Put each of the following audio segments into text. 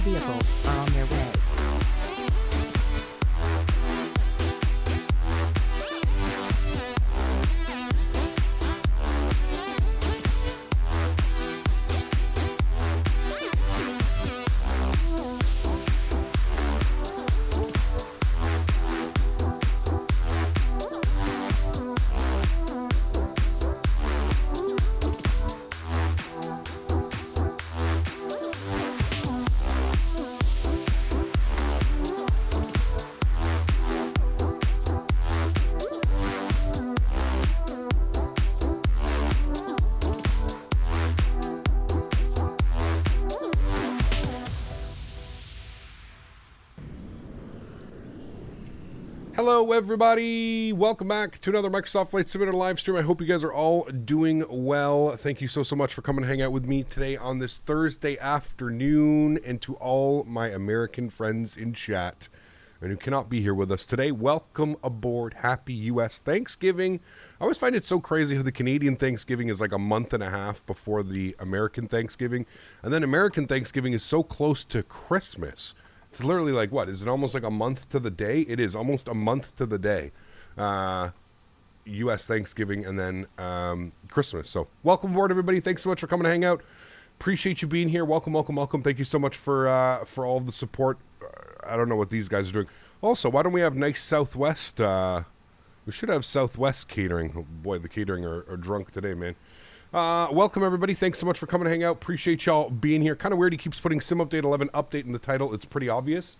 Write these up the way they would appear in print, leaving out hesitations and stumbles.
vehicles are on their way. Hello everybody, welcome back to another Microsoft Flight Simulator live stream. I hope you guys are all doing well. Thank you so much for coming to hang out with me today on this Thursday afternoon, and to all my American friends in chat and who cannot be here with us today, welcome aboard. Happy US Thanksgiving. I always find it so crazy how the Canadian Thanksgiving is like a month and a half before the American Thanksgiving, and then American Thanksgiving is so close to Christmas. It's literally like, what, is it almost like a month to the day? It is almost a month to the day. U.S. Thanksgiving and then Christmas. So welcome aboard, everybody. Thanks so much for coming to hang out. Appreciate you being here. Welcome, welcome, welcome. Thank you so much for all of the support. I don't know what these guys are doing. Also, why don't we have nice Southwest? We should have Southwest catering. Oh, boy, the catering are drunk today, man. Welcome everybody. Thanks so much for coming to hang out. Appreciate y'all being here. Kind of weird he keeps putting Sim Update 11 update in the title. It's pretty obvious.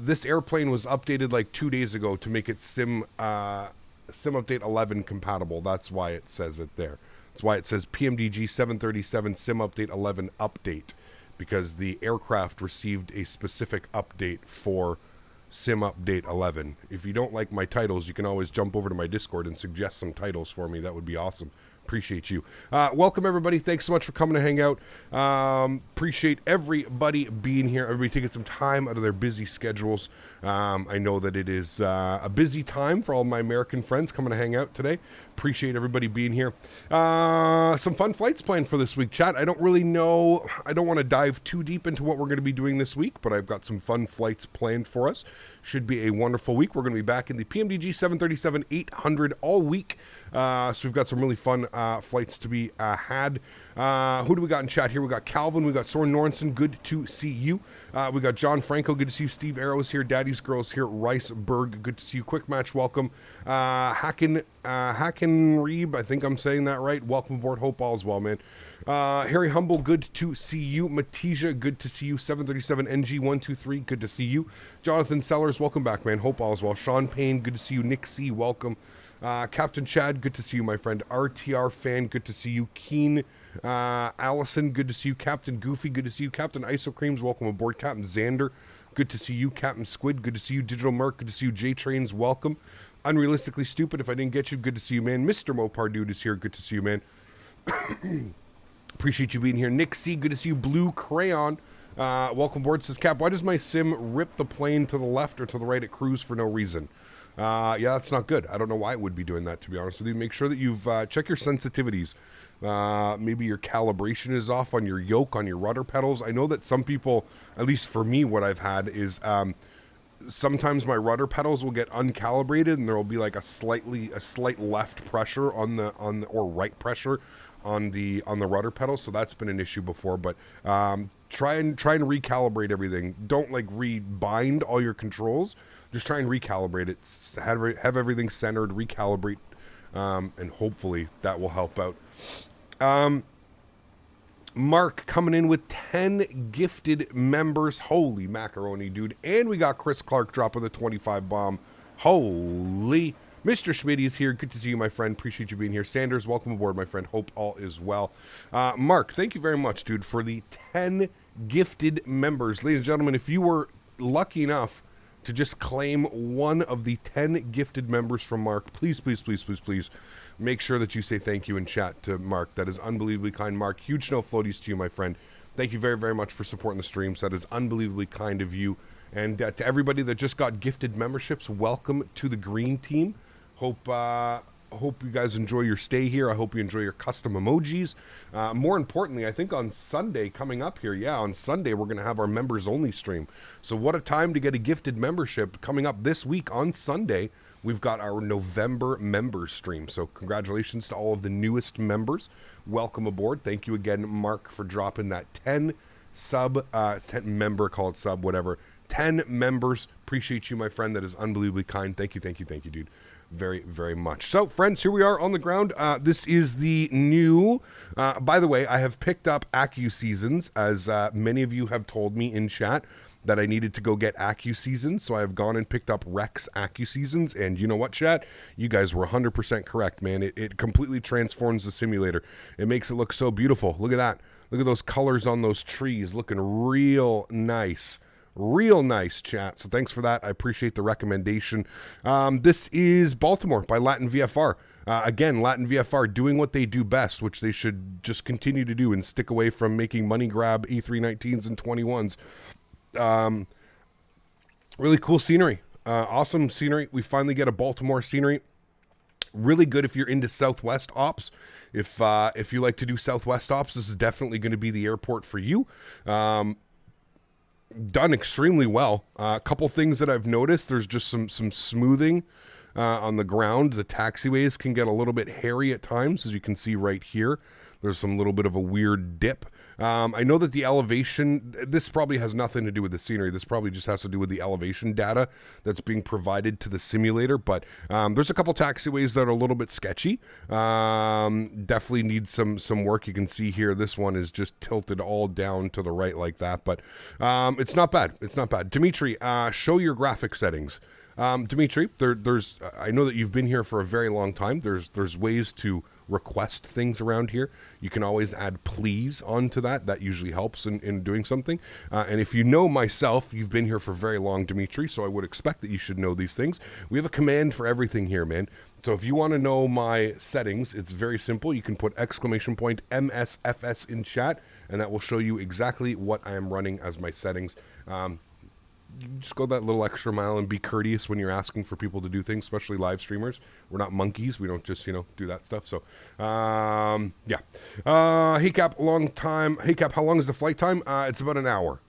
This airplane was updated like 2 days ago to make it Sim Update 11 compatible. That's why it says it there. That's why it says PMDG 737 Sim Update 11 update, because the aircraft received a specific update for Sim Update 11. If you don't like my titles, you can always jump over to my Discord and suggest some titles for me. That would be awesome. Appreciate you. Welcome everybody. Thanks so much for coming to hang out. Appreciate everybody being here. Everybody taking some time out of their busy schedules. I know that it is a busy time for all my American friends coming to hang out today. Appreciate everybody being here. Some fun flights planned for this week, chat. I don't really know. I don't want to dive too deep into what we're going to be doing this week, but I've got some fun flights planned for us. Should be a wonderful week. We're going to be back in the PMDG 737-800 all week. So we've got some really fun flights to be had. Who do we got in chat here? We got Calvin, we got Soren Norensen, good to see you. We got John Franco, good to see you. Steve Arrows here, Daddy's Girls here, Riceberg, good to see you. Quick Match, welcome. Hacken Reeb, I think I'm saying that right. Welcome aboard, hope all is well, man. Harry Humble, good to see you. Matija, good to see you. 737 NG123, good to see you. Jonathan Sellers, welcome back, man. Hope all is well. Sean Payne, good to see you. Nick C, welcome. Captain Chad, good to see you, my friend. RTR Fan, good to see you. Keen Allison, good to see you. Captain Goofy, good to see you. Captain Isocreams, welcome aboard. Captain Xander, good to see you. Captain Squid, good to see you. Digital Merc, good to see you. J-Trains, welcome. Unrealistically Stupid, if I didn't get you, good to see you, man. Mr. Mopar Dude is here, good to see you, man. Appreciate you being here. Nick C, good to see you. Blue Crayon, welcome aboard. Says, Cap, why does my sim rip the plane to the left or to the right at cruise for no reason? Yeah, that's not good. I don't know why it would be doing that, to be honest with you. Make sure that you've check your sensitivities. Maybe your calibration is off on your yoke, on your rudder pedals. I know that some people, at least for me, what I've had is sometimes my rudder pedals will get uncalibrated, and there will be like a slight left pressure on the or right pressure on the rudder pedal. So that's been an issue before. But try and recalibrate everything. Don't like rebind all your controls. Just try and recalibrate it. Have everything centered, recalibrate, and hopefully that will help out. Mark coming in with 10 gifted members. Holy macaroni, dude. And we got Chris Clark dropping the 25 bomb. Holy. Mr. Smitty is here. Good to see you, my friend. Appreciate you being here. Sanders, welcome aboard, my friend. Hope all is well. Mark, thank you very much, dude, for the 10 gifted members. Ladies and gentlemen, if you were lucky enough to just claim one of the 10 gifted members from Mark, please, please, please, please, please make sure that you say thank you in chat to Mark. That is unbelievably kind, Mark. Huge no floaties to you, my friend. Thank you very, very much for supporting the streams. That is unbelievably kind of you. And to everybody that just got gifted memberships, welcome to the green team. Hope hope you guys enjoy your stay here. I hope you enjoy your custom emojis. More importantly, I think on Sunday coming up here, on Sunday we're going to have our members only stream. So what a time to get a gifted membership. Coming up this week on Sunday, we've got our November members stream. So congratulations to all of the newest members. Welcome aboard. Thank you again, Mark, for dropping that 10 member, call it sub, whatever. 10 members. Appreciate you, my friend. That is unbelievably kind. Thank you, dude. Very, very much. So, friends, here we are on the ground. This is the new... by the way, I have picked up AccuSeasons, as many of you have told me in chat that I needed to go get AccuSeasons. So I have gone and picked up Rex AccuSeasons. And you know what, chat? You guys were 100% correct, man. It completely transforms the simulator. It makes it look so beautiful. Look at that. Look at those colors on those trees. Looking real nice. Real nice, chat. So thanks for that. I appreciate the recommendation. This is Baltimore by Latin VFR. Again, Latin VFR doing what they do best, which they should just continue to do and stick away from making money grab A319s and 21s. Really cool scenery. Awesome scenery. We finally get a Baltimore scenery. Really good if you're into Southwest ops. If you like to do Southwest ops, this is definitely going to be the airport for you. Done extremely well. A couple things that I've noticed. There's just some smoothing on the ground. The taxiways can get a little bit hairy at times, as you can see right here. There's some little bit of a weird dip. I know that the elevation, this probably has nothing to do with the scenery. This probably just has to do with the elevation data that's being provided to the simulator. But there's a couple taxiways that are a little bit sketchy. Definitely needs some work. You can see here, this one is just tilted all down to the right like that. But it's not bad. It's not bad. Dimitri, show your graphic settings. Dimitri, there's I know that you've been here for a very long time. There's ways to request things around here. You can always add please onto that. That usually helps in doing something. And if you know myself, you've been here for very long, Dimitri, so I would expect that you should know these things. We have a command for everything here, man. So if you want to know my settings, it's very simple. You can put !MSFS in chat, and that will show you exactly what I am running as my settings. You just go that little extra mile and be courteous when you're asking for people to do things, especially live streamers. We're not monkeys. We don't just, do that stuff. So, yeah. Hey, Cap, long time. Hey, Cap, how long is the flight time? It's about an hour.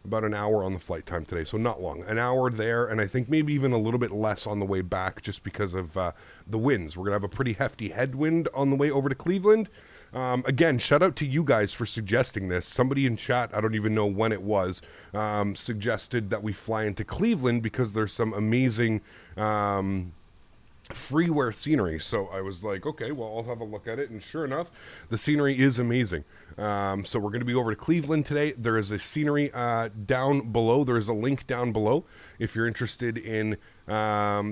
About an hour on the flight time today, so not long. An hour there, and I think maybe even a little bit less on the way back just because of the winds. We're going to have a pretty hefty headwind on the way over to Cleveland. Again, shout out to you guys for suggesting this. Somebody in chat, I don't even know when it was, suggested that we fly into Cleveland because there's some amazing freeware scenery. So I was like, okay, well, I'll have a look at it. And sure enough, the scenery is amazing. So we're going to be over to Cleveland today. There is a scenery down below. There is a link down below if you're interested in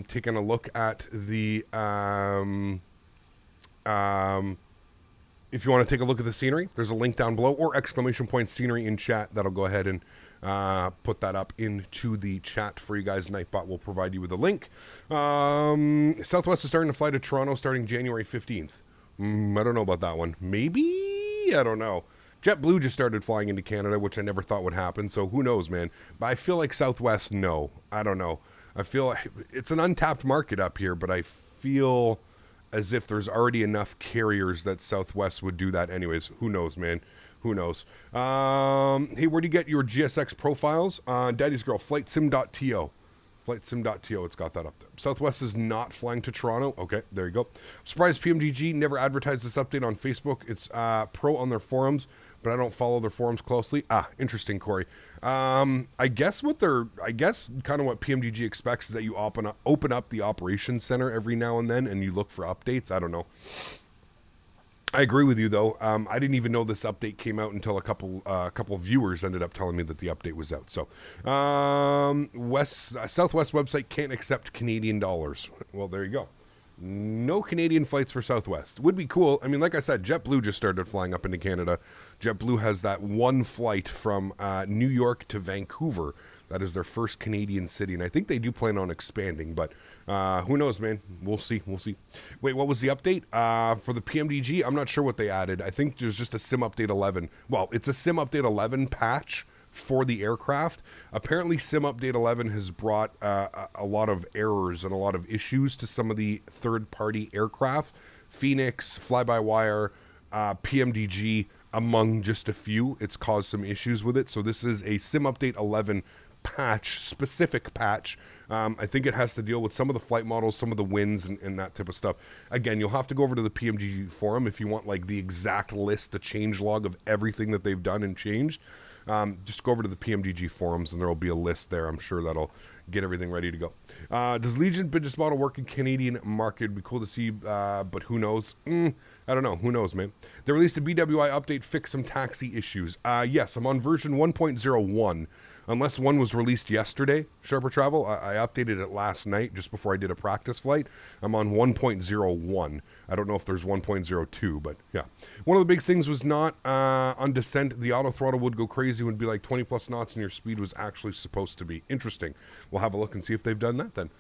taking a look at the... if you want to take a look at the scenery, there's a link down below, or !scenery in chat. That'll go ahead and put that up into the chat for you guys. Nightbot will provide you with a link. Southwest is starting to fly to Toronto starting January 15th. I don't know about that one. Maybe? I don't know. JetBlue just started flying into Canada, which I never thought would happen, so who knows, man. But I feel like Southwest, no. I don't know. I feel like it's an untapped market up here, but I feel as if there's already enough carriers that Southwest would do that anyways. Who knows, man? Who knows? Hey, where do you get your GSX profiles? Daddy's Girl, FlightSim.to. FlightSim.to, it's got that up there. Southwest is not flying to Toronto. Okay, there you go. I'm surprised PMDG never advertised this update on Facebook. It's pro on their forums, but I don't follow their forums closely. Interesting, Corey. I guess kind of what PMDG expects is that you open up the operations center every now and then and you look for updates. I don't know. I agree with you though. I didn't even know this update came out until a couple of viewers ended up telling me that the update was out. So, Southwest website can't accept Canadian dollars. Well, there you go. No Canadian flights for Southwest. Would be cool. I mean, like I said, JetBlue just started flying up into Canada. JetBlue has that one flight from New York to Vancouver. That is their first Canadian city, and I think they do plan on expanding, but who knows, man? We'll see. We'll see. Wait, what was the update? For the PMDG, I'm not sure what they added. I think there's just a Sim Update 11. Well, it's a Sim Update 11 patch for the aircraft. Apparently, Sim Update 11 has brought a lot of errors and a lot of issues to some of the third-party aircraft. Phoenix, Fly-by-Wire, PMDG, among just a few. It's caused some issues with it. So this is a Sim Update 11 specific patch. I think it has to deal with some of the flight models, some of the wins, and that type of stuff. Again, you'll have to go over to the PMDG forum if you want like the exact list, the change log of everything that they've done and changed. Just go over to the PMDG forums and there will be a list there. I'm sure that'll get everything ready to go. Does Legion business model work in Canadian market? It'd be cool to see, but who knows? I don't know. Who knows, man? They released a BWI update, fix some taxi issues. Yes, I'm on version 1.01. Unless one was released yesterday, Sharper Travel. I updated it last night just before I did a practice flight. I'm on 1.01. I don't know if there's 1.02, but yeah. One of the big things was not on descent. The auto throttle would go crazy, would be like 20 plus knots, and your speed was actually supposed to be. Interesting. We'll have a look and see if they've done that then.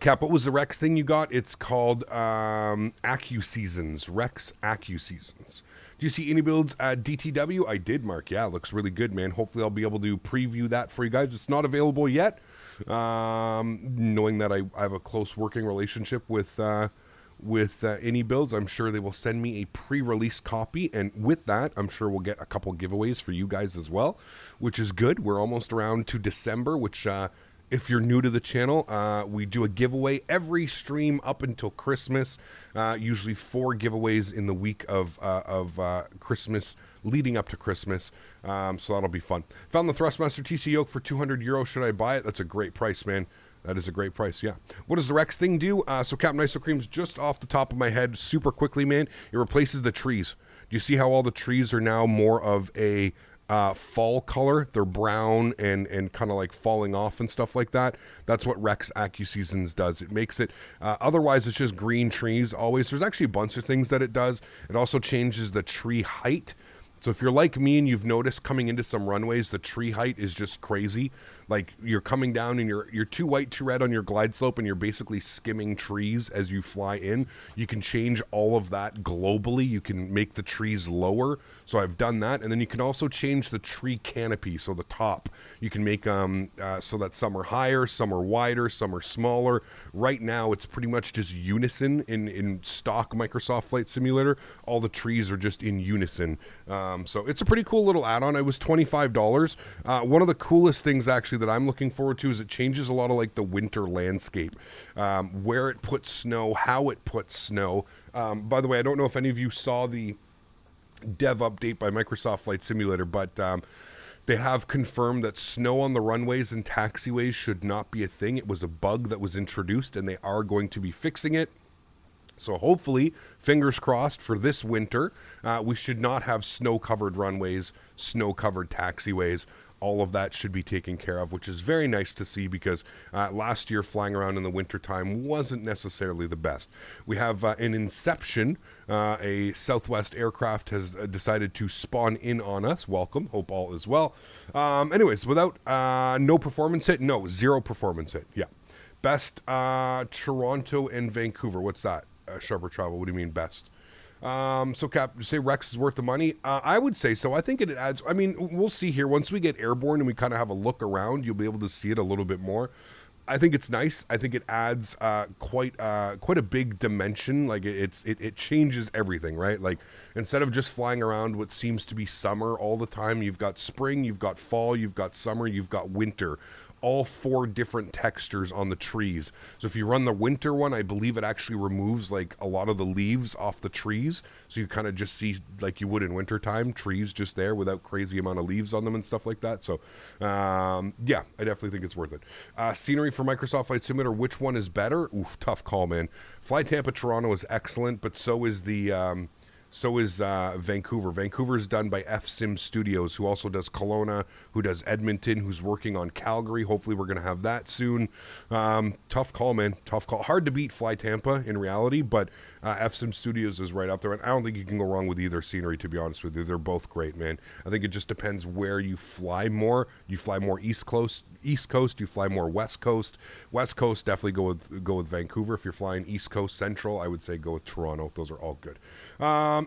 Cap, what was the Rex thing you got? It's called AccuSeasons. Rex AccuSeasons. Do you see any builds at DTW? I did, Mark. Yeah, it looks really good, man. Hopefully I'll be able to preview that for you guys. It's not available yet. Knowing that I have a close working relationship with any builds, I'm sure they will send me a pre-release copy. And with that, I'm sure we'll get a couple giveaways for you guys as well, which is good. We're almost around to December, which... if you're new to the channel, we do a giveaway every stream up until Christmas. Usually 4 giveaways in the week of Christmas, leading up to Christmas. So that'll be fun. Found the Thrustmaster TC yoke for €200. Should I buy it? That's a great price, man. That is a great price, yeah. What does the Rex thing do? So Captain Iso Cream's just off the top of my head, super quickly, man. It replaces the trees. Do you see how all the trees are now more of a... fall color? They're brown and kind of like falling off and stuff like that. That's what Rex AccuSeasons does. It makes it, otherwise it's just green trees always. There's actually a bunch of things that it does. It also changes the tree height. So if you're like me and you've noticed coming into some runways, the tree height is just crazy. Like you're coming down and you're too white, too red on your glide slope and you're basically skimming trees as you fly in. You can change all of that globally. You can make the trees lower. So I've done that. And then you can also change the tree canopy. So the top, you can make so that some are higher, some are wider, some are smaller. Right now, it's pretty much just unison in stock Microsoft Flight Simulator. All the trees are just in unison. So it's a pretty cool little add-on. It was $25. One of the coolest things actually that I'm looking forward to is it changes a lot of like the winter landscape, where it puts snow, how it puts snow. By the way, I don't know if any of you saw the dev update by Microsoft Flight Simulator, but they have confirmed that snow on the runways and taxiways should not be a thing. It was a bug that was introduced and they are going to be fixing it. So hopefully, fingers crossed for this winter, we should not have snow-covered runways, snow-covered taxiways. All of that should be taken care of, which is very nice to see because last year flying around in the wintertime wasn't necessarily the best. We have an Inception, a Southwest aircraft has decided to spawn in on us. Welcome. Hope all is well. Anyways, without no performance hit, no, 0 performance hit. Yeah. Best Toronto and Vancouver. What's that? Sharper Travel. What do you mean best? So Cap, you say Rex is worth the money? I would say so. I think it adds, I mean, we'll see here. Once we get airborne and we kind of have a look around, you'll be able to see it a little bit more. I think it's nice. I think it adds quite a big dimension. Like it changes everything, right? Like instead of just flying around what seems to be summer all the time, you've got spring, you've got fall, you've got summer, you've got winter. All 4 different textures on the trees. So if you run the winter one, I believe it actually removes like a lot of the leaves off the trees. So you kind of just see like you would in wintertime, trees just there without crazy amount of leaves on them and stuff like that. So yeah, I definitely think it's worth it. Scenery for Microsoft Flight Simulator, which one is better? Oof, tough call, man. Fly Tampa Toronto is excellent, but so is the... So is Vancouver. Vancouver is done by FSim Studios, who also does Kelowna, who does Edmonton, who's working on Calgary. Hopefully we're going to have that soon. Tough call, man. Tough call. Hard to beat Fly Tampa in reality, but FSim Studios is right up there. And I don't think you can go wrong with either scenery, to be honest with you. They're both great, man. I think it just depends where you fly more. You fly more East Coast, you fly more West Coast. West Coast, definitely go with Vancouver. If you're flying East Coast Central, I would say go with Toronto. Those are all good.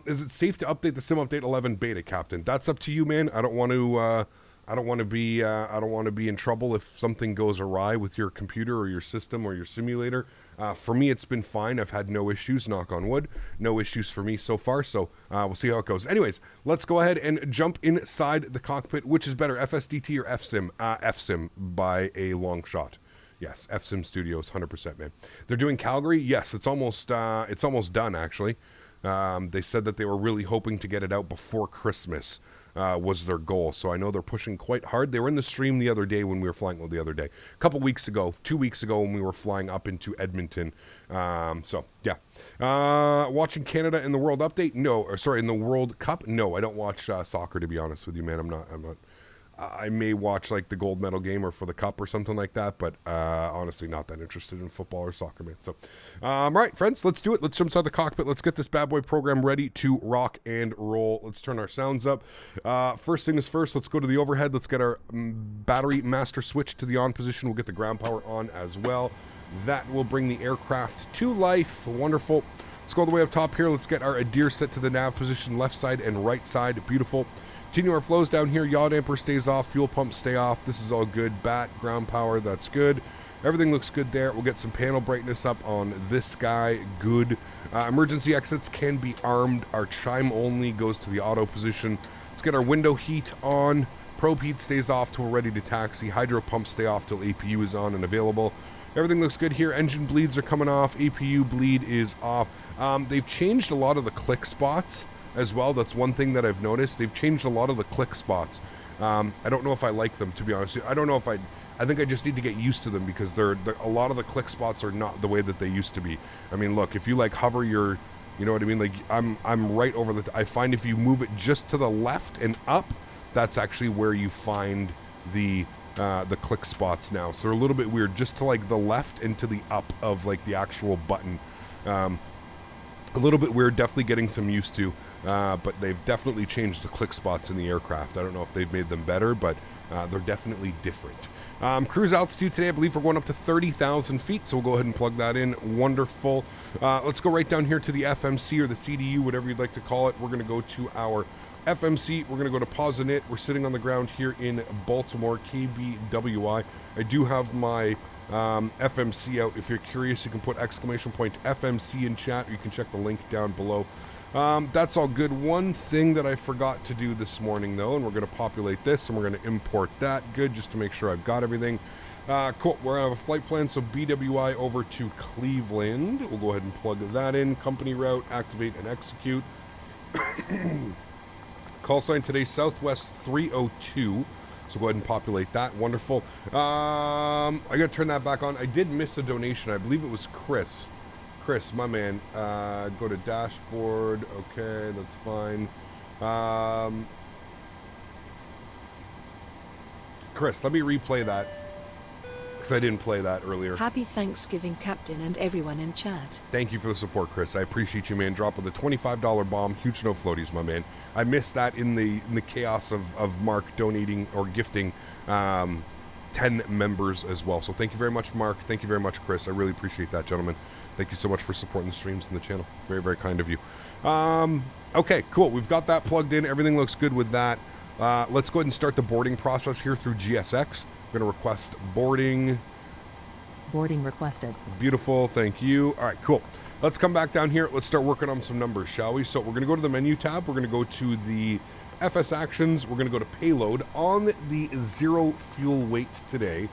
Is it safe to update the sim update 11 beta, Captain? That's up to you, man. I don't want to. I don't want to be. I don't want to be in trouble if something goes awry with your computer or your system or your simulator. For me, it's been fine. I've had no issues, knock on wood. No issues for me so far, so we'll see how it goes. Anyways, let's go ahead and jump inside the cockpit. Which is better, FSDT or FSIM? FSIM by a long shot. Yes, FSIM Studios, 100%, man. They're doing Calgary. Yes, it's almost done, actually. They said that they were really hoping to get it out before Christmas. Was their goal. So I know they're pushing quite hard. They were in the stream the other day when we were flying, well, the other day, a couple weeks ago, 2 weeks ago when we were flying up into Edmonton. So yeah. Watching Canada in the World Update? No. Or sorry, in the World Cup? No, I don't watch soccer, to be honest with you, man. I'm not. I may watch like the gold medal game or for the cup or something like that, but honestly not that interested in football or soccer, man. So, all right, friends, let's do it. Let's jump inside the cockpit. Let's get this bad boy program ready to rock and roll. Let's turn our sounds up. First thing is first, let's go to the overhead. Let's get our battery master switch to the on position. We'll get the ground power on as well. That will bring the aircraft to life. Wonderful. Let's go all the way up top here. Let's get our Adir set to the nav position, left side and right side. Beautiful. Continue our flows down here. Yaw damper stays off. Fuel pumps stay off. This is all good. Bat, ground power, that's good. Everything looks good there. We'll get some panel brightness up on this guy. Good. Emergency exits can be armed. Our chime only goes to the auto position. Let's get our window heat on. Probe heat stays off till we're ready to taxi. Hydro pumps stay off till APU is on and available. Everything looks good here. Engine bleeds are coming off. APU bleed is off. They've changed a lot of the click spots as well. That's one thing that I've noticed. They've changed a lot of the click spots. I don't know if I like them, to be honest. I don't know if I think I just need to get used to them because they're a lot of the click spots are not the way that they used to be. I mean, look, if you like hover your, you know what I mean? Like I'm right over the, I find if you move it just to the left and up, that's actually where you find the click spots now. So they're a little bit weird, just to like the left and to the up of like the actual button. A little bit weird, definitely getting some used to. But they've definitely changed the click spots in the aircraft. I don't know if they've made them better, but they're definitely different. Cruise altitude today, I believe we're going up to 30,000 feet, so we'll go ahead and plug that in. Wonderful. Let's go right down here to the FMC or the CDU, whatever you'd like to call it. We're going to go to our FMC. We're going to go to pause and it. We're sitting on the ground here in Baltimore, KBWI. I do have my FMC out. If you're curious, you can put exclamation point FMC in chat, or you can check the link down below. That's all good. One thing that I forgot to do this morning, though, and we're going to populate this, and we're going to import that. Good, just to make sure I've got everything. Cool. We're going to have a flight plan, so BWI over to Cleveland. We'll go ahead and plug that in. Company route, activate and execute. Call sign today, Southwest 302. So go ahead and populate that. Wonderful. I got to turn that back on. I did miss a donation. I believe it was Chris. Chris, my man. Go to dashboard. Okay, that's fine. Chris, let me replay that, because I didn't play that earlier. Happy Thanksgiving, Captain, and everyone in chat. Thank you for the support, Chris. I appreciate you, man. Dropping the $25 bomb. Huge no floaties, my man. I missed that in the chaos of Mark donating or gifting 10 members as well. So thank you very much, Mark. Thank you very much, Chris. I really appreciate that, gentlemen. Thank you so much for supporting the streams and the channel. Very, very kind of you. Okay, cool. We've got that plugged in. Everything looks good with that. Let's go ahead and start the boarding process here through GSX. I'm going to request boarding. Boarding requested. Beautiful. Thank you. All right, cool. Let's come back down here. Let's start working on some numbers, shall we? So we're going to go to the menu tab. We're going to go to the FS actions. We're going to go to payload. On the zero fuel weight today,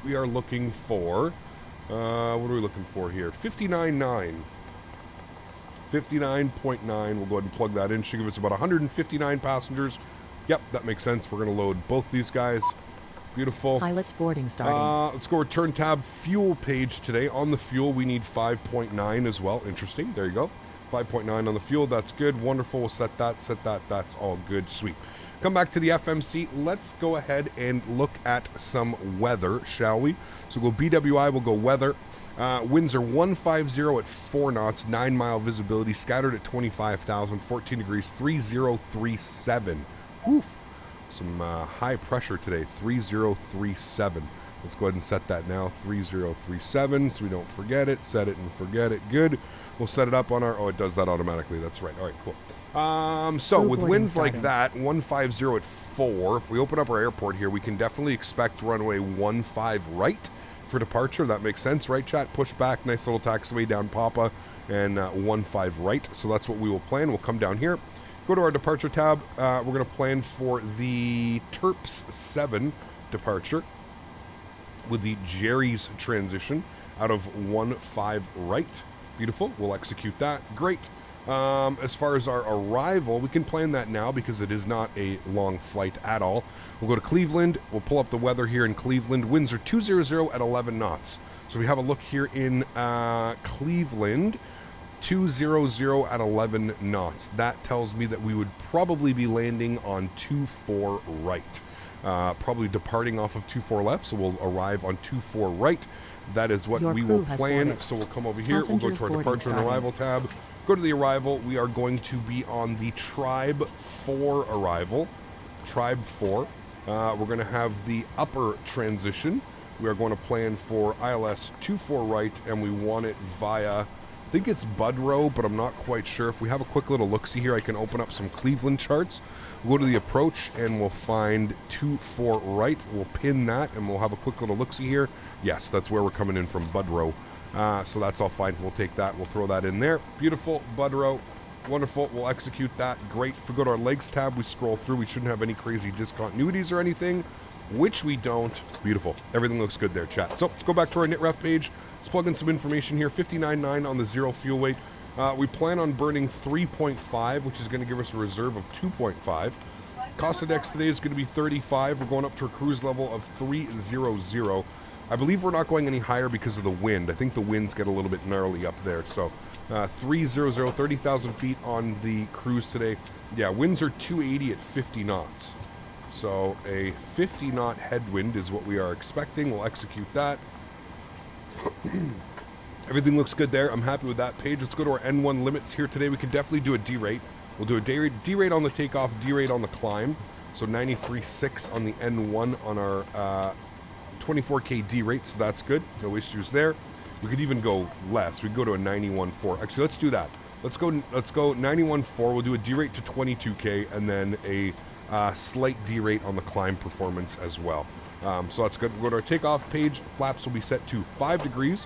we are looking for, what are we looking for here? 59.9. 59.9. We'll go ahead and plug that in. Should give us about 159 passengers. Yep, that makes sense. We're going to load both these guys. Beautiful. Pilot's boarding starting. Let's go return tab fuel page today. On the fuel, we need 5.9 as well. Interesting. There you go. 5.9 on the fuel. That's good. Wonderful. We'll set that. That's all good. Sweet. Come back to the FMC. Let's go ahead and look at some weather, shall we? So we'll go BWI. We'll go weather. Winds are 150 at 4 knots, 9-mile visibility, scattered at 25,000, 14 degrees, 3037. Woof. Some high pressure today, 3037. Let's go ahead and set that now, 3037, so we don't forget it. Set it and forget it. Good. We'll set it up on our... Oh, it does that automatically. That's right. All right, cool. So with winds like that, 150 at 4, if we open up our airport here, we can definitely expect runway 15 right for departure. That makes sense, right, chat? Push back, nice little taxiway down Papa, and 15 right. So that's what we will plan. We'll come down here, go to our departure tab. We're going to plan for the Terps 7 departure with the Jerry's transition out of 15 right. Beautiful. We'll execute that. Great. As far as our arrival, we can plan that now because it is not a long flight at all. We'll go to Cleveland. We'll pull up the weather here in Cleveland. Winds are 200 at 11 knots. So we have a look here in Cleveland, 200 at 11 knots. That tells me that we would probably be landing on 24 right. Probably departing off of 24 left, so we'll arrive on 24 right. That is what we will plan. So we'll come over here. We'll go to our departure and arrival tab. Go to the arrival. We are going to be on the Tribe 4 arrival. Tribe 4. We're going to have the upper transition. We are going to plan for ILS 24 right, and we want it via, I think it's Budrow, but I'm not quite sure. If we have a quick little look-see here, I can open up some Cleveland charts. We'll go to the approach, and we'll find 24 right. We'll pin that, and we'll have a quick little look-see here. Yes, that's where we're coming in from, Budrow. So that's all fine. We'll take that. We'll throw that in there. Beautiful. Budrow. Wonderful. We'll execute that. Great. If we go to our legs tab, we scroll through. We shouldn't have any crazy discontinuities or anything, which we don't. Beautiful. Everything looks good there, chat. So let's go back to our NitRef page. Let's plug in some information here. 59.9 on the zero fuel weight. We plan on burning 3.5, which is going to give us a reserve of 2.5. Cost index today is going to be 35. We're going up to a cruise level of 300. I believe we're not going any higher because of the wind. I think the winds get a little bit gnarly up there. So 300, 30,000 feet on the cruise today. Yeah, winds are 280 at 50 knots. So a 50 knot headwind is what we are expecting. We'll execute that. Everything looks good there. I'm happy with that page. Let's go to our N1 limits here today. We can definitely do a D-rate. We'll do a D-rate on the takeoff, D-rate on the climb. So 93.6 on the N1 on our 24K D-rate, so that's good. No issues there. We could even go less. We could go to a 91.4. Actually, let's do that. Let's go 91.4. We'll do a D-rate to 22K and then a slight D-rate on the climb performance as well. So that's good. We'll go to our takeoff page. Flaps will be set to 5 degrees.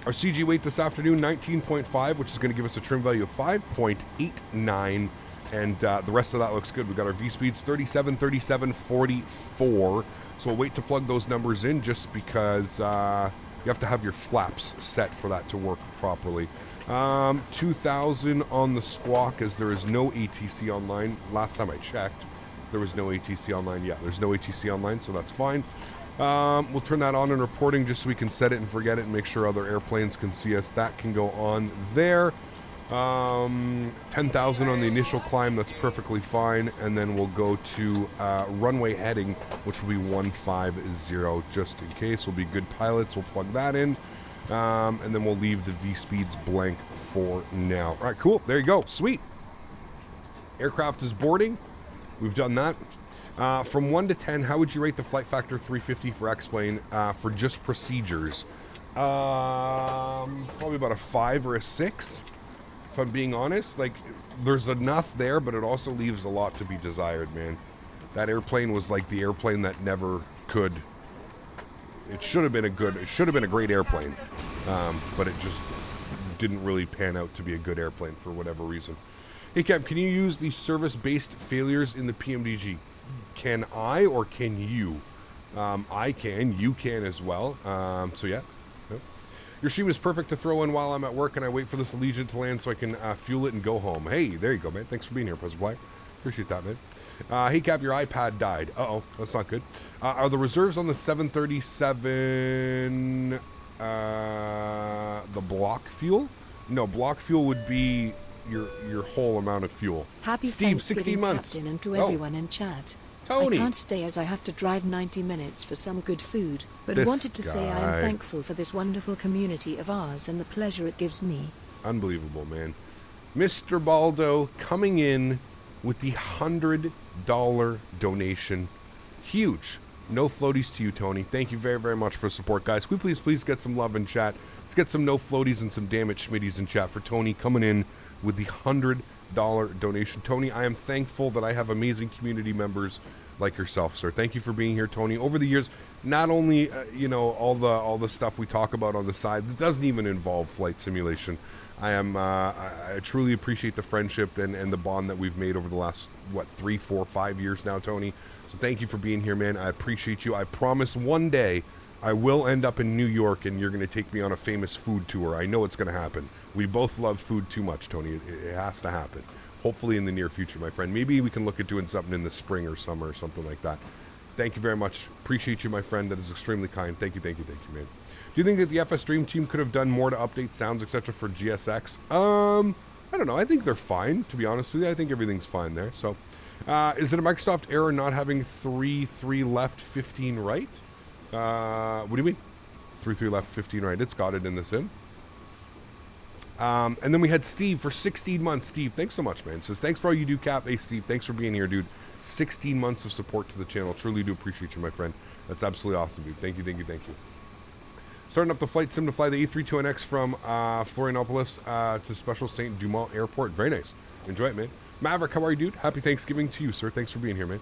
Our CG weight this afternoon, 19.5, which is going to give us a trim value of 5.89. And the rest of that looks good. We got our V-speeds, 37, 37, 44. So we'll wait to plug those numbers in just because you have to have your flaps set for that to work properly. 2,000 on the squawk as there is no ATC online. Last time I checked, there was no ATC online. Yeah, there's no ATC online, so that's fine. We'll turn that on in reporting just so we can set it and forget it and make sure other airplanes can see us. That can go on there. 10,000 on the initial climb, that's perfectly fine. And then we'll go to runway heading, which will be 150 just in case. We'll be good pilots. We'll plug that in. And then we'll leave the V-speeds blank for now. All right, cool. There you go. Sweet. Aircraft is boarding. We've done that. From 1 to 10, how would you rate the flight factor 350 for X-Plane for just procedures? Probably about a 5 or a 6. If I'm being honest, like, there's enough there, but it also leaves a lot to be desired, man. That airplane was like the airplane that never could. It should have been a great airplane, but it just didn't really pan out to be a good airplane for whatever reason. Hey, Cap, can you use the service-based failures in the PMDG? Can I or can you? I can. You can as well. So, yeah. Your stream is perfect to throw in while I'm at work and I wait for this Allegiant to land so I can fuel it and go home. Hey, there you go, man. Thanks for being here, President Black. Appreciate that, man. Hey, Cap, your iPad died. Uh-oh, that's not good. Are the reserves on the 737 the block fuel? No, block fuel would be your whole amount of fuel. Happy Steve, 16 months. Captain, and to everyone in chat. Tony. I can't stay as I have to drive 90 minutes for some good food, but This wanted to say I guy. am thankful for this wonderful community of ours and the pleasure it gives me. Unbelievable, man. Mr. Baldo coming in with the $100 donation. Huge. No floaties to you, Tony. Thank you very, very much for support, guys. Can we please get some love in chat? Let's get some no floaties and some damaged Schmitties in chat for Tony coming in with the $100 donation. Tony, I am thankful that I have amazing community members like yourself, sir. Thank you for being here, Tony. Over the years, not only you know, all the stuff we talk about on the side that doesn't even involve flight simulation. I truly appreciate the friendship and the bond that we've made over the last, what, 3, 4, 5 years now, Tony. So thank you for being here, man. I appreciate you. I promise one day I will end up in New York and you're going to take me on a famous food tour. I know it's going to happen. We both love food too much, Tony. It has to happen. Hopefully in the near future, my friend. Maybe we can look at doing something in the spring or summer or something like that. Thank you very much. Appreciate you, my friend. That is extremely kind. Thank you, man. Do you think that the FS Dream Team could have done more to update sounds, etc. for GSX? I don't know. I think they're fine, to be honest with you. I think everything's fine there. So, is it a Microsoft error not having 3 left, 15 right? What do you mean? 3 left, 15 right. It's got it in the sim. And then we had Steve for 16 months. Steve, thanks so much, man. Says, thanks for all you do, Cap. Hey, Steve, thanks for being here, dude. 16 months of support to the channel. Truly do appreciate you, my friend. That's absolutely awesome, dude. Thank you. Starting up the flight sim to fly the A32NX from Florianopolis to Special St. Dumont Airport. Very nice. Enjoy it, man. Maverick, how are you, dude? Happy Thanksgiving to you, sir. Thanks for being here, man.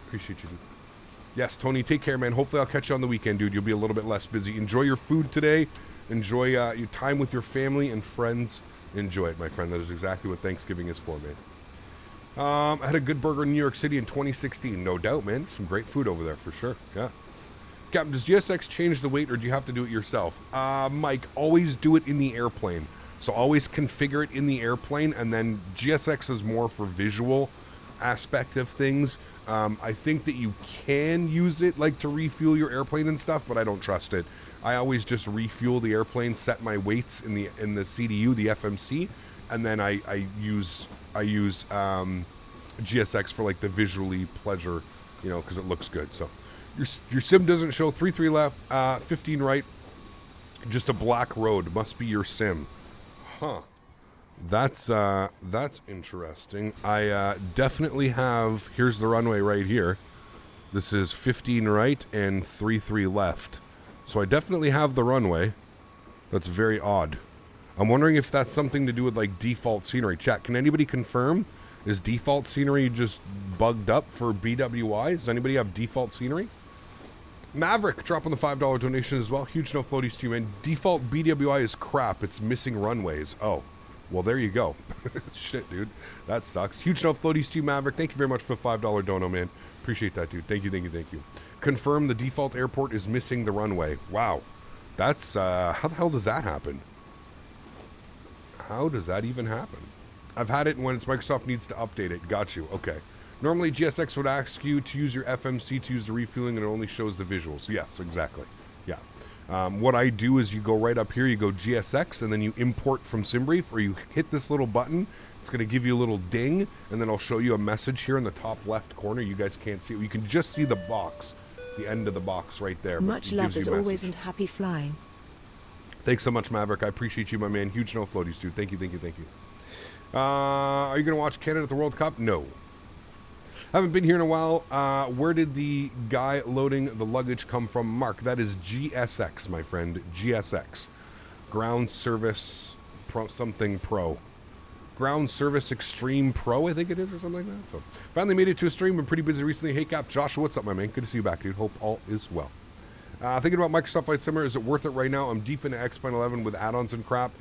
Appreciate you, dude. Yes, Tony, take care, man. Hopefully I'll catch you on the weekend, dude. You'll be a little bit less busy. Enjoy your food today. Enjoy your time with your family and friends. Enjoy it, my friend. That is exactly what Thanksgiving is for, man. I had a good burger in New York City in 2016. No doubt, man. Some great food over there for sure. Yeah. Captain, does GSX change the weight or do you have to do it yourself? Mike, always do it in the airplane. So always configure it in the airplane, and then GSX is more for visual aspect of things. I think that you can use it like to refuel your airplane and stuff, but I don't trust it. I always just refuel the airplane, set my weights in the CDU, the FMC, and then I use GSX for like the visually pleasure, you know, because it looks good. So your sim doesn't show 3 left, 15 right, just a black road. Must be your sim. Huh. That's interesting. I definitely have, here's the runway right here. This is 15 right and 3 left. So I definitely have the runway. That's very odd. I'm wondering if that's something to do with like default scenery. Chat, can anybody confirm? Is default scenery just bugged up for BWI? Does anybody have default scenery? Maverick dropping the $5 donation as well. Huge no floaties to you, man. Default BWI is crap. It's missing runways. Oh, well, there you go. Shit, dude. That sucks. Huge no floaties to you, Maverick. Thank you very much for the $5 dono, man. Appreciate that, dude. Thank you. Confirm the default airport is missing the runway. Wow. That's, how the hell does that happen? How does that even happen? I've had it when it's Microsoft needs to update it. Got you. Okay. Normally, GSX would ask you to use your FMC to use the refueling, and it only shows the visuals. Yes, exactly. Yeah. What I do is you go right up here, you go GSX, and then you import from SimBrief, or you hit this little button. It's going to give you a little ding, and then I'll show you a message here in the top left corner. You guys can't see it. You can just see the box, the end of the box right there. Much love as always and happy flying. Thanks so much, Maverick. I appreciate you, my man. Huge no floaties, dude. Thank you. Are you going to watch Canada at the World Cup? No. Haven't been here in a while. Where did the guy loading the luggage come from? Mark, that is GSX, my friend. GSX. Ground Service something Pro. Ground Service Extreme Pro, I think it is, or something like that. So, finally made it to a stream. Been pretty busy recently. Hey, Cap, Joshua, what's up, my man? Good to see you back, dude. Hope all is well. Thinking about Microsoft Flight Simulator. Is it worth it right now? I'm deep into X-Plane 11 with add-ons and crap.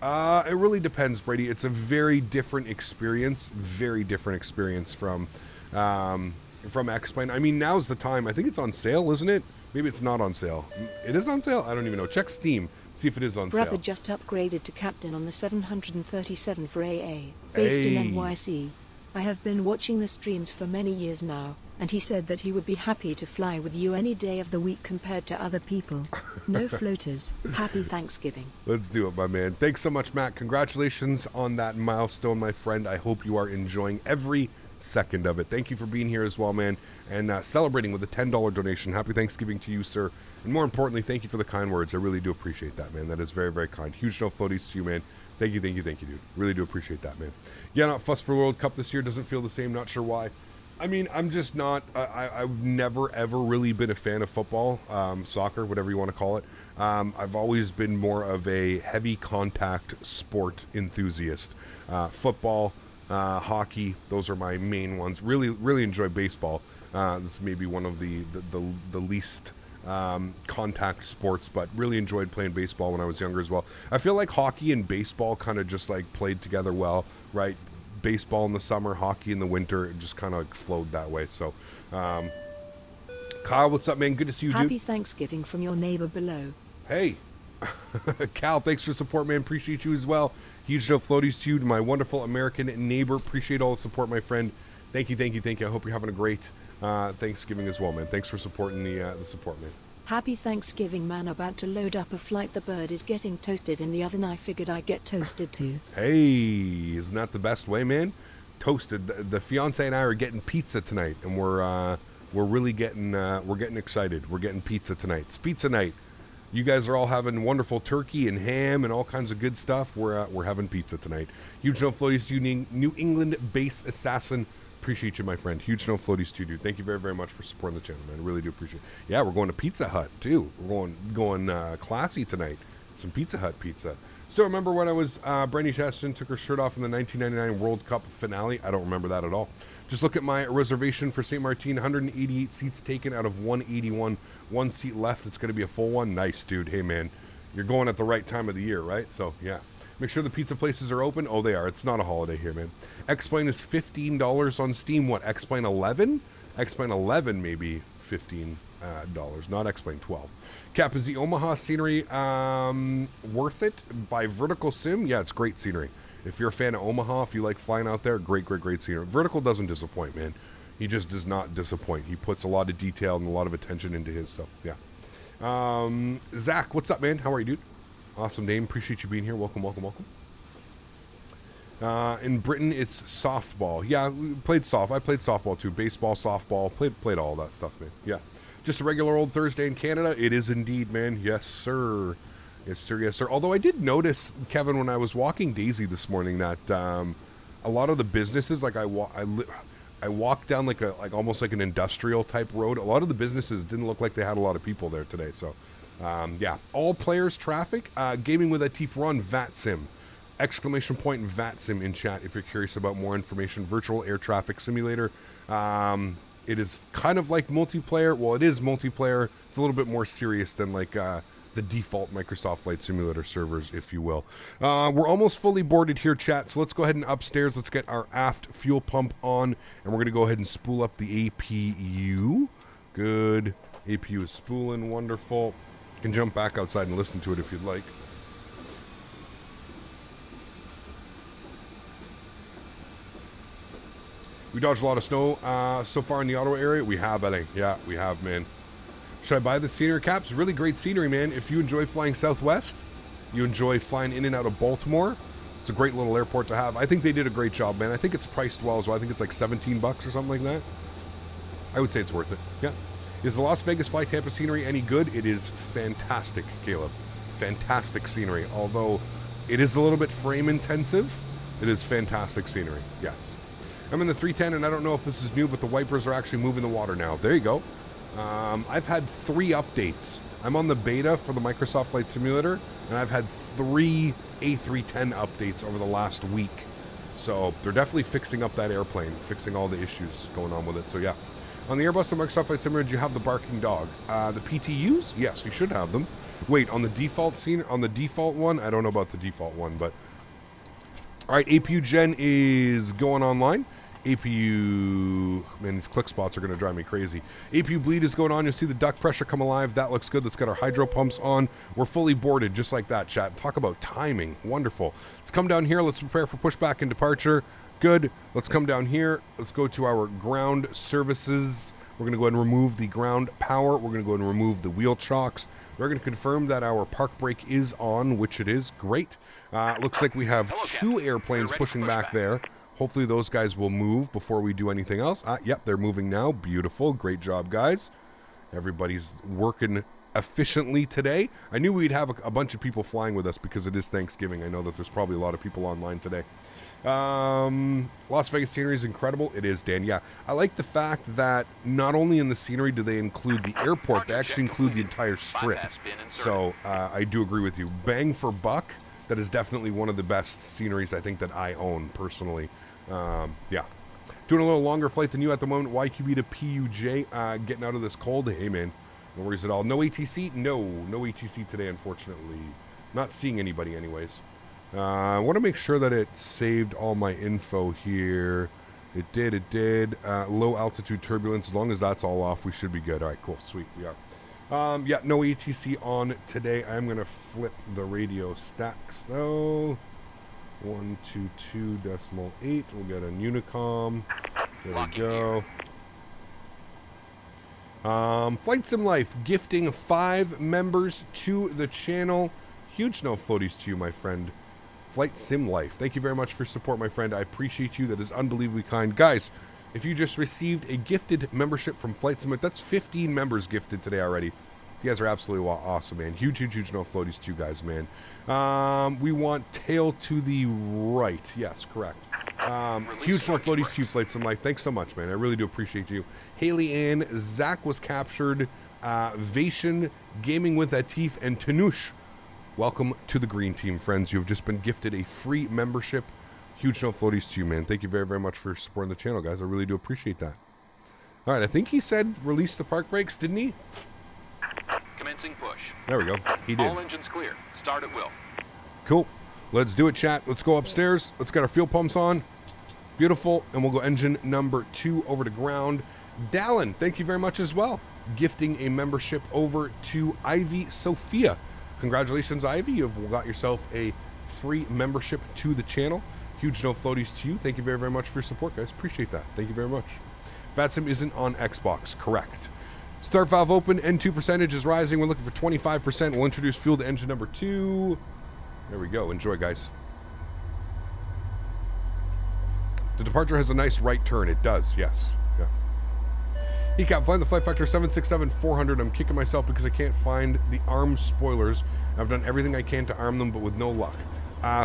It really depends, Brady. It's a very different experience. Very different experience from X-Plane. I mean, now's the time. I think it's on sale, isn't it? Maybe it's not on sale. It is on sale? I don't even know. Check Steam. See if it is on sale. Brother just upgraded to captain on the 737 for AA, based in NYC. I have been watching the streams for many years now, and he said that he would be happy to fly with you any day of the week compared to other people. No floaters. Happy Thanksgiving. Let's do it, my man. Thanks so much, Matt. Congratulations on that milestone, my friend. I hope you are enjoying every second of it. Thank you for being here as well, man, and celebrating with a $10 donation. Happy Thanksgiving to you, sir. And more importantly, thank you for the kind words. I really do appreciate that, man. That is very, very kind. Huge no floaties to you, man. Thank you, dude. Really do appreciate that, man. Yeah, not fussed for World Cup this year. Doesn't feel the same. Not sure why. I mean, I'm just not. I've never ever really been a fan of football, soccer, whatever you want to call it. I've always been more of a heavy contact sport enthusiast. Football, hockey, those are my main ones. Really enjoy baseball. This may be one of the least contact sports, but really enjoyed playing baseball when I was younger as well. I feel like hockey and baseball kind of just like played together well, right? Baseball in the summer, hockey in the winter, it just kind of like flowed that way. So, Kyle, what's up, man? Good to see you, dude. Happy Thanksgiving from your neighbor below. Hey, Cal, thanks for support, man. Appreciate you as well. Huge no floaties to you, to my wonderful American neighbor. Appreciate all the support, my friend. Thank you. I hope you're having a great Thanksgiving as well, man. Thanks for supporting the support, man. Happy Thanksgiving, man. About to load up a flight. The bird is getting toasted in the oven. I figured I'd get toasted too. Hey, isn't that the best way, man? Toasted. The fiance and I are getting pizza tonight, and we're really getting excited. We're getting pizza tonight. It's pizza night. You guys are all having wonderful turkey and ham and all kinds of good stuff. We're having pizza tonight. Huge no floaties, New England base assassin. Appreciate you, my friend. Huge no floaties to you, dude. Thank you very much for supporting the channel, man. I really do appreciate it. Yeah, we're going to Pizza Hut too. We're going classy tonight. Some Pizza Hut pizza. Still remember when I was Brandy Chaston took her shirt off in the 1999 World Cup finale? I don't remember that at all. Just look at my reservation for St. Martin. 188 seats taken out of 181. One seat left. It's going to be a full one. Nice, dude. Hey, man, you're going at the right time of the year, right? So, yeah. Make sure the pizza places are open. Oh, they are. It's not a holiday here, man. X-Plane is $15 on Steam. What, X-Plane 11? X-Plane 11 maybe $15, not X-Plane 12. Cap, is the Omaha scenery worth it by Vertical Sim? Yeah, it's great scenery. If you're a fan of Omaha, if you like flying out there, great scenery. Vertical doesn't disappoint, man. He just does not disappoint. He puts a lot of detail and a lot of attention into his stuff. Yeah. Zach, what's up, man? How are you, dude? Awesome name. Appreciate you being here. Welcome. In Britain, it's softball. Yeah, we played I played softball too. Baseball, softball. Played all that stuff, man. Yeah. Just a regular old Thursday in Canada. It is indeed, man. Yes, sir. Yes, sir. Yes, sir. Although I did notice, Kevin, when I was walking Daisy this morning, that a lot of the businesses, like I walked down like almost like an industrial type road. A lot of the businesses didn't look like they had a lot of people there today. So. Yeah, all players traffic, gaming with Atif, we're on VATSIM, ! VATSIM in chat if you're curious about more information. Virtual air traffic simulator. It is kind of like multiplayer. Well, it is multiplayer. It's a little bit more serious than like the default Microsoft Flight Simulator servers, if you will. We're almost fully boarded here, chat, so let's go ahead and upstairs. Let's get our aft fuel pump on, and we're going to go ahead and spool up the APU. Good. APU is spooling. Wonderful. You can jump back outside and listen to it if you'd like. We dodged a lot of snow so far in the Ottawa area. We have, I think. Yeah, we have, man. Should I buy the scenery caps? Really great scenery, man. If you enjoy flying Southwest, you enjoy flying in and out of Baltimore, it's a great little airport to have. I think they did a great job, man. I think it's priced well as well. I think it's like $17 or something like that. I would say it's worth it. Yeah. Is the Las Vegas Fly Tampa scenery any good? It is fantastic, Caleb. Fantastic scenery. Although it is a little bit frame intensive, it is fantastic scenery. Yes. I'm in the 310, and I don't know if this is new, but the wipers are actually moving the water now. There you go. I've had 3 updates. I'm on the beta for the Microsoft Flight Simulator, and I've had 3 A310 updates over the last week. So they're definitely fixing up that airplane, fixing all the issues going on with it. So yeah. On the Airbus and Microsoft Flight Simulator, do you have the barking dog? The PTUs? Yes, you should have them. Wait, on the default scene, on the default one? I don't know about the default one, but... Alright, APU Gen is going online. APU... Man, these click spots are going to drive me crazy. APU bleed is going on. You'll see the duct pressure come alive. That looks good. Let's get our hydro pumps on. We're fully boarded, just like that, chat. Talk about timing. Wonderful. Let's come down here. Let's prepare for pushback and departure. Good. Let's come down here. Let's go to our ground services. We're going to go ahead and remove the ground power. We're going to go ahead and remove the wheel chocks. We're going to confirm that our park brake is on, which it is. Great. Looks like we have 2 airplanes pushing back there. Hopefully those guys will move before we do anything else. Yep, they're moving now. Beautiful. Great job, guys. Everybody's working efficiently today. I knew we'd have a bunch of people flying with us because it is Thanksgiving. I know that there's probably a lot of people online today. Las Vegas scenery is incredible. It is, Dan. Yeah, I like the fact that not only in the scenery do they include the airport, they actually include the entire strip. So I do agree with you. Bang for buck. That is definitely one of the best sceneries I think that I own personally. Yeah. Doing a little longer flight than you at the moment. YQB to PUJ. Getting out of this cold. Hey, man. No worries at all. No ATC? No ATC today, unfortunately. Not seeing anybody anyways. I want to make sure that it saved all my info here. It did. Low altitude turbulence. As long as that's all off, we should be good. All right, cool. Sweet. We are. Yeah, no ATC on today. I'm going to flip the radio stacks, though. 122.8. We'll get a Unicom. There we go. Flight Sim Life gifting 5 members to the channel. Huge no floaties to you, my friend. Flight Sim Life. Thank you very much for support, my friend. I appreciate you. That is unbelievably kind. Guys, if you just received a gifted membership from Flight Sim Life, that's 15 members gifted today already. You guys are absolutely awesome, man. Huge no floaties to you guys, man. We want tail to the right. Yes, correct. Huge no floaties to you, Flight Sim Life. Thanks so much, man. I really do appreciate you. Haley Ann, Zach was captured. Vation, Gaming with Atif, and Tanush. Welcome to the green team, friends. You've just been gifted a free membership. Huge no floaties to you, man. Thank you very, very much for supporting the channel, guys. I really do appreciate that. All right, I think he said release the park brakes, didn't he? Commencing push. There we go. He did. All engines clear. Start at will. Cool. Let's do it, chat. Let's go upstairs. Let's get our fuel pumps on. Beautiful. And we'll go engine number 2 over to ground. Dallin, thank you very much as well. Gifting a membership over to Ivy Sophia. Congratulations, Ivy. You've got yourself a free membership to the channel. Huge no floaties to you. Thank you very, very much for your support, guys. Appreciate that. Thank you very much. VATSIM isn't on Xbox. Correct. Start valve open. N2 percentage is rising. We're looking for 25%. We'll introduce fuel to engine number 2. There we go. Enjoy, guys. The departure has a nice right turn. It does, yes. Yeah. ECAP, flying the flight factor 767-400. I'm kicking myself because I can't find the arm spoilers. I've done everything I can to arm them, but with no luck.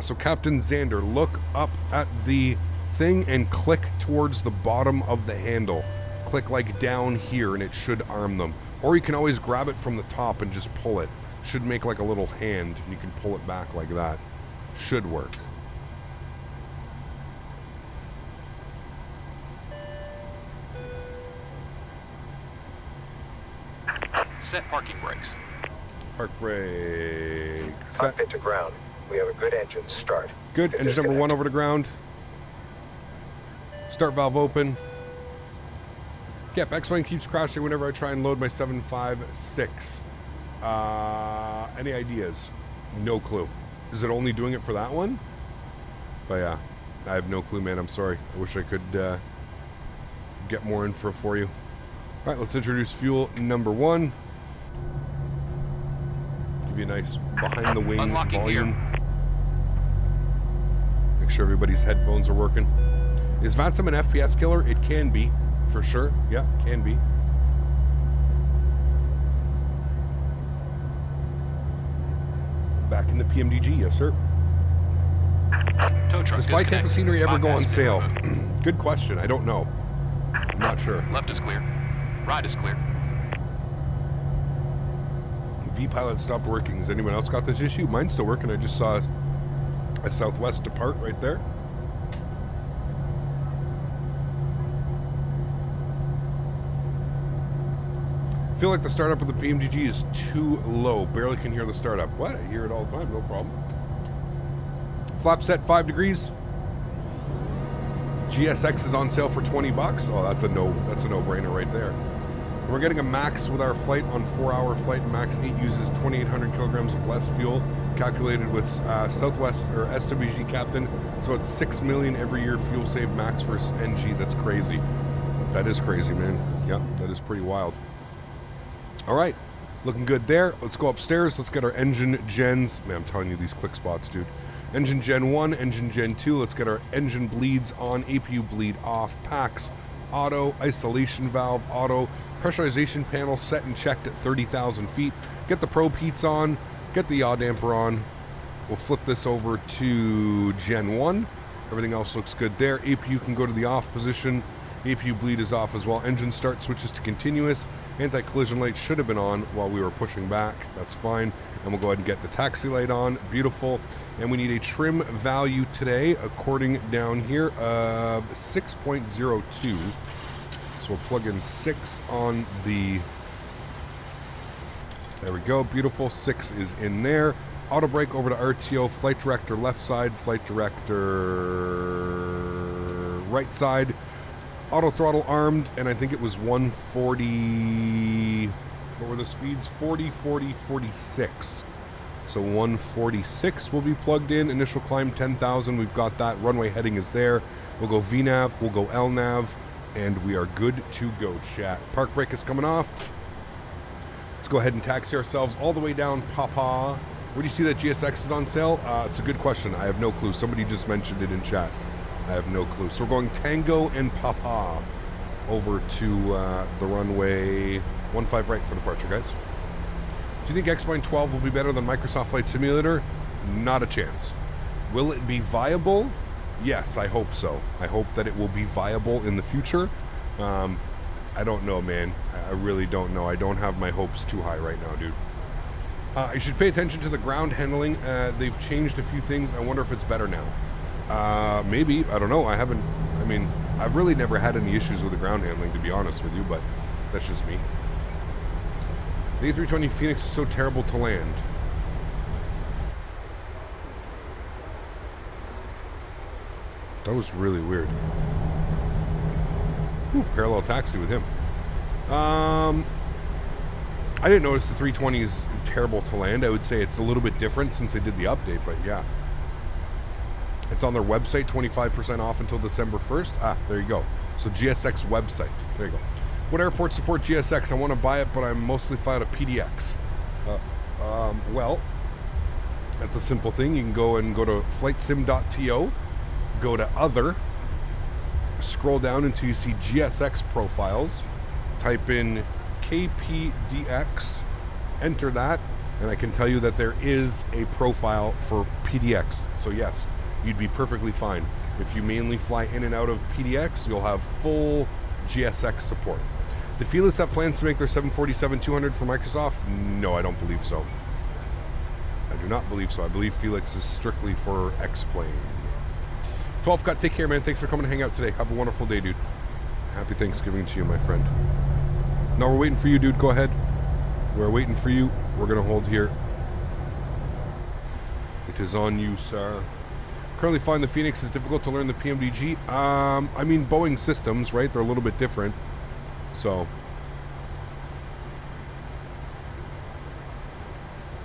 So Captain Xander, look up at the thing and click towards the bottom of the handle. Click like down here and it should arm them. Or you can always grab it from the top and just pull it. Should make like a little hand and you can pull it back like that. Should work. Set parking brakes. Park brakes. Cockpit to ground. We have a good engine. Start. Good. Engine number 1 over to ground. Start valve open. Yep, X-Wing keeps crashing whenever I try and load my 756. Any ideas? No clue. Is it only doing it for that one? But yeah, I have no clue, man. I'm sorry. I wish I could get more info for you. All right, let's introduce fuel number 1. Give you a nice behind-the-wing volume. Gear. Make sure everybody's headphones are working. Is VATSIM an FPS killer? It can be, for sure. Yeah, can be. Back in the PMDG, yes, sir. Tow truck Does flight type of scenery ever go on sale? removed. Good question. I don't know. I'm not sure. Left is clear. Right is clear. V-Pilot stopped working. Has anyone else got this issue? Mine's still working. I just saw a Southwest depart right there. I feel like the startup of the PMDG is too low. Barely can hear the startup. What? I hear it all the time. No problem. Flap set 5 degrees. GSX is on sale for $20. Oh, that's a no-brainer right there. We're getting a max with our flight on 4-hour flight. Max 8 uses 2,800 kilograms of less fuel, calculated with Southwest or SWG Captain. So it's 6 million every year fuel saved max versus NG. That's crazy. That is crazy, man. Yep, that is pretty wild. All right, looking good there. Let's go upstairs. Let's get our engine gens. Man, I'm telling you, these quick spots, dude. Engine Gen 1, Engine Gen 2. Let's get our engine bleeds on, APU bleed off, packs auto, isolation valve, auto, pressurization panel set and checked at 30,000 feet. Get the probe heats on, get the yaw damper on. We'll flip this over to Gen 1. Everything else looks good there. APU can go to the off position. APU bleed is off as well. Engine start switches to continuous. Anti-collision light should have been on while we were pushing back. That's fine. And we'll go ahead and get the taxi light on. Beautiful. And we need a trim value today, according down here, 6.02. So we'll plug in 6 on the... There we go. Beautiful. 6 is in there. Auto brake over to RTO. Flight director left side. Flight director right side. Auto throttle armed, and I think it was 140... What were the speeds? 40, 40, 46. So 146 will be plugged in. Initial climb 10,000. We've got that. Runway heading is there. We'll go VNAV. We'll go LNAV. And we are good to go, chat. Park brake is coming off. Let's go ahead and taxi ourselves all the way down Papa. Where do you see that GSX is on sale? It's a good question. I have no clue. Somebody just mentioned it in chat. I have no clue. So we're going Tango and Papa over to the runway 15 right for departure, guys. Do you think X-Plane 12 will be better than Microsoft Flight Simulator? Not a chance. Will it be viable? Yes, I hope so. I hope that it will be viable in the future. I don't know, man. I really don't know. I don't have my hopes too high right now, dude. You should pay attention to the ground handling. They've changed a few things. I wonder if it's better now. Maybe. I don't know. I've really never had any issues with the ground handling, to be honest with you, but that's just me. The A320 Phoenix is so terrible to land. That was really weird. Ooh, parallel taxi with him. I didn't notice the 320 is terrible to land. I would say it's a little bit different since they did the update, but yeah. It's on their website, 25% off until December 1st. Ah, there you go. So GSX website. There you go. What airports support GSX? I want to buy it, but I'm mostly fly out of PDX. Well, that's a simple thing. You can go to flightsim.to, go to other, scroll down until you see GSX profiles, type in KPDX, enter that, and I can tell you that there is a profile for PDX. So yes, you'd be perfectly fine. If you mainly fly in and out of PDX, you'll have full GSX support. Do Felix have plans to make their 747-200 for Microsoft? No, I don't believe so. I do not believe so. I believe Felix is strictly for X-Plane. 12 Cut, take care, man. Thanks for coming to hang out today. Have a wonderful day, dude. Happy Thanksgiving to you, my friend. No, we're waiting for you, dude. Go ahead. We're waiting for you. We're going to hold here. It is on you, sir. Currently flying the Phoenix is difficult to learn the PMDG. I mean, Boeing systems, right? They're a little bit different. So.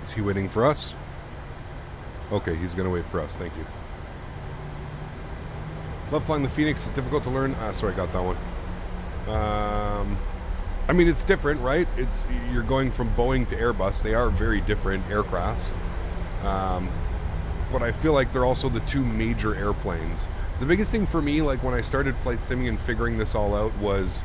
Is he waiting for us? Okay, he's going to wait for us. Thank you. Love flying the Phoenix is difficult to learn. Sorry, I got that one. I mean, it's different, right? You're going from Boeing to Airbus. They are very different aircrafts. But I feel like they're also the two major airplanes. The biggest thing for me, like when I started flight simming and figuring this all out, was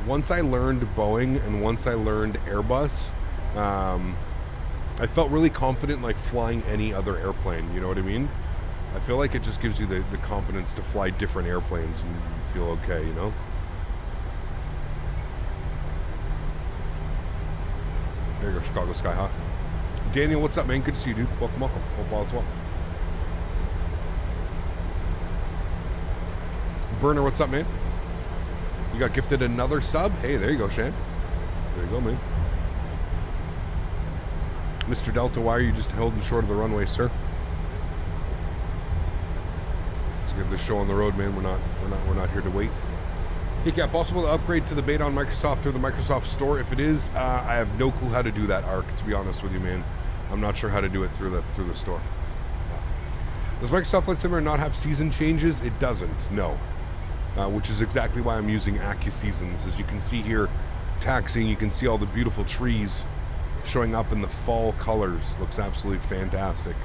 once I learned Boeing and once I learned Airbus, I felt really confident like flying any other airplane, you know what I mean? I feel like it just gives you the confidence to fly different airplanes and you feel okay, you know? There you go, Chicago Sky Hawk. Daniel, what's up, man? Good to see you, dude. Welcome, welcome. Hope all is well. Burner, what's up, man? You got gifted another sub? Hey, there you go, Shan. There you go, man. Mr. Delta, why are you just holding short of the runway, sir? Let's get this show on the road, man. We're not here to wait. Hey, Cap, possible to upgrade to the beta on Microsoft through the Microsoft Store? If it is, I have no clue how to do that, Arc, to be honest with you, man. I'm not sure how to do it through the store. Does Microsoft Flight Simulator not have season changes? It doesn't, no. Which is exactly why I'm using AccuSeasons. As you can see here, taxiing, you can see all the beautiful trees showing up in the fall colors. Looks absolutely fantastic.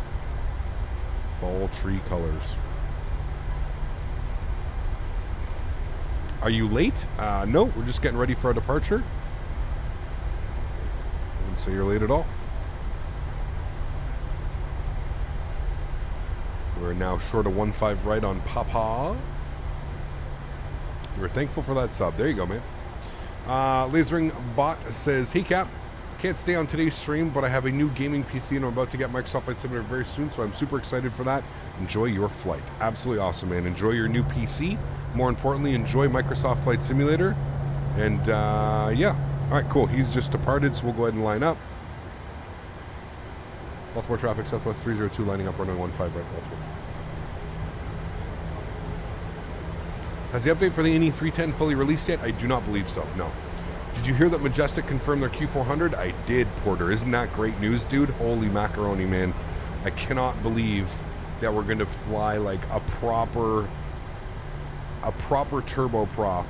Fall tree colors. Are you late? No, we're just getting ready for our departure. I wouldn't say you're late at all. We're now short of 1.5 right on Papa. We're thankful for that sub. There you go, man. Lasering Bot says, hey Cap, can't stay on today's stream, but I have a new gaming PC and I'm about to get Microsoft Flight Simulator very soon, so I'm super excited for that. Enjoy your flight. Absolutely awesome, man. Enjoy your new PC. More importantly, enjoy Microsoft Flight Simulator. And yeah. All right, cool. He's just departed, so we'll go ahead and line up. Baltimore traffic, Southwest 302, lining up, runway 15 right, Baltimore. Has the update for the NE310 fully released yet? I do not believe so, no. Did you hear that Majestic confirmed their Q400? I did, Porter. Isn't that great news, dude? Holy macaroni, man. I cannot believe that we're going to fly like a proper turboprop.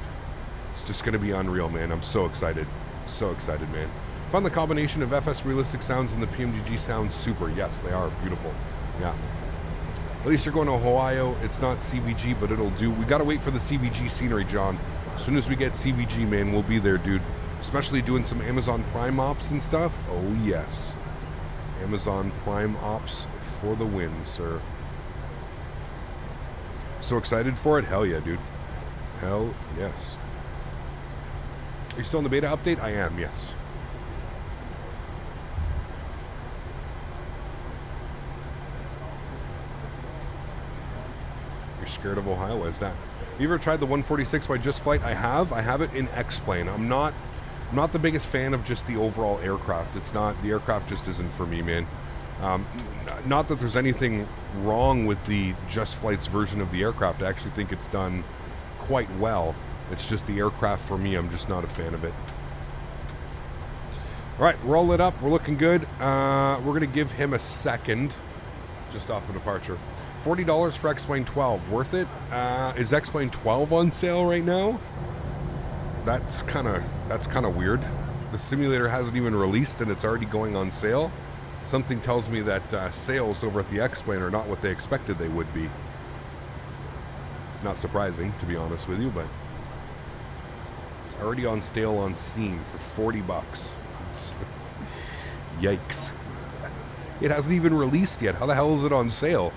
It's just going to be unreal, man. I'm so excited. So excited, man. Found the combination of FS realistic sounds and the PMDG sounds super. Yes, they are beautiful. Yeah. At least you're going to Ohio. It's not CVG, but it'll do. We got to wait for the CVG scenery, John. As soon as we get CVG, man, we'll be there, dude. Especially doing some Amazon Prime ops and stuff. Oh, yes. Amazon Prime ops for the win, sir. So excited for it? Hell yeah, dude. Hell yes. Are you still in the beta update? I am, yes. You're scared of Ohio? Why is that? Have you ever tried the 146 by Just Flight? I have. I have it in X-Plane. I'm not the biggest fan of just the overall aircraft. It's not, the aircraft just isn't for me, man. Not that there's anything wrong with the Just Flight's version of the aircraft. I actually think it's done quite well. It's just the aircraft for me. I'm just not a fan of it. All right, we're all lit up. We're looking good. We're going to give him a second just off of departure. $40 for X-Plane 12. Worth it? Is X-Plane 12 on sale right now? That's kind of weird. The simulator hasn't even released and it's already going on sale. Something tells me that sales over at the X-Plane are not what they expected they would be. Not surprising, to be honest with you, but it's already on sale on Steam for $40. Yikes. It hasn't even released yet. How the hell is it on sale?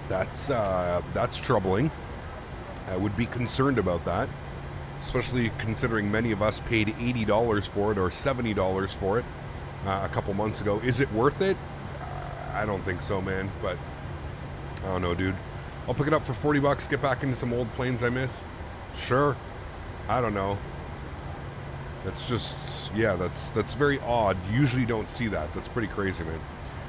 That's troubling. I would be concerned about that, especially considering many of us paid $80 for it or $70 for it a couple months ago. Is it worth it? I don't think so, man, but I don't know, dude. I'll pick it up for $40, get back into some old planes I miss. Sure. I don't know. That's just, yeah, that's very odd. You usually don't see that. That's pretty crazy, man.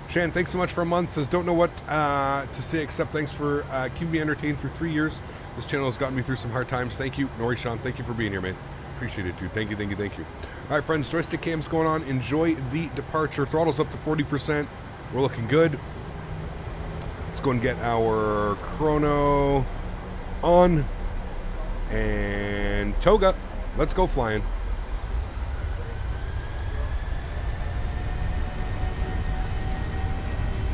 Shan, thanks so much for a month. Says, don't know what to say except thanks for keeping me entertained through 3 years. This channel has gotten me through some hard times. Thank you. Nori Sean, thank you for being here, man. Appreciate it, dude. Thank you, thank you, thank you. All right, friends, joystick cam's going on. Enjoy the departure. Throttle's up to 40%. We're looking good. Let's go and get our chrono on. And toga. Let's go flying.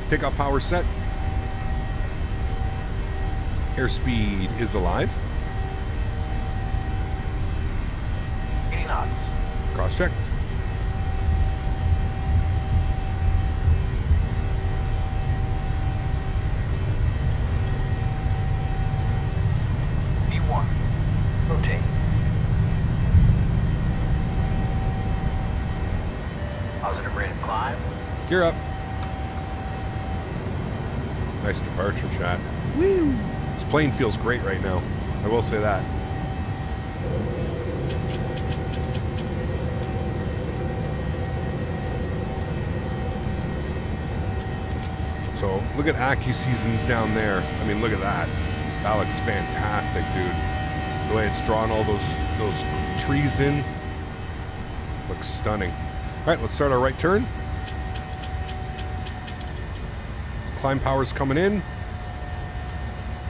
Takeoff power set. Airspeed is alive. 80 knots. Cross checked. V1. Rotate. Positive rate of climb. Gear up. Nice departure, chat. Woo! This plane feels great right now. I will say that. So look at AccuSeasons down there. I mean, look at that. That looks fantastic, dude. The way it's drawn all those trees in. Looks stunning. All right, let's start our right turn. Climb power's coming in.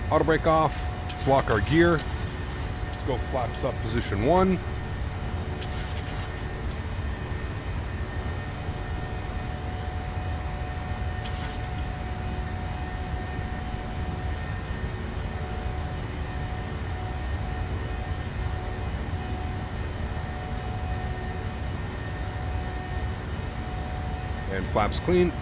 Auto brake off. Let's lock our gear. Let's go flaps up position 1. And flaps clean.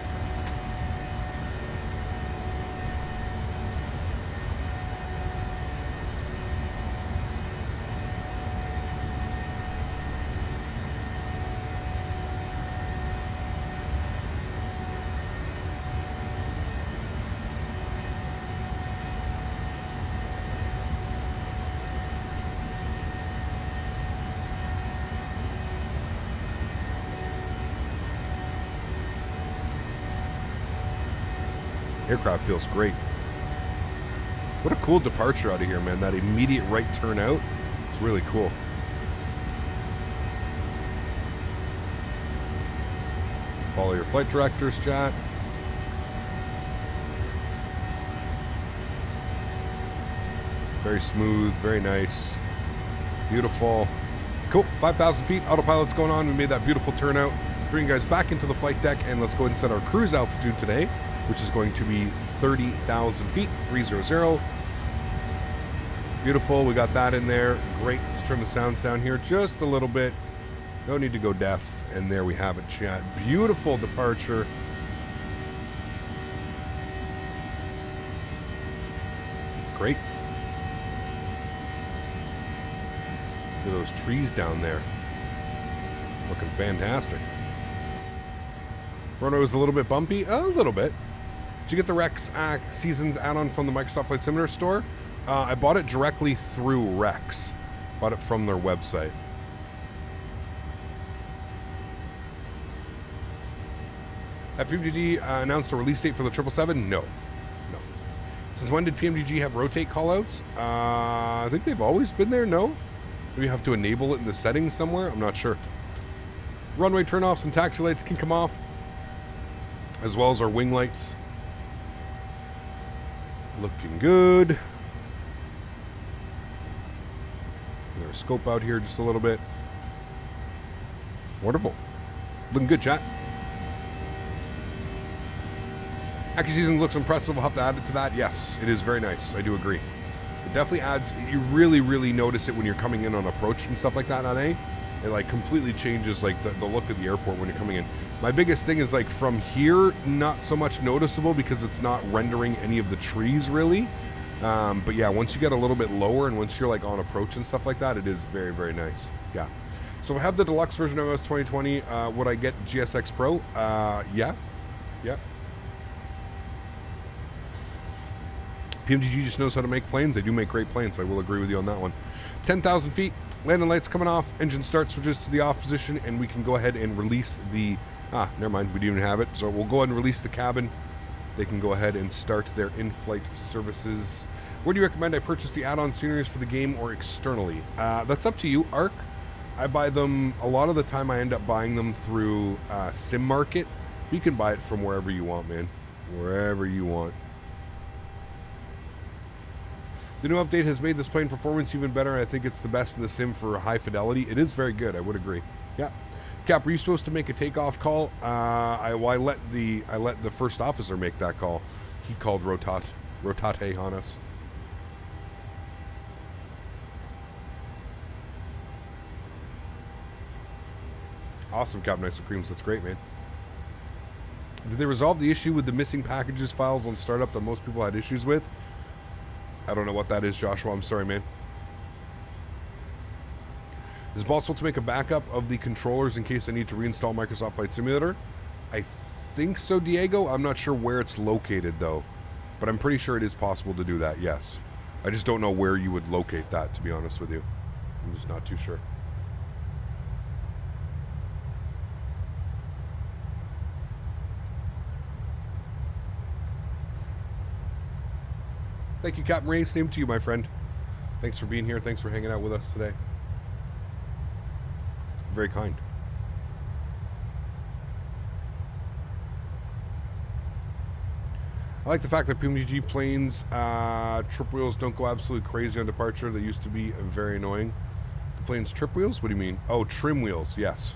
Aircraft feels great. What a cool departure out of here, man. That immediate right turn out. It's really cool. Follow your flight directors, chat. Very smooth, very nice. Beautiful. Cool. 5,000 feet. Autopilot's going on. We made that beautiful turnout. Bring you guys back into the flight deck, and let's go ahead and set our cruise altitude today, which is going to be 30,000 feet, 300. Beautiful, we got that in there. Great, let's trim the sounds down here just a little bit. No need to go deaf, and there we have it, chat. Beautiful departure. Great. Look at those trees down there. Looking fantastic. Runway was a little bit bumpy, a little bit. Did you get the Rex Seasons add-on from the Microsoft Flight Simulator store? I bought it directly through Rex. Bought it from their website. Have PMDG announced a release date for the 777? No. No. Since when did PMDG have rotate callouts? I think they've always been there, no? Maybe you have to enable it in the settings somewhere? I'm not sure. Runway turnoffs and taxi lights can come off, as well as our wing lights. Looking good. Get our scope out here just a little bit. Wonderful. Looking good, chat. AccuSeason looks impressive. We'll have to add it to that. Yes, it is very nice. I do agree. It definitely adds, you really, really notice it when you're coming in on approach and stuff like that on A. It like completely changes like the look of the airport when you're coming in. My biggest thing is like from here, not so much noticeable because it's not rendering any of the trees really. But yeah, once you get a little bit lower and once you're like on approach and stuff like that, it is very, very nice. Yeah. So I have the deluxe version of OS 2020. Would I get GSX Pro? Yeah. Yeah. PMDG just knows how to make planes. They do make great planes. I will agree with you on that one. 10,000 feet. Landing lights coming off. Engine start switches to the off position. And we can go ahead and release the... never mind. We didn't even have it. So we'll go ahead and release the cabin. They can go ahead and start their in-flight services. Where do you recommend I purchase the add-on sceneries for the game or externally? That's up to you, Arc. I buy them... A lot of the time I end up buying them through Sim Market. You can buy it from wherever you want, man. Wherever you want. The new update has made this plane performance even better. I think it's the best in the sim for high fidelity. It is very good. I would agree. Yeah. Cap, were you supposed to make a takeoff call? I let the first officer make that call. He called rotate on us. Awesome, Captain Ice Creams. That's great, man. Did they resolve the issue with the missing packages files on startup that most people had issues with? I don't know what that is, Joshua. I'm sorry, man. Is it possible to make a backup of the controllers in case I need to reinstall Microsoft Flight Simulator? I think so, Diego. I'm not sure where it's located, though. But I'm pretty sure it is possible to do that, yes. I just don't know where you would locate that, to be honest with you. I'm just not too sure. Thank you, Captain Ray. Same to you, my friend. Thanks for being here. Thanks for hanging out with us today. Very kind. I like the fact that PMDG planes, trip wheels don't go absolutely crazy on departure. They used to be very annoying. The plane's trip wheels? What do you mean? Oh, trim wheels. Yes.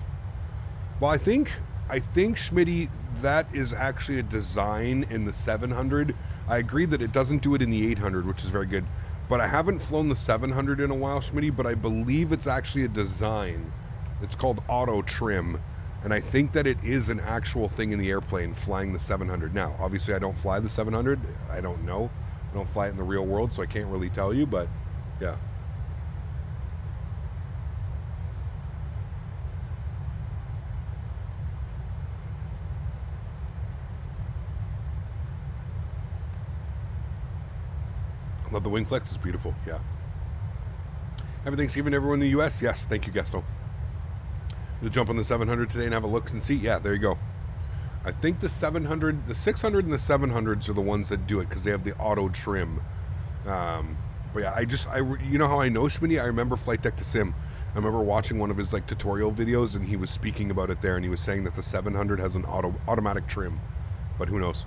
Well, I think Smitty, that is actually a design in the 700. I agree that it doesn't do it in the 800, which is very good. But I haven't flown the 700 in a while, Smitty, but I believe it's actually a design. It's called auto trim. And I think that it is an actual thing in the airplane, flying the 700. Now, obviously, I don't fly the 700. I don't know. I don't fly it in the real world, so I can't really tell you, but yeah. Love the wing flex. It's beautiful. Yeah. Happy Thanksgiving to everyone in the U.S. Yes. Thank you, Gaston. We'll jump on the 700 today and have a look and see. Yeah, there you go. I think the 700, the 600 and the 700s are the ones that do it because they have the auto trim. But yeah, you know how I know Smitty? I remember Flight Deck to Sim. I remember watching one of his like tutorial videos and he was speaking about it there and he was saying that the 700 has an automatic trim. But who knows?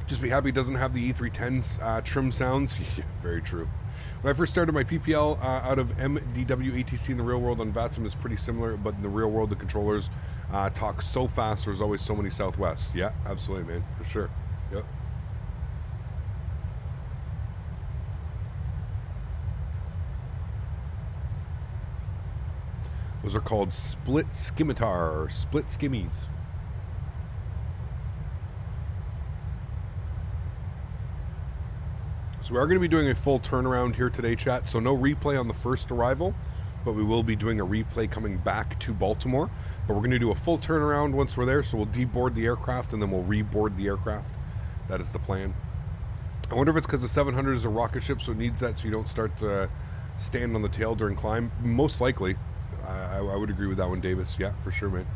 Just be happy it doesn't have the E310's trim sounds. Yeah, very true. When I first started my PPL out of MDW ATC in the real world on VATSIM is pretty similar, but in the real world the controllers talk so fast. There's always so many Southwests. Yeah, absolutely, man, for sure. Yep. Those are called split scimitar, split skimmies. So we are going to be doing a full turnaround here today, chat. So no replay on the first arrival, but we will be doing a replay coming back to Baltimore. But we're going to do a full turnaround once we're there. So we'll deboard the aircraft and then we'll reboard the aircraft. That is the plan. I wonder if it's because the 700 is a rocket ship, so it needs that so you don't start to stand on the tail during climb. Most likely. I would agree with that one, Davis. Yeah, for sure, man.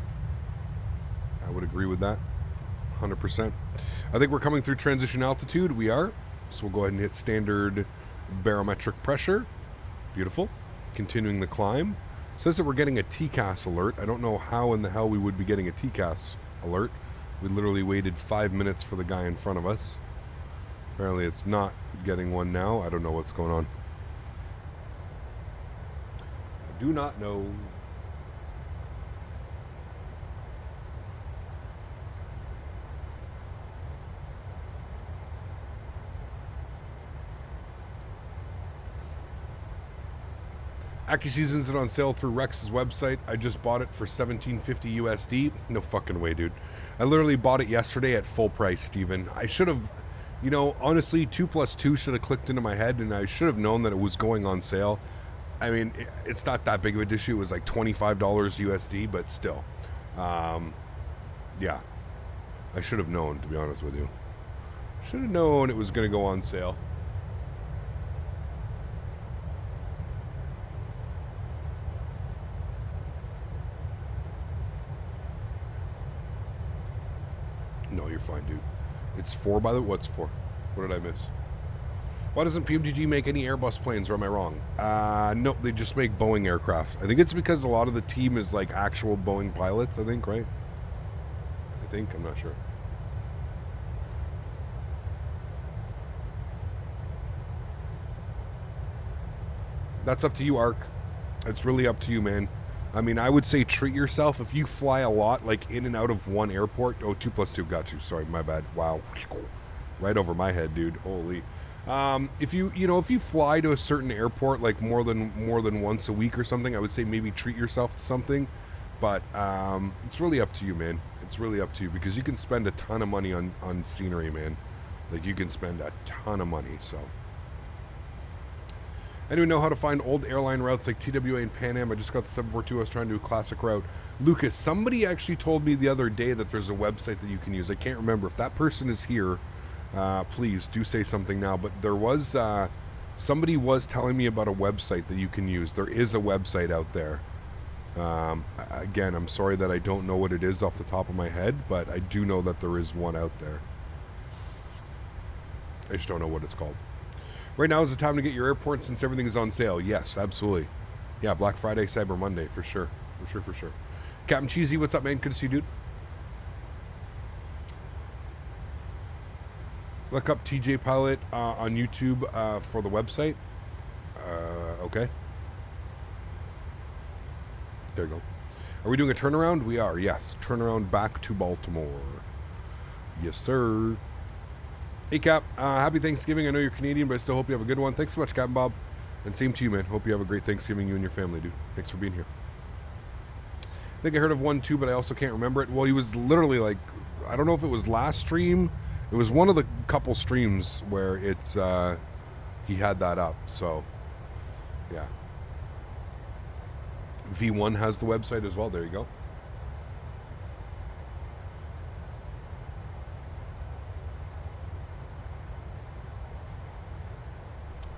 I would agree with that. 100%. I think we're coming through transition altitude. We are. So we'll go ahead and hit standard barometric pressure. Beautiful. Continuing the climb. It says that we're getting a TCAS alert. I don't know how in the hell we would be getting a TCAS alert. We literally waited 5 minutes for the guy in front of us. Apparently it's not getting one now. I don't know what's going on. I do not know. AccuSeason's it on sale through Rex's website. I just bought it for $17.50 USD. No fucking way, dude. I literally bought it yesterday at full price, Steven. I should have, you know, honestly, 2 plus 2 should have clicked into my head, and I should have known that it was going on sale. I mean, it's not that big of an issue. It was like $25 USD, but still. Yeah. I should have known, to be honest with you. Should have known it was going to go on sale. No, you're fine, dude. It's 4 by the... What's 4? What did I miss? Why doesn't PMDG make any Airbus planes, or am I wrong? No, they just make Boeing aircraft. I think it's because a lot of the team is like actual Boeing pilots, I think, right? I think, I'm not sure. That's up to you, Ark. It's really up to you, man. I mean, I would say treat yourself. If you fly a lot, like in and out of one airport. Oh, 2 plus 2, got you. Sorry, my bad. Wow. Right over my head, dude. Holy. If you fly to a certain airport like more than once a week or something, I would say maybe treat yourself to something. But it's really up to you, man. It's really up to you because you can spend a ton of money on scenery, man. Like you can spend a ton of money, so. Anyone know how to find old airline routes like TWA and Pan Am? I just got the 742. I was trying to do a classic route. Lucas, somebody actually told me the other day that there's a website that you can use. I can't remember. If that person is here, please do say something now. But there was, somebody was telling me about a website that you can use. There is a website out there. Again, I'm sorry that I don't know what it is off the top of my head, but I do know that there is one out there. I just don't know what it's called. Right now is the time to get your airport since everything is on sale. Yes, absolutely. Yeah, Black Friday, Cyber Monday, for sure. For sure. Captain Cheesy, what's up, man? Good to see you, dude. Look up TJ Pilot on YouTube for the website. Okay. There you go. Are we doing a turnaround? We are, yes. Turnaround back to Baltimore. Yes, sir. Hey, Cap. Happy Thanksgiving. I know you're Canadian, but I still hope you have a good one. Thanks so much, Captain Bob. And same to you, man. Hope you have a great Thanksgiving, you and your family, dude. Thanks for being here. I think I heard of one too, but I also can't remember it. Well, he was literally like, I don't know if it was last stream. It was one of the couple streams where it's he had that up. So, yeah. V1 has the website as well. There you go.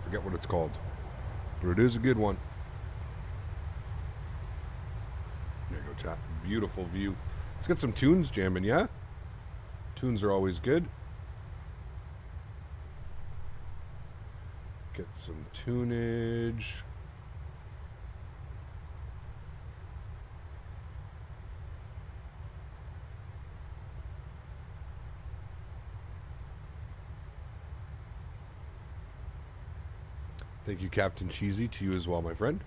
Forget what it's called, but it is a good one. There you go, chat. Beautiful view. Let's get some tunes jamming, yeah? Tunes are always good. Get some tunage. Thank you, Captain Cheesy. To you as well, my friend.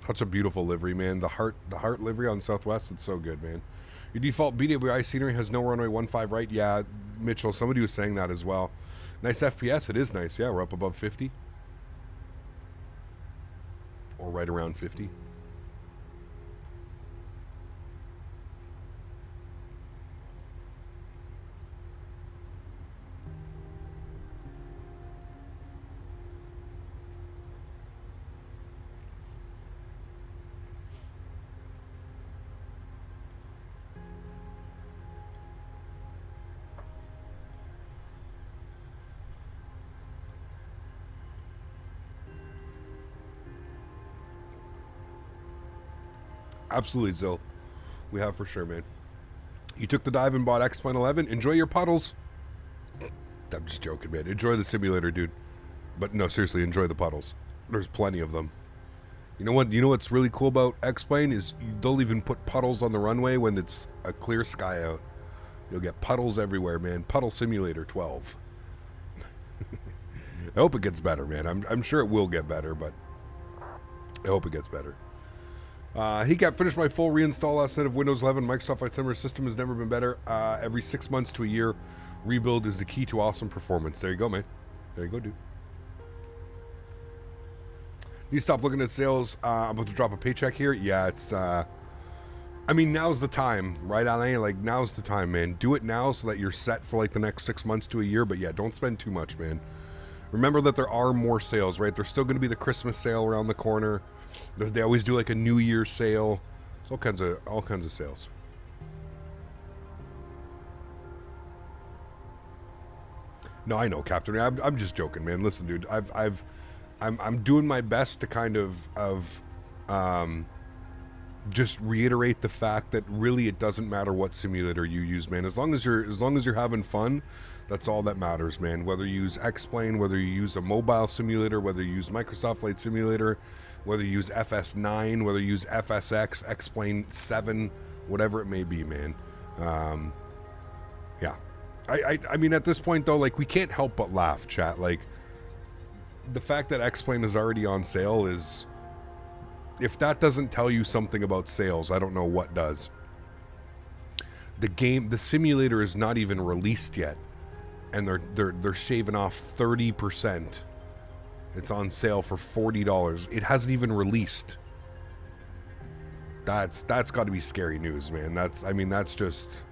Such a beautiful livery, man. The heart livery on Southwest, it's so good, man. Your default BWI scenery has no runway 15 right. Yeah, Mitchell, somebody was saying that as well. Nice FPS. It is nice. Yeah, we're up above 50. Or right around 50. Absolutely, Zill. We have for sure, man. You took the dive and bought X-Plane 11. Enjoy your puddles. I'm just joking, man. Enjoy the simulator, dude. But no, seriously, enjoy the puddles. There's plenty of them. You know what? You know what's really cool about X-Plane is they'll even put puddles on the runway when it's a clear sky out. You'll get puddles everywhere, man. Puddle Simulator 12. I hope it gets better, man. I'm sure it will get better, but I hope it gets better. He got finished my full reinstall last night of Windows 11. Microsoft Flight Simulator system has never been better. Every 6 months to a year, rebuild is the key to awesome performance. There you go, man. There you go, dude. You stop looking at sales. I'm about to drop a paycheck here. Yeah, it's. I mean, now's the time, right, Alain? Like, now's the time, man. Do it now so that you're set for like the next 6 months to a year. But yeah, don't spend too much, man. Remember that there are more sales, right? There's still going to be the Christmas sale around the corner. They always do like a New Year's sale. It's all kinds of sales. No, I know, Captain. I'm just joking, man. Listen, dude. I'm doing my best to kind of just reiterate the fact that really it doesn't matter what simulator you use, man. As long as you're having fun, that's all that matters, man. Whether you use X-Plane, whether you use a mobile simulator, whether you use Microsoft Flight Simulator, whether you use FS9, whether you use FSX, X-Plane 7, whatever it may be, man. Yeah. I mean, at this point, though, like, we can't help but laugh, chat. Like, the fact that X-Plane is already on sale is... If that doesn't tell you something about sales, I don't know what does. The simulator is not even released yet, and they're shaving off 30%. It's on sale for $40. It hasn't even released. That's got to be scary news, man. That's just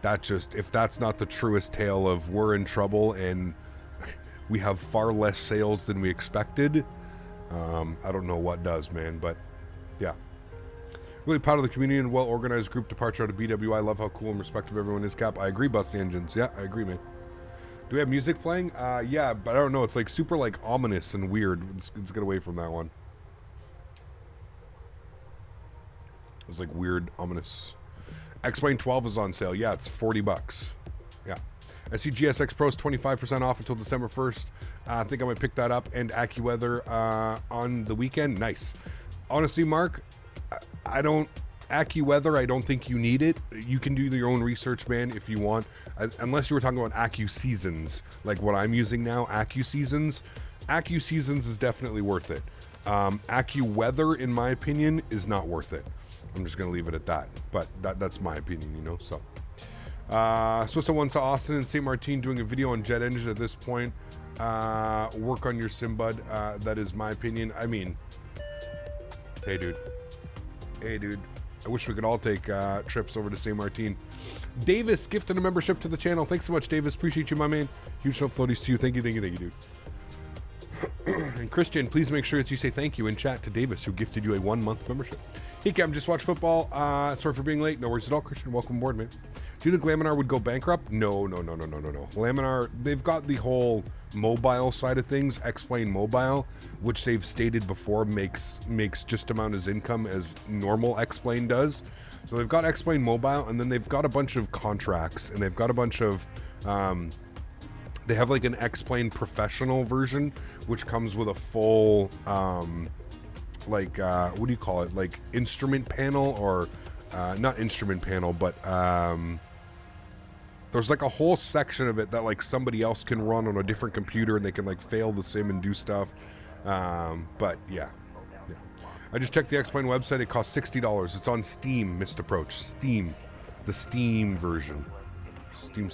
if that's not the truest tale of we're in trouble and we have far less sales than we expected, I don't know what does, man. But yeah, really proud of the community and well-organized group departure out of BWI. I love how cool and respectful everyone is, Cap. I agree, Bust the Engines. Yeah, I agree, man. Do we have music playing? Yeah, but I don't know. It's like super like ominous and weird. Let's get away from that one. It was like weird, ominous. X-Plane 12 is on sale. Yeah, it's $40. Yeah. I see GSX Pro's 25% off until December 1st. I think I might pick that up. And AccuWeather on the weekend. Nice. Honestly, Mark, I don't... AccuWeather, I don't think you need it. You can do your own research, man, if you want. Unless you were talking about AccuSeasons, like what I'm using now, AccuSeasons. AccuSeasons is definitely worth it. AccuWeather, in my opinion, is not worth it. I'm just going to leave it at that. But that's my opinion, you know, so. Souza once saw Austin and St. Martin doing a video on jet engine at this point. Work on your sim, bud. That is my opinion. I mean, hey, dude. Hey, dude. I wish we could all take trips over to St. Martin. Davis gifted a membership to the channel. Thanks so much, Davis. Appreciate you, my man. Huge show floaties to you. Thank you, dude. And Christian, please make sure that you say thank you in chat to Davis, who gifted you a 1-month membership. Hey, Cam, just watch football. Sorry for being late. No worries at all, Christian. Welcome aboard, man. Do you think Laminar would go bankrupt? No. Laminar, they've got the whole mobile side of things, X-Plane Mobile, which they've stated before makes just amount as income as normal X-Plane does. So they've got X-Plane Mobile, and then they've got a bunch of contracts, and they've got a bunch of... they have like an X-Plane professional version, which comes with a full, what do you call it? Like instrument panel, or not instrument panel, but there's like a whole section of it that like somebody else can run on a different computer, and they can like fail the sim and do stuff. But yeah. I just checked the X-Plane website. It costs $60. It's on Steam, Missed Approach. Steam. The Steam version. Steam.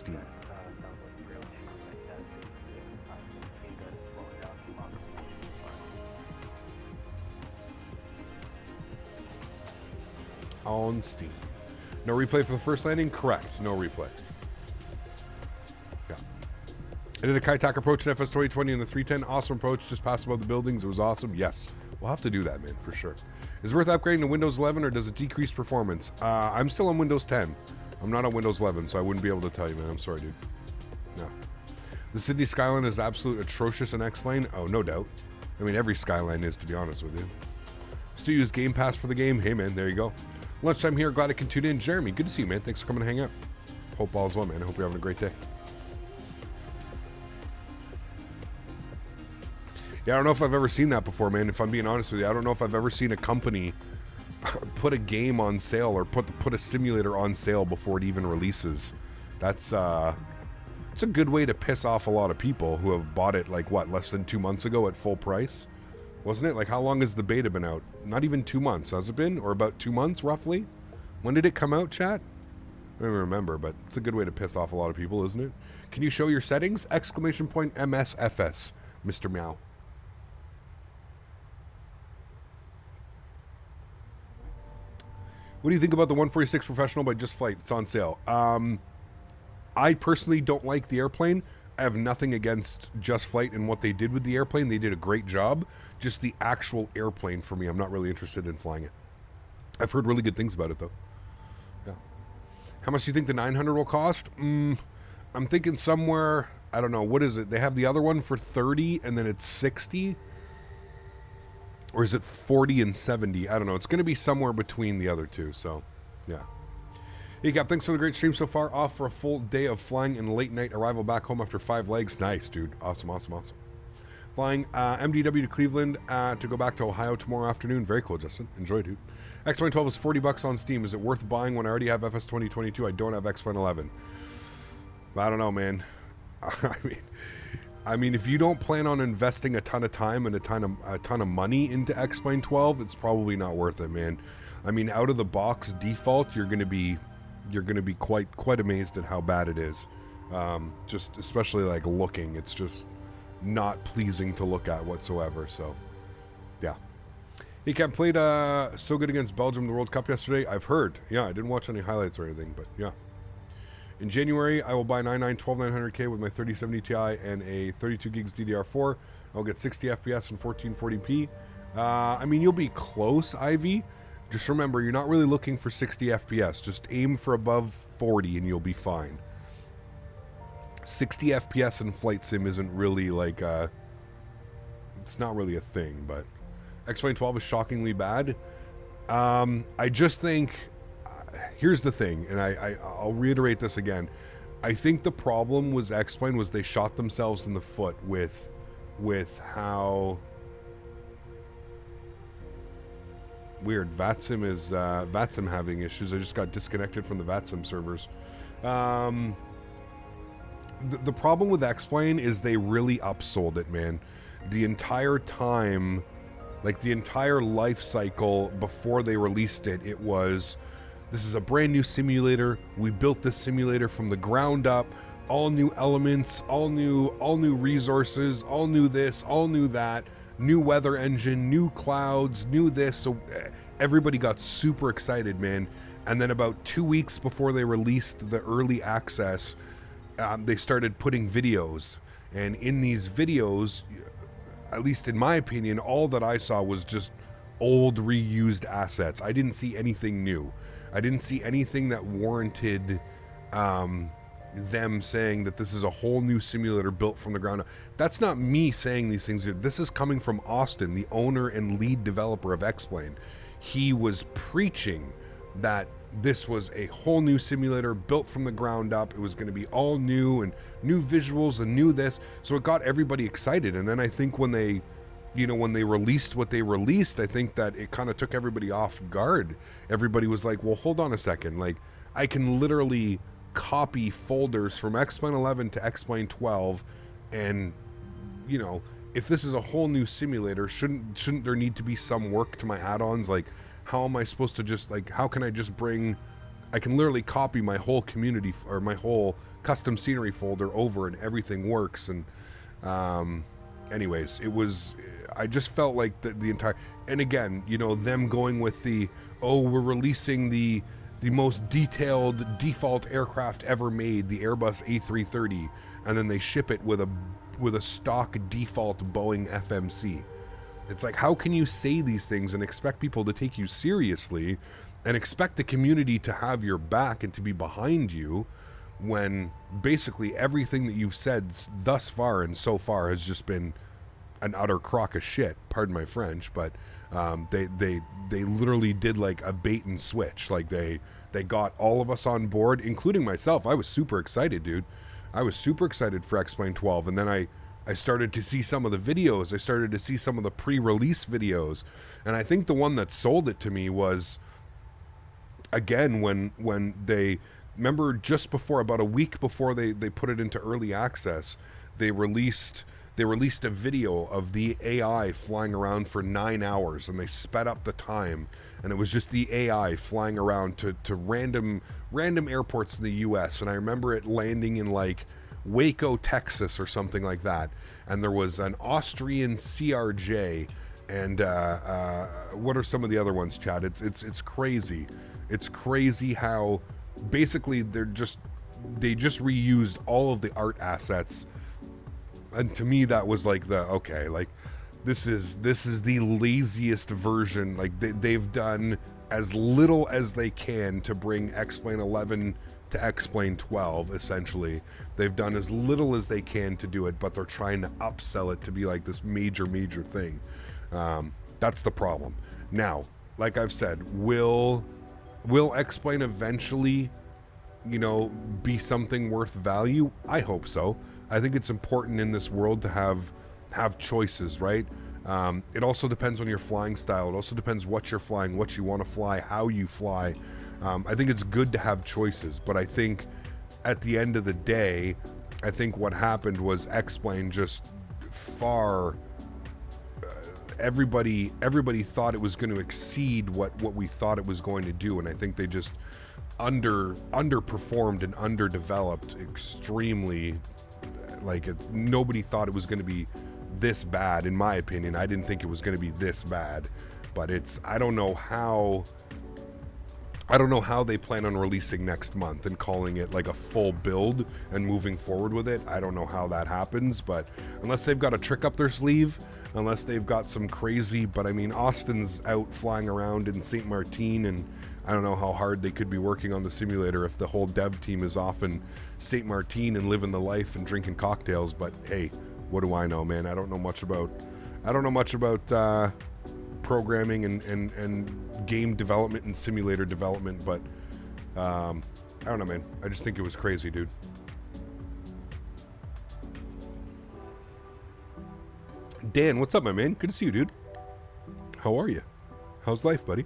On Steam. No replay for the first landing? Correct. No replay. Yeah. I did a Kaitak approach in FS 2020 in the 310. Awesome approach. Just passed above the buildings. It was awesome. Yes. We'll have to do that, man, for sure. Is it worth upgrading to Windows 11, or does it decrease performance? I'm still on Windows 10. I'm not on Windows 11, so I wouldn't be able to tell you, man. I'm sorry, dude. No. The Sydney Skyline is absolutely atrocious in X-Plane. Oh, no doubt. I mean, every Skyline is, to be honest with you. Still use Game Pass for the game? Hey, man, there you go. Lunchtime here. Glad I can tune in. Jeremy, good to see you, man. Thanks for coming to hang out. Hope all's well, man. I hope you're having a great day. Yeah, I don't know if I've ever seen that before, man. If I'm being honest with you, I don't know if I've ever seen a company put a game on sale, or put a simulator on sale before it even releases. That's it's a good way to piss off a lot of people who have bought it, like, what, less than 2 months ago at full price? Wasn't it? Like, how long has the beta been out? Not even 2 months, has it been? Or about 2 months, roughly? When did it come out, chat? I don't even remember, but it's a good way to piss off a lot of people, isn't it? Can you show your settings? Exclamation point MSFS, Mr. Meow. What do you think about the 146 Professional by Just Flight? It's on sale. I personally don't like the airplane. I have nothing against Just Flight and what they did with the airplane. They did a great job. Just the actual airplane, for me, I'm not really interested in flying it. I've heard really good things about it, though. Yeah. How much do you think the 900 will cost? I'm thinking somewhere, I don't know, what is it? They have the other one for 30, and then it's 60? Or is it 40 and 70? I don't know. It's going to be somewhere between the other two, so, yeah. Hey, Cap, thanks for the great stream so far. Off for a full day of flying and late night arrival back home after 5 legs. Nice, dude. Awesome. Flying MDW to Cleveland to go back to Ohio tomorrow afternoon. Very cool, Justin. Enjoy, dude. X-Plane 12 is $40 on Steam. Is it worth buying when I already have FS 2022? I don't have X-Plane 11. I don't know, man. I mean, if you don't plan on investing a ton of time and a ton of money into X-Plane 12, it's probably not worth it, man. I mean, out of the box default, you're going to be quite amazed at how bad it is. Just especially like looking, it's just not pleasing to look at whatsoever. So, yeah. He played so good against Belgium in the World Cup yesterday. I've heard. Yeah, I didn't watch any highlights or anything, but yeah. In January, I will buy 12900K with my 3070 Ti and a 32 gigs DDR4. I'll get 60 FPS and 1440p. I mean, you'll be close, Ivy. Just remember, you're not really looking for 60 FPS. Just aim for above 40 and you'll be fine. 60 FPS in Flight Sim isn't really like it's not really a thing, but X-Plane 12 is shockingly bad. I just think, here's the thing, and I'll reiterate this again. I think the problem was X-Plane was they shot themselves in the foot with how weird VATSIM is VATSIM having issues. I just got disconnected from the VATSIM servers. The problem with X-Plane is they really upsold it, man. the entire time, like the entire life cycle before they released it, it was, this is a brand new simulator. We built this simulator from the ground up, all new elements, all new resources, all new this, all new that, new weather engine, new clouds, new this. So everybody got super excited, man. And then about 2 weeks before they released the early access, they started putting videos. And in these videos, at least in my opinion, all that I saw was just old reused assets. I didn't see anything new. I didn't see anything that warranted them saying that this is a whole new simulator built from the ground up. That's not me saying these things. This is coming from Austin, the owner and lead developer of X-Plane. He was preaching that this was a whole new simulator built from the ground up. It was going to be all new and new visuals and new this. So it got everybody excited. And then I think when they, you know, when they released what they released, I think that it kind of took everybody off guard. Everybody was like, well, hold on a second. Like, I can literally copy folders from X-Plane 11 to X-Plane 12, and, you know, if this is a whole new simulator, shouldn't there need to be some work to my add-ons? Like, how am I supposed to just, like, how can I just bring, I can literally copy my whole community or my whole custom scenery folder over and everything works. And anyways, it was, I just felt like the entire, and again, you know, them going with the, oh, we're releasing the most detailed default aircraft ever made, the Airbus A330, and then they ship it with a stock default Boeing FMC. It's like, how can you say these things and expect people to take you seriously and expect the community to have your back and to be behind you when basically everything that you've said thus far and so far has just been an utter crock of shit, pardon my French, but they literally did like a bait and switch. Like they got all of us on board, including myself. I was super excited, dude. I was super excited for X-Plane 12, and then I started to see some of the videos. I started to see some of the pre-release videos, and I think the one that sold it to me was, again, when they, remember just before, about a week before they put it into early access, they released a video of the AI flying around for 9 hours, and they sped up the time, and it was just the AI flying around to random airports in the US. And I remember it landing in like Waco, Texas or something like that, and there was an Austrian CRJ, and what are some of the other ones, Chad? It's crazy. It's crazy how basically they just reused all of the art assets. And to me, that was like okay, like this is the laziest version. Like they've done as little as they can to bring X-Plane 11 to X-Plane 12, essentially. They've done as little as they can to do it, but they're trying to upsell it to be like this major thing. That's the problem. Now, like I've said, will X-Plane eventually, you know, be something worth value? I hope so. I think it's important in this world to have choices, right? It also depends on your flying style. It also depends what you're flying, what you want to fly, how you fly. I think it's good to have choices, but I think at the end of the day, I think what happened was X-Plane just far, everybody thought it was going to exceed what we thought it was going to do, and I think they just underperformed and underdeveloped extremely. Like, nobody thought it was going to be this bad, in my opinion. I didn't think it was going to be this bad, but I don't know how they plan on releasing next month and calling it like a full build and moving forward with it. I don't know how that happens, but unless they've got a trick up their sleeve, unless they've got some crazy, but I mean, Austin's out flying around in St. Martin, and I don't know how hard they could be working on the simulator if the whole dev team is off in St. Martin and living the life and drinking cocktails. But hey, what do I know, man? I don't know much about programming and game development and simulator development, but I don't know, man. I just think it was crazy, dude. Dan, what's up, my man? Good to see you, dude. How are you? How's life, buddy?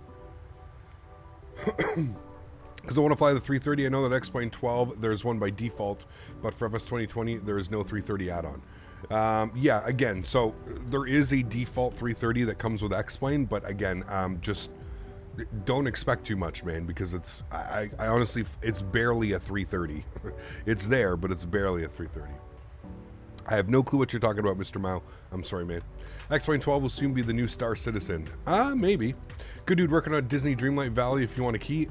Because I want to fly the 330. I know that X-Plane 12, there's one by default, but for FS 2020, there is no 330 add-on. Yeah, again, so there is a default 330 that comes with X-Plane, but again, just don't expect too much, man, because it's, I honestly, it's barely a 330. It's there, but it's barely a 330. I have no clue what you're talking about, Mr. Mao. I'm sorry, man. X-Plane 12 will soon be the new Star Citizen. Maybe. Good dude working on Disney Dreamlight Valley if you want a key.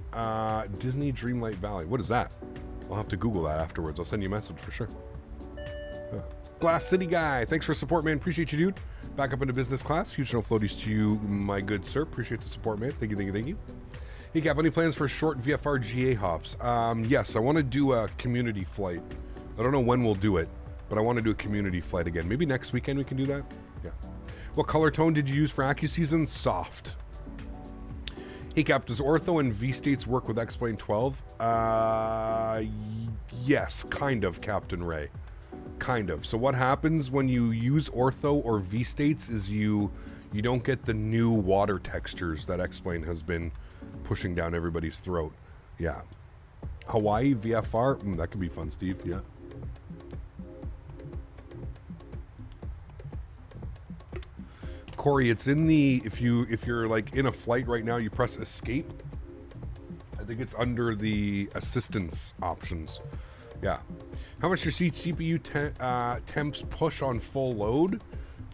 Disney Dreamlight Valley. What is that? I'll have to Google that afterwards. I'll send you a message for sure. Glass City Guy. Thanks for support, man. Appreciate you, dude. Back up into business class. Huge no floaties to you, my good sir. Appreciate the support, man. Thank you, thank you, thank you. Hey, Cap, any plans for short VFR GA hops? Yes, I want to do a community flight. I don't know when we'll do it, but I want to do a community flight again. Maybe next weekend we can do that? Yeah. What color tone did you use for AccuSeason? Soft. Hey, Cap, does Ortho and V-States work with X-Plane 12? Yes, kind of, Captain Ray. Kind of. So what happens when you use Ortho or V-States is you don't get the new water textures that X-Plane has been pushing down everybody's throat. Yeah. Hawaii VFR? That could be fun, Steve. Yeah. Corey, it's in the, if you're like in a flight right now, you press escape. I think it's under the assistance options. Yeah. How much your CPU temps push on full load?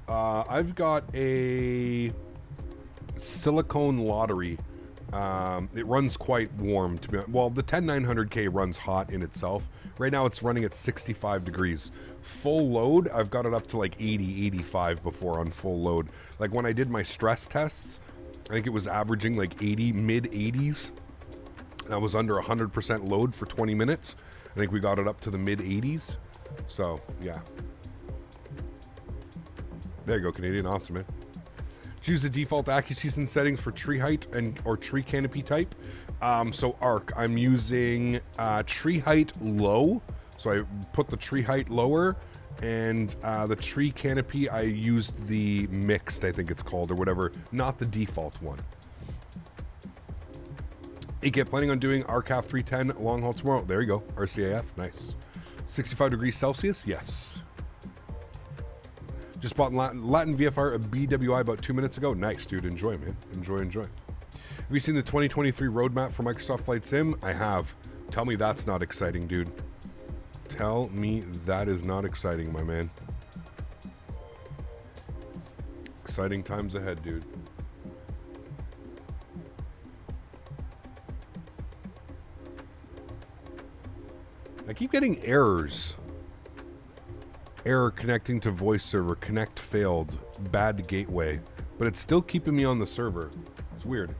I've got a silicone lottery. It runs quite warm, to be honest. Well, the 10900K runs hot in itself. Right now it's running at 65 degrees. Full load, I've got it up to like 80, 85 before on full load. Like when I did my stress tests, I think it was averaging like 80, mid 80s. And I was under 100% load for 20 minutes. I think we got it up to the mid 80s. So, yeah. There you go, Canadian. Awesome, man. Choose the default AccuSeason settings for tree height or tree canopy type. So ARC, I'm using tree height low. So I put the tree height lower, and the tree canopy, I used the mixed, I think it's called, or whatever, not the default one. AKIP, planning on doing RCAF 310 long haul tomorrow. There you go, RCAF, nice. 65 degrees Celsius, yes. Just bought Latin VFR a BWI about 2 minutes ago. Nice, dude. Enjoy, man. Enjoy, enjoy. Have you seen the 2023 roadmap for Microsoft Flight Sim? I have. Tell me that's not exciting, dude. Tell me that is not exciting, my man. Exciting times ahead, dude. I keep getting errors. Error connecting to voice server. Connect failed. Bad gateway. But it's still keeping me on the server. It's weird.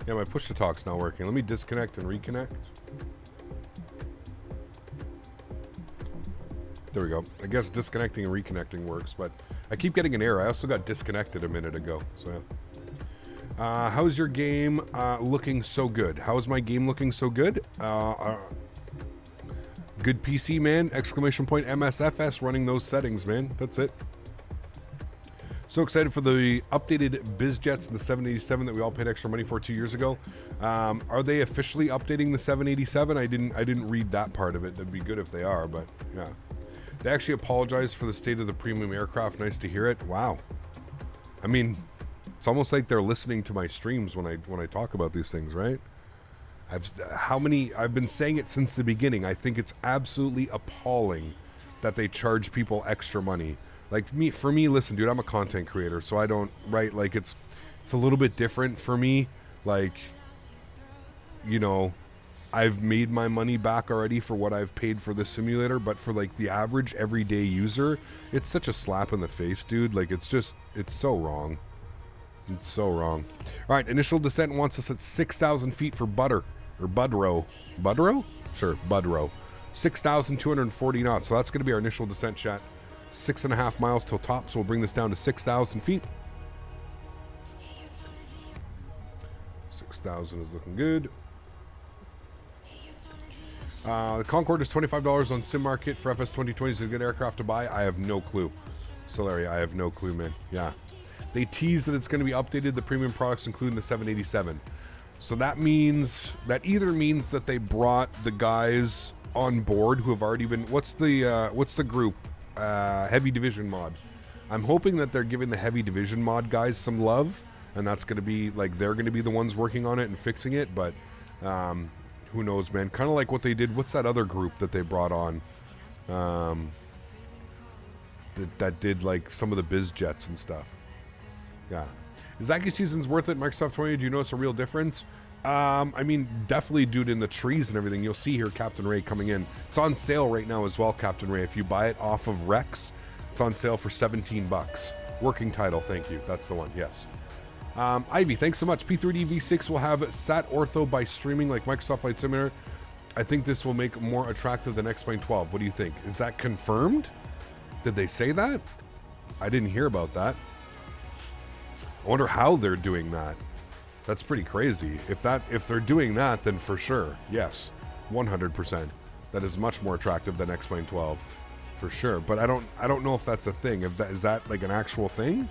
Yeah, my push to talk's not working. Let me disconnect and reconnect. There we go. I guess disconnecting and reconnecting works, but I keep getting an error. I also got disconnected a minute ago. So yeah. How's your game looking so good? How's my game looking so good? Good PC, man. Exclamation point MSFS running those settings, man. That's it. So excited for the updated BizJets and the 787 that we all paid extra money for 2 years ago. Are they officially updating the 787? I didn't read that part of it. That'd be good if they are, but yeah. They actually apologized for the state of the premium aircraft. Nice to hear it. Wow. I mean, it's almost like they're listening to my streams when I talk about these things, right? I've been saying it since the beginning. I think it's absolutely appalling that they charge people extra money. Like for me, listen, dude, I'm a content creator, so I don't, right? Like it's a little bit different for me. Like, you know, I've made my money back already for what I've paid for this simulator, but for like the average everyday user, it's such a slap in the face, dude. Like it's so wrong. It's so wrong. All right, initial descent wants us at 6,000 feet for Budrow. Budrow? Sure, Budrow. 6,240 knots. So that's going to be our initial descent, chat. 6.5 miles till top, so we'll bring this down to 6,000 feet. 6,000 is looking good. The Concorde is $25 on Sim Market for FS 2020. Is it a good aircraft to buy? I have no clue. Solaria, I have no clue, man. Yeah. They tease that it's going to be updated, the premium products, including the 787. So that either means that they brought the guys on board who have already been. What's the group? Heavy Division mod. I'm hoping that they're giving the Heavy Division mod guys some love, and that's going to be, like, they're going to be the ones working on it and fixing it, but who knows, man. Kind of like what they did. What's that other group that they brought on? That did, like, some of the biz jets and stuff. Yeah. Is AccuSeason's worth it, Microsoft 20? Do you notice a real difference? I mean, definitely, dude, in the trees and everything. You'll see here Captain Ray coming in. It's on sale right now as well, Captain Ray. If you buy it off of Rex, it's on sale for 17 bucks. Working title, thank you. That's the one, yes. Ivy, thanks so much. P3D V6 will have sat ortho by streaming like Microsoft Flight Simulator. I think this will make more attractive than X-Plane 12. What do you think? Is that confirmed? Did they say that? I didn't hear about that. I wonder how they're doing that. That's pretty crazy. If they're doing that, then for sure, yes, 100%. That is much more attractive than X-Plane 12, for sure. But I don't know if that's a thing. Is that like an actual thing?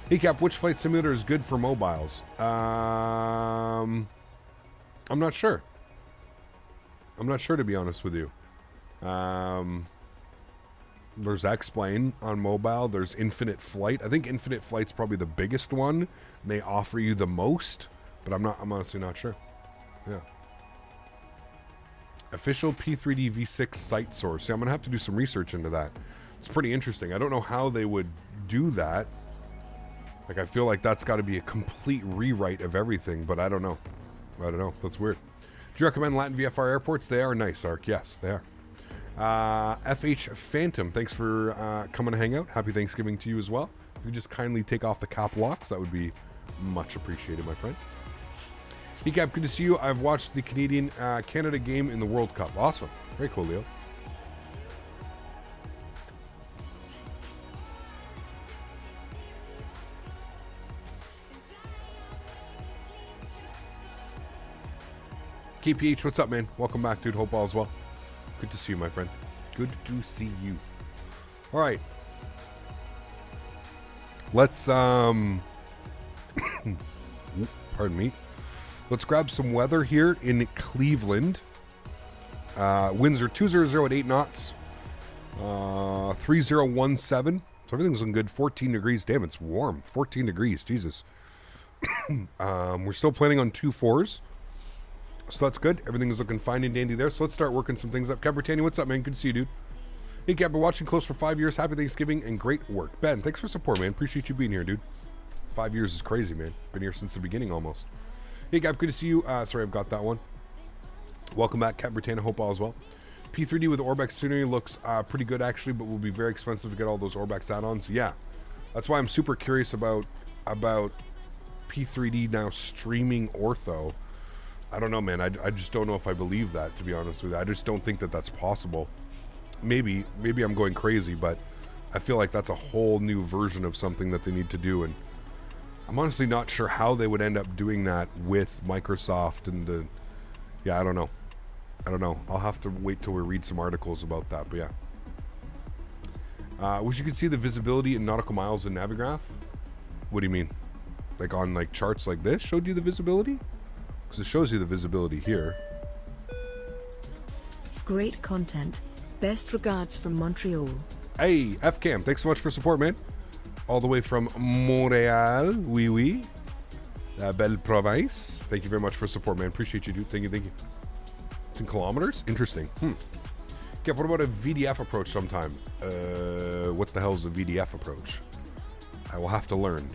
Hey Cap, which flight simulator is good for mobiles? I'm not sure. I'm not sure, to be honest with you. There's X-Plane on mobile. There's Infinite Flight. I think Infinite Flight's probably the biggest one. May offer you the most, but I'm honestly not sure. Yeah. Official P3D V6 site source. See, I'm gonna have to do some research into that. It's pretty interesting. I don't know how they would do that. Like, I feel like that's got to be a complete rewrite of everything, but I don't know. I don't know. That's weird. Do you recommend Latin VFR airports? They are nice, Ark. Yes, they are. FH Phantom, thanks for coming to hang out. Happy Thanksgiving to you as well. If you just kindly take off the cap locks, that would be much appreciated, my friend. Hey Cap, good to see you. I've watched the Canada game in the World Cup. Awesome. Very cool, Leo. KPH, what's up, man? Welcome back, dude. Hope all's well. Good to see you, my friend. Good to see you. All right. Let's, pardon me. Let's grab some weather here in Cleveland. Winds are 200 at 8 knots. 3017. So everything's looking good. 14 degrees. Damn, it's warm. 14 degrees. Jesus. We're still planning on 2 4s. So that's good. Everything is looking fine and dandy there. So let's start working some things up. Peteni, what's up, man? Good to see you, dude. Hey, Cap, been watching close for 5 years. Happy Thanksgiving and great work. Ben, thanks for support, man. Appreciate you being here, dude. 5 years is crazy, man. Been here since the beginning almost. Hey, Cap, good to see you. Sorry, I've got that one. Welcome back, Peteni. Hope all is well. P3D with Orbex scenery looks pretty good, actually, but will be very expensive to get all those Orbex add-ons. Yeah, that's why I'm super curious about P3D now streaming ortho. I don't know, man. I just don't know if I believe that, to be honest with you. I just don't think that that's possible. Maybe I'm going crazy, but I feel like that's a whole new version of something that they need to do, and I'm honestly not sure how they would end up doing that with Microsoft and the... Yeah, I don't know. I'll have to wait till we read some articles about that, but yeah. Wish you could see the visibility in nautical miles in Navigraph. What do you mean? Like on like charts like this showed you the visibility? Because it shows you the visibility here. Great content. Best regards from Montreal. Hey, F-Cam, thanks so much for support, man. All the way from Montreal, oui, oui. La belle province. Thank you very much for support, man. Appreciate you, dude. Thank you. It's in kilometers? Interesting. Okay, what about a VDF approach sometime? What the hell is a VDF approach? I will have to learn.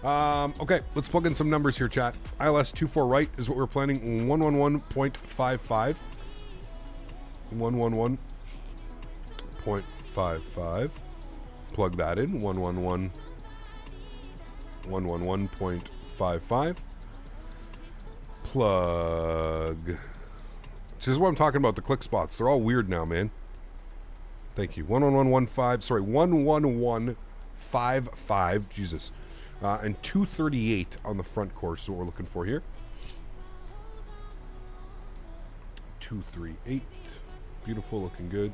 Okay, let's plug in some numbers here, chat. ILS 24 right is what we're planning. 111.55. 111.55. Plug that in. 111.55. Plug. This is what I'm talking about, the click spots. They're all weird now, man. Thank you. 111.15. Sorry, 111.55. Jesus. And 238 on the front course is what we're looking for here. 238. Beautiful, looking good.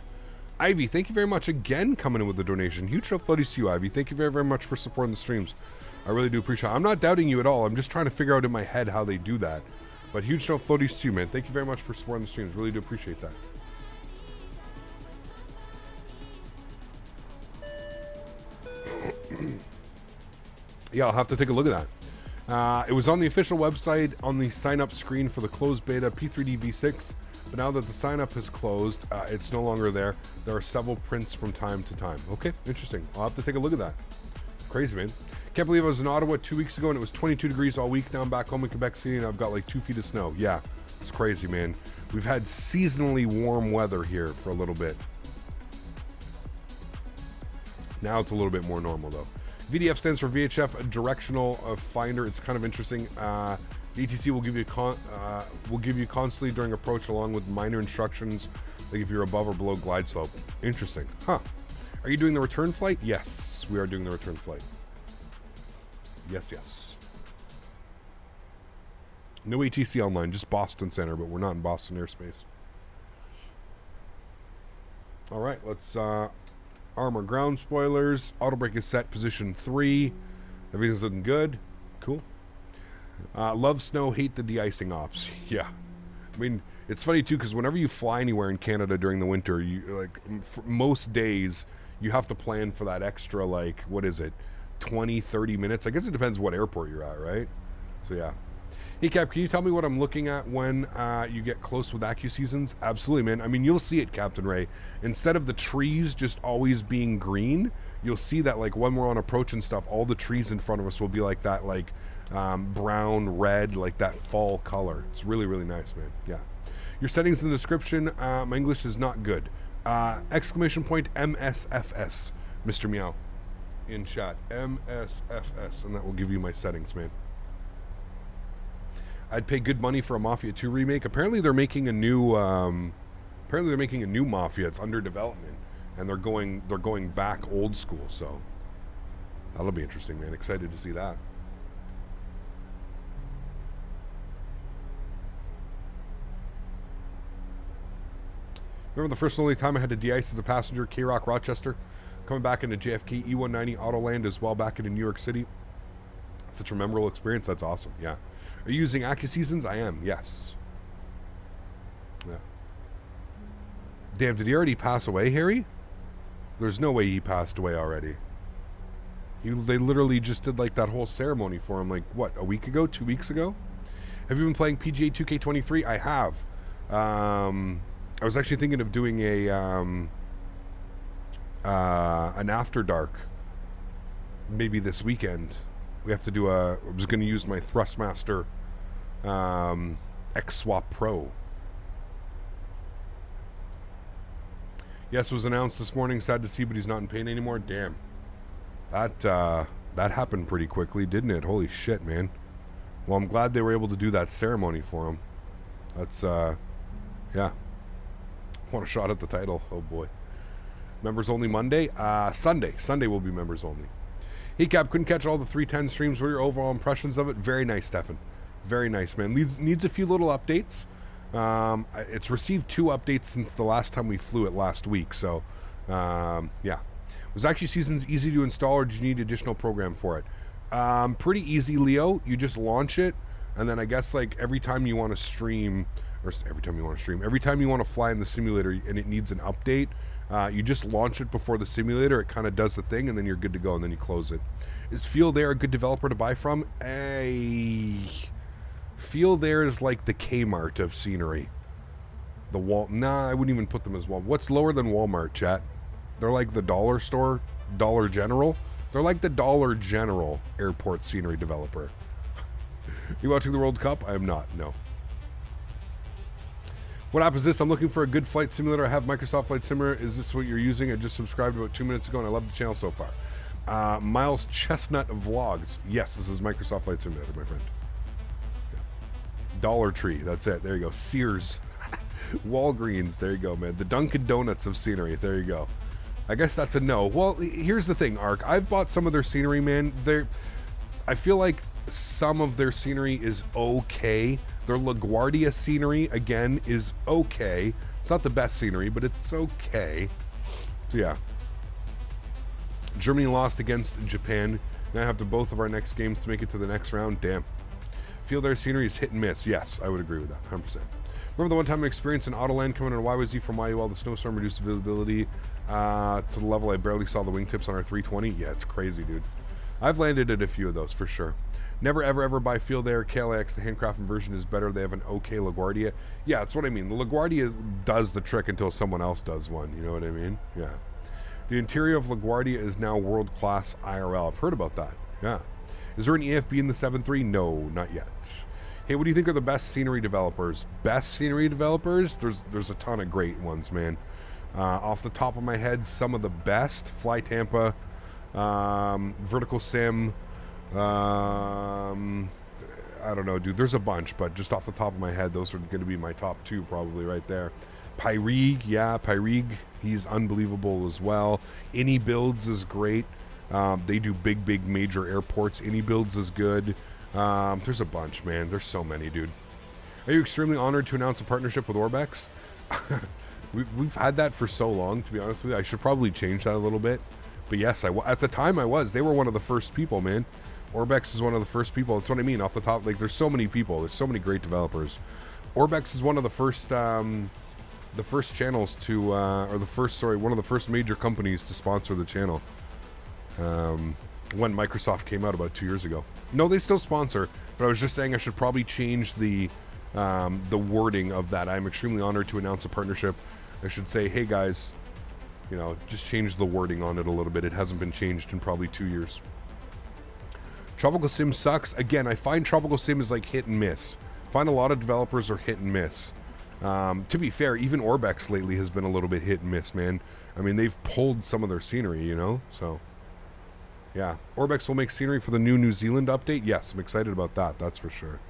Ivy, thank you very much again coming in with the donation. Huge floaties to you, Ivy. Thank you very, very much for supporting the streams. I really do appreciate it. I'm not doubting you at all. I'm just trying to figure out in my head how they do that. But huge floaties to you, man. Thank you very much for supporting the streams. Really do appreciate that. Yeah, I'll have to take a look at that. It was on the official website on the sign-up screen for the closed beta P3D V6, but now that the sign-up is closed, it's no longer there. There are several prints from time to time. Okay, interesting. I'll have to take a look at that. Crazy, man. Can't believe I was in Ottawa 2 weeks ago and it was 22 degrees all week. Now I'm back home in Quebec City and I've got like 2 feet of snow. Yeah, it's crazy, man. We've had seasonally warm weather here for a little bit. Now it's a little bit more normal though. VDF stands for VHF Directional Finder. It's kind of interesting. The ETC will give you constantly during approach, along with minor instructions, like if you're above or below glide slope. Interesting, huh? Are you doing the return flight? Yes, we are doing the return flight. Yes, yes. No ATC online, just Boston Center, but we're not in Boston airspace. All right, let's armor ground spoilers. Auto brake is set, position 3. Everything's looking good. Cool. Love snow, hate the de-icing ops. Yeah. I mean, it's funny too, because whenever you fly anywhere in Canada during the winter, you like for most days you have to plan for that extra, like, what is it, 20-30 minutes? I guess it depends what airport you're at, right? So yeah. Hey Cap, can you tell me what I'm looking at when you get close with AccuSeasons? Absolutely, man. I mean, you'll see it, Captain Ray. Instead of the trees just always being green, you'll see that, like, when we're on approach and stuff, all the trees in front of us will be like that, like brown, red, like that fall color. It's really, really nice, man. Yeah. Your settings in the description. My English is not good. Exclamation point MSFS, Mr. Meow, in chat. MSFS, and that will give you my settings, man. I'd pay good money for a Mafia 2 remake. Apparently they're making a new Mafia. It's under development, and they're going back old school. So that'll be interesting, man. Excited to see that. Remember the first and only time I had to de-ice as a passenger, K-Rock, Rochester, coming back into JFK, E190, Autoland as well, back into New York City. Such a memorable experience. That's awesome. Yeah. Are you using AccuSeasons? I am. Yes. Yeah. Damn, did he already pass away, Harry? There's no way he passed away already. They literally just did like that whole ceremony for him, like, what, a week ago, 2 weeks ago? Have you been playing PGA 2K23? I have. I was actually thinking of doing an After Dark maybe this weekend. We have to do I was going to use my Thrustmaster X-Swap Pro. Yes, it was announced this morning. Sad to see, but he's not in pain anymore. Damn. That happened pretty quickly, didn't it? Holy shit, man. Well, I'm glad they were able to do that ceremony for him. That's, yeah. Want a shot at the title. Oh, boy. Members only Monday? Sunday will be members only. Hey, Cap, couldn't catch all the 310 streams. What are your overall impressions of it? Very nice, Stefan. Very nice, man. Needs a few little updates. It's received 2 updates since the last time we flew it last week. So, yeah. Was AccuSeasons easy to install, or did you need additional program for it? Pretty easy, Leo. You just launch it, and then I guess, like, every time you want to stream, every time you want to fly in the simulator and it needs an update, you just launch it before the simulator. It kind of does the thing, and then you're good to go, and then you close it. Is Feel There a good developer to buy from? Feel There is like the Kmart of scenery. I wouldn't even put them as Walmart. What's lower than Walmart, chat? They're like the dollar store, Dollar General. They're like the Dollar General airport scenery developer. You watching the World Cup? I am not, no. What app is this? I'm looking for a good flight simulator. I have Microsoft Flight Simulator. Is this what you're using? I just subscribed about 2 minutes ago, and I love the channel so far. Miles Chestnut Vlogs. Yes, this is Microsoft Flight Simulator, my friend. Dollar Tree. That's it. There you go. Sears. Walgreens. There you go, man. The Dunkin' Donuts of scenery. There you go. I guess that's a no. Well, here's the thing, Ark. I've bought some of their scenery, man. I feel like some of their scenery is okay. Their LaGuardia scenery, again, is okay. It's not the best scenery, but it's okay. So, yeah. Germany lost against Japan. Now have to both of our next games to make it to the next round. Damn. Feel their scenery is hit and miss. Yes, I would agree with that, 100%. Remember the one-time experience in Autoland coming on YYZ from YUL, the snowstorm reduced visibility to the level I barely saw the wingtips on our 320? Yeah, it's crazy, dude. I've landed at a few of those for sure. Never ever ever buy Field Air KLX. The handcrafted version is better. They have an okay LaGuardia. Yeah, that's what I mean. The LaGuardia does the trick until someone else does one. You know what I mean? Yeah. The interior of LaGuardia is now world-class IRL. I've heard about that. Yeah. Is there an EFB in the 7.3? No, not yet. Hey, what do you think are the best scenery developers? Best scenery developers? There's a ton of great ones, man. Off the top of my head, some of the best. Fly Tampa, Vertical Sim. I don't know, dude. There's a bunch, but just off the top of my head, those are going to be my top two probably right there. Pyrig, yeah, Pyrig. He's unbelievable as well. Any Builds is great. They do big major airports. Any Builds is good. There's a bunch, man. There's so many, dude. Are you extremely honored to announce a partnership with Orbex? We've had that for so long, to be honest with you. I should probably change that a little bit. But yes, at the time I was. They were one of the first people, man. Orbex is one of the first people. That's what I mean. Off the top, like, there's so many people. There's so many great developers. Orbex is one of the first channels to, one of the first major companies to sponsor the channel. When Microsoft came out about 2 years ago. No, they still sponsor, but I was just saying I should probably change the wording of that. I'm extremely honored to announce a partnership. I should say, hey guys, you know, just change the wording on it a little bit. It hasn't been changed in probably 2 years. Tropical Sim sucks. Again, I find Tropical Sim is like hit and miss. I find a lot of developers are hit and miss. To be fair, even Orbex lately has been a little bit hit and miss, man. I mean, they've pulled some of their scenery, you know, so... Yeah, Orbex will make scenery for the New Zealand update. Yes, I'm excited about that. That's for sure.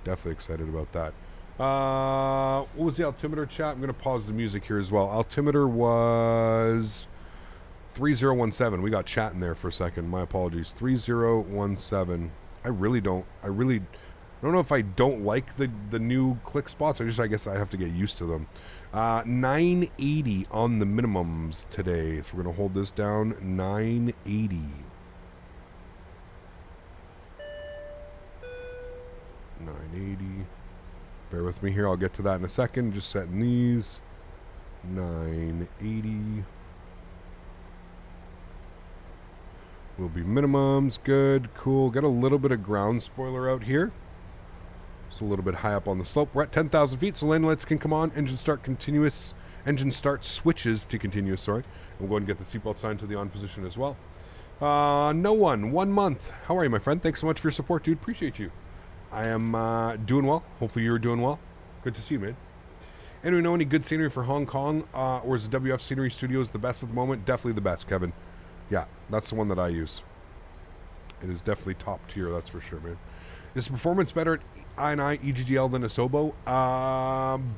Definitely excited about that. What was the altimeter, chat? I'm going to pause the music here as well. Altimeter was 3017. We got chat in there for a second. My apologies. 3017. I don't know if I don't like the new click spots. I guess I have to get used to them. 980 on the minimums today. So we're going to hold this down. 980. 980. Bear with me here. I'll get to that in a second. Just setting these. 980. Will be minimums. Good. Cool. Got a little bit of ground spoiler out here. It's a little bit high up on the slope. We're at 10,000 feet, so landing lights can come on. Engine start continuous. Engine start switches to continuous, sorry. We'll go ahead and get the seatbelt sign to the on position as well. No one. 1 month. How are you, my friend? Thanks so much for your support, dude. Appreciate you. I am doing well. Hopefully you're doing well. Good to see you, man. Anyone know any good scenery for Hong Kong? Or is the WF Scenery Studios the best at the moment? Definitely the best, Kevin. Yeah, that's the one that I use. It is definitely top tier, that's for sure, man. Is the performance better at I&I EGGL than Asobo?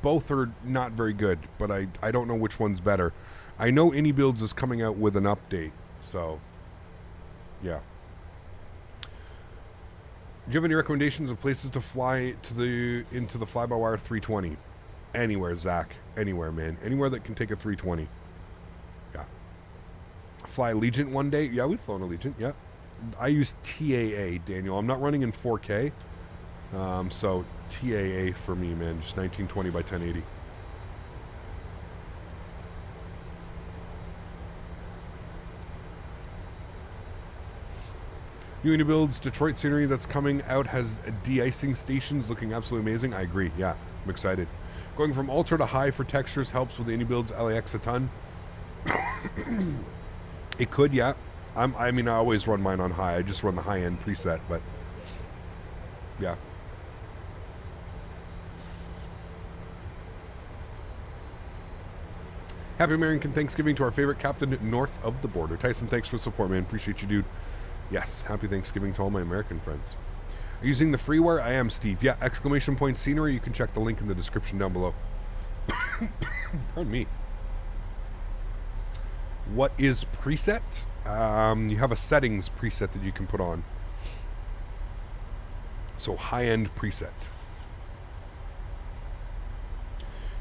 Both are not very good, but I don't know which one's better. I know Any Builds is coming out with an update, so yeah. Do you have any recommendations of places to fly into the fly-by-wire 320? Anywhere, Zach. Anywhere, man. Anywhere that can take a 320. Yeah. Fly Allegiant one day? Yeah, we've flown Allegiant, yeah. I use TAA, Daniel. I'm not running in 4K. So TAA for me, man. Just 1920 by 1080. New Builds Detroit scenery that's coming out has de-icing stations looking absolutely amazing. I agree. Yeah, I'm excited. Going from ultra to high for textures helps with Any Builds LAX a ton. It could, yeah. I mean, I always run mine on high. I just run the high-end preset, but yeah. Happy American Thanksgiving to our favorite captain north of the border. Tyson, thanks for the support, man. Appreciate you, dude. Yes, happy Thanksgiving to all my American friends. Are you using the freeware? I am, Steve. Yeah, exclamation point scenery. You can check the link in the description down below. Pardon me. What is preset? You have a settings preset that you can put on. So high-end preset.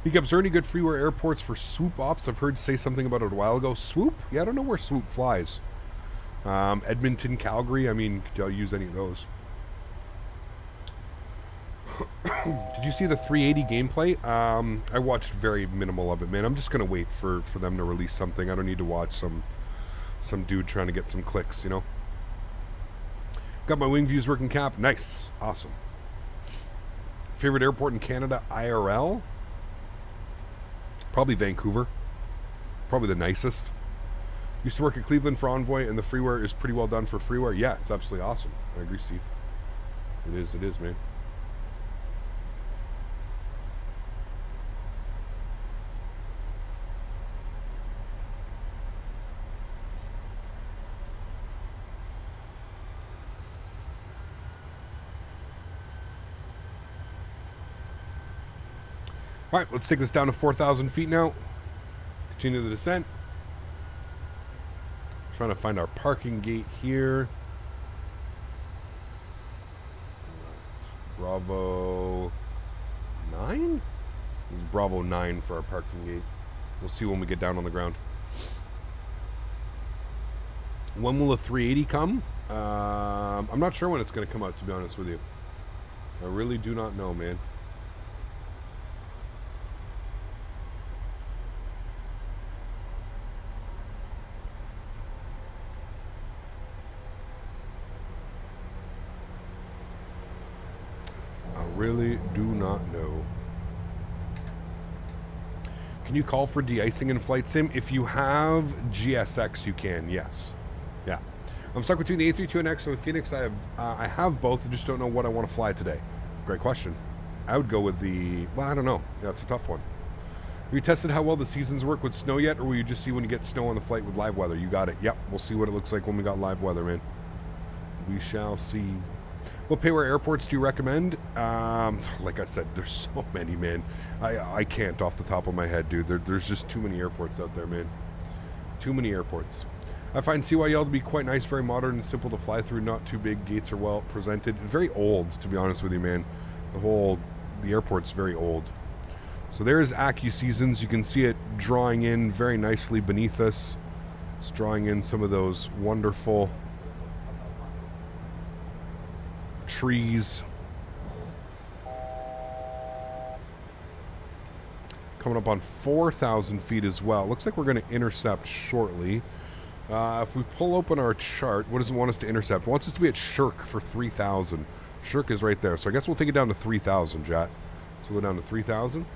Is there any good freeware airports for swoop ops? I've heard say something about it a while ago. Swoop? Yeah, I don't know where swoop flies. Edmonton, Calgary. I mean, could y'all use any of those? Did you see the 380 gameplay? I watched very minimal of it, man. I'm just gonna wait for them to release something. I don't need to watch some dude trying to get some clicks, you know? Got my wing views working, Cap. Nice. Awesome. Favorite airport in Canada, IRL? Probably Vancouver. Probably the nicest. Used to work at Cleveland for Envoy, and the freeware is pretty well done for freeware. Yeah, it's absolutely awesome. I agree, Steve. It is, man. All right, let's take this down to 4,000 feet now. Continue the descent. Trying to find our parking gate here. Bravo 9? This is Bravo 9 for our parking gate. We'll see when we get down on the ground. When will a 380 come? I'm not sure when it's going to come out, to be honest with you. I really do not know, man. Really do not know. Can you call for de-icing in Flight Sim? If you have GSX, you can, yes. Yeah. I'm stuck between the A32NX and the Phoenix. I have both. I just don't know what I want to fly today. Great question. I would go with the... Well, I don't know. Yeah, it's a tough one. Have you tested how well the seasons work with snow yet, or will you just see when you get snow on the flight with live weather? You got it. Yep. We'll see what it looks like when we got live weather, man. We shall see. What payware airports do you recommend? Like I said, there's so many, man. I can't off the top of my head, dude. There's just too many airports out there, man. Too many airports. I find CYL to be quite nice, very modern and simple to fly through. Not too big. Gates are well presented. Very old, to be honest with you, man. The airport's very old. So there's AccuSeasons. You can see it drawing in very nicely beneath us. It's drawing in some of those wonderful trees. Coming up on 4,000 feet as well. Looks like we're going to intercept shortly. If we pull open our chart, what does it want us to intercept? It wants us to be at Shirk for 3,000. Shirk is right there. So I guess we'll take it down to 3,000, Jat. So we'll go down to 3,000.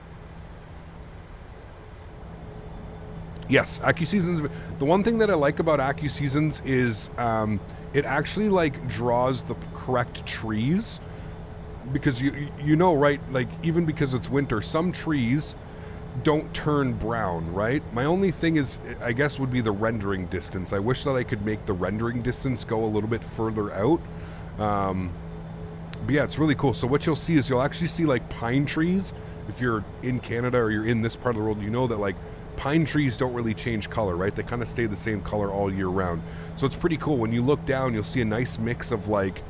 Yes, AccuSeasons. The one thing that I like about AccuSeasons is it actually like draws the correct trees, because you know, right, like even because it's winter, some trees don't turn brown, right? My only thing is, I guess, would be the rendering distance. I wish that I could make the rendering distance go a little bit further out. But yeah, it's really cool. So what you'll see is you'll actually see like pine trees. If you're in Canada or you're in this part of the world, you know that like pine trees don't really change color, right? They kind of stay the same color all year round. So it's pretty cool. When you look down, you'll see a nice mix of like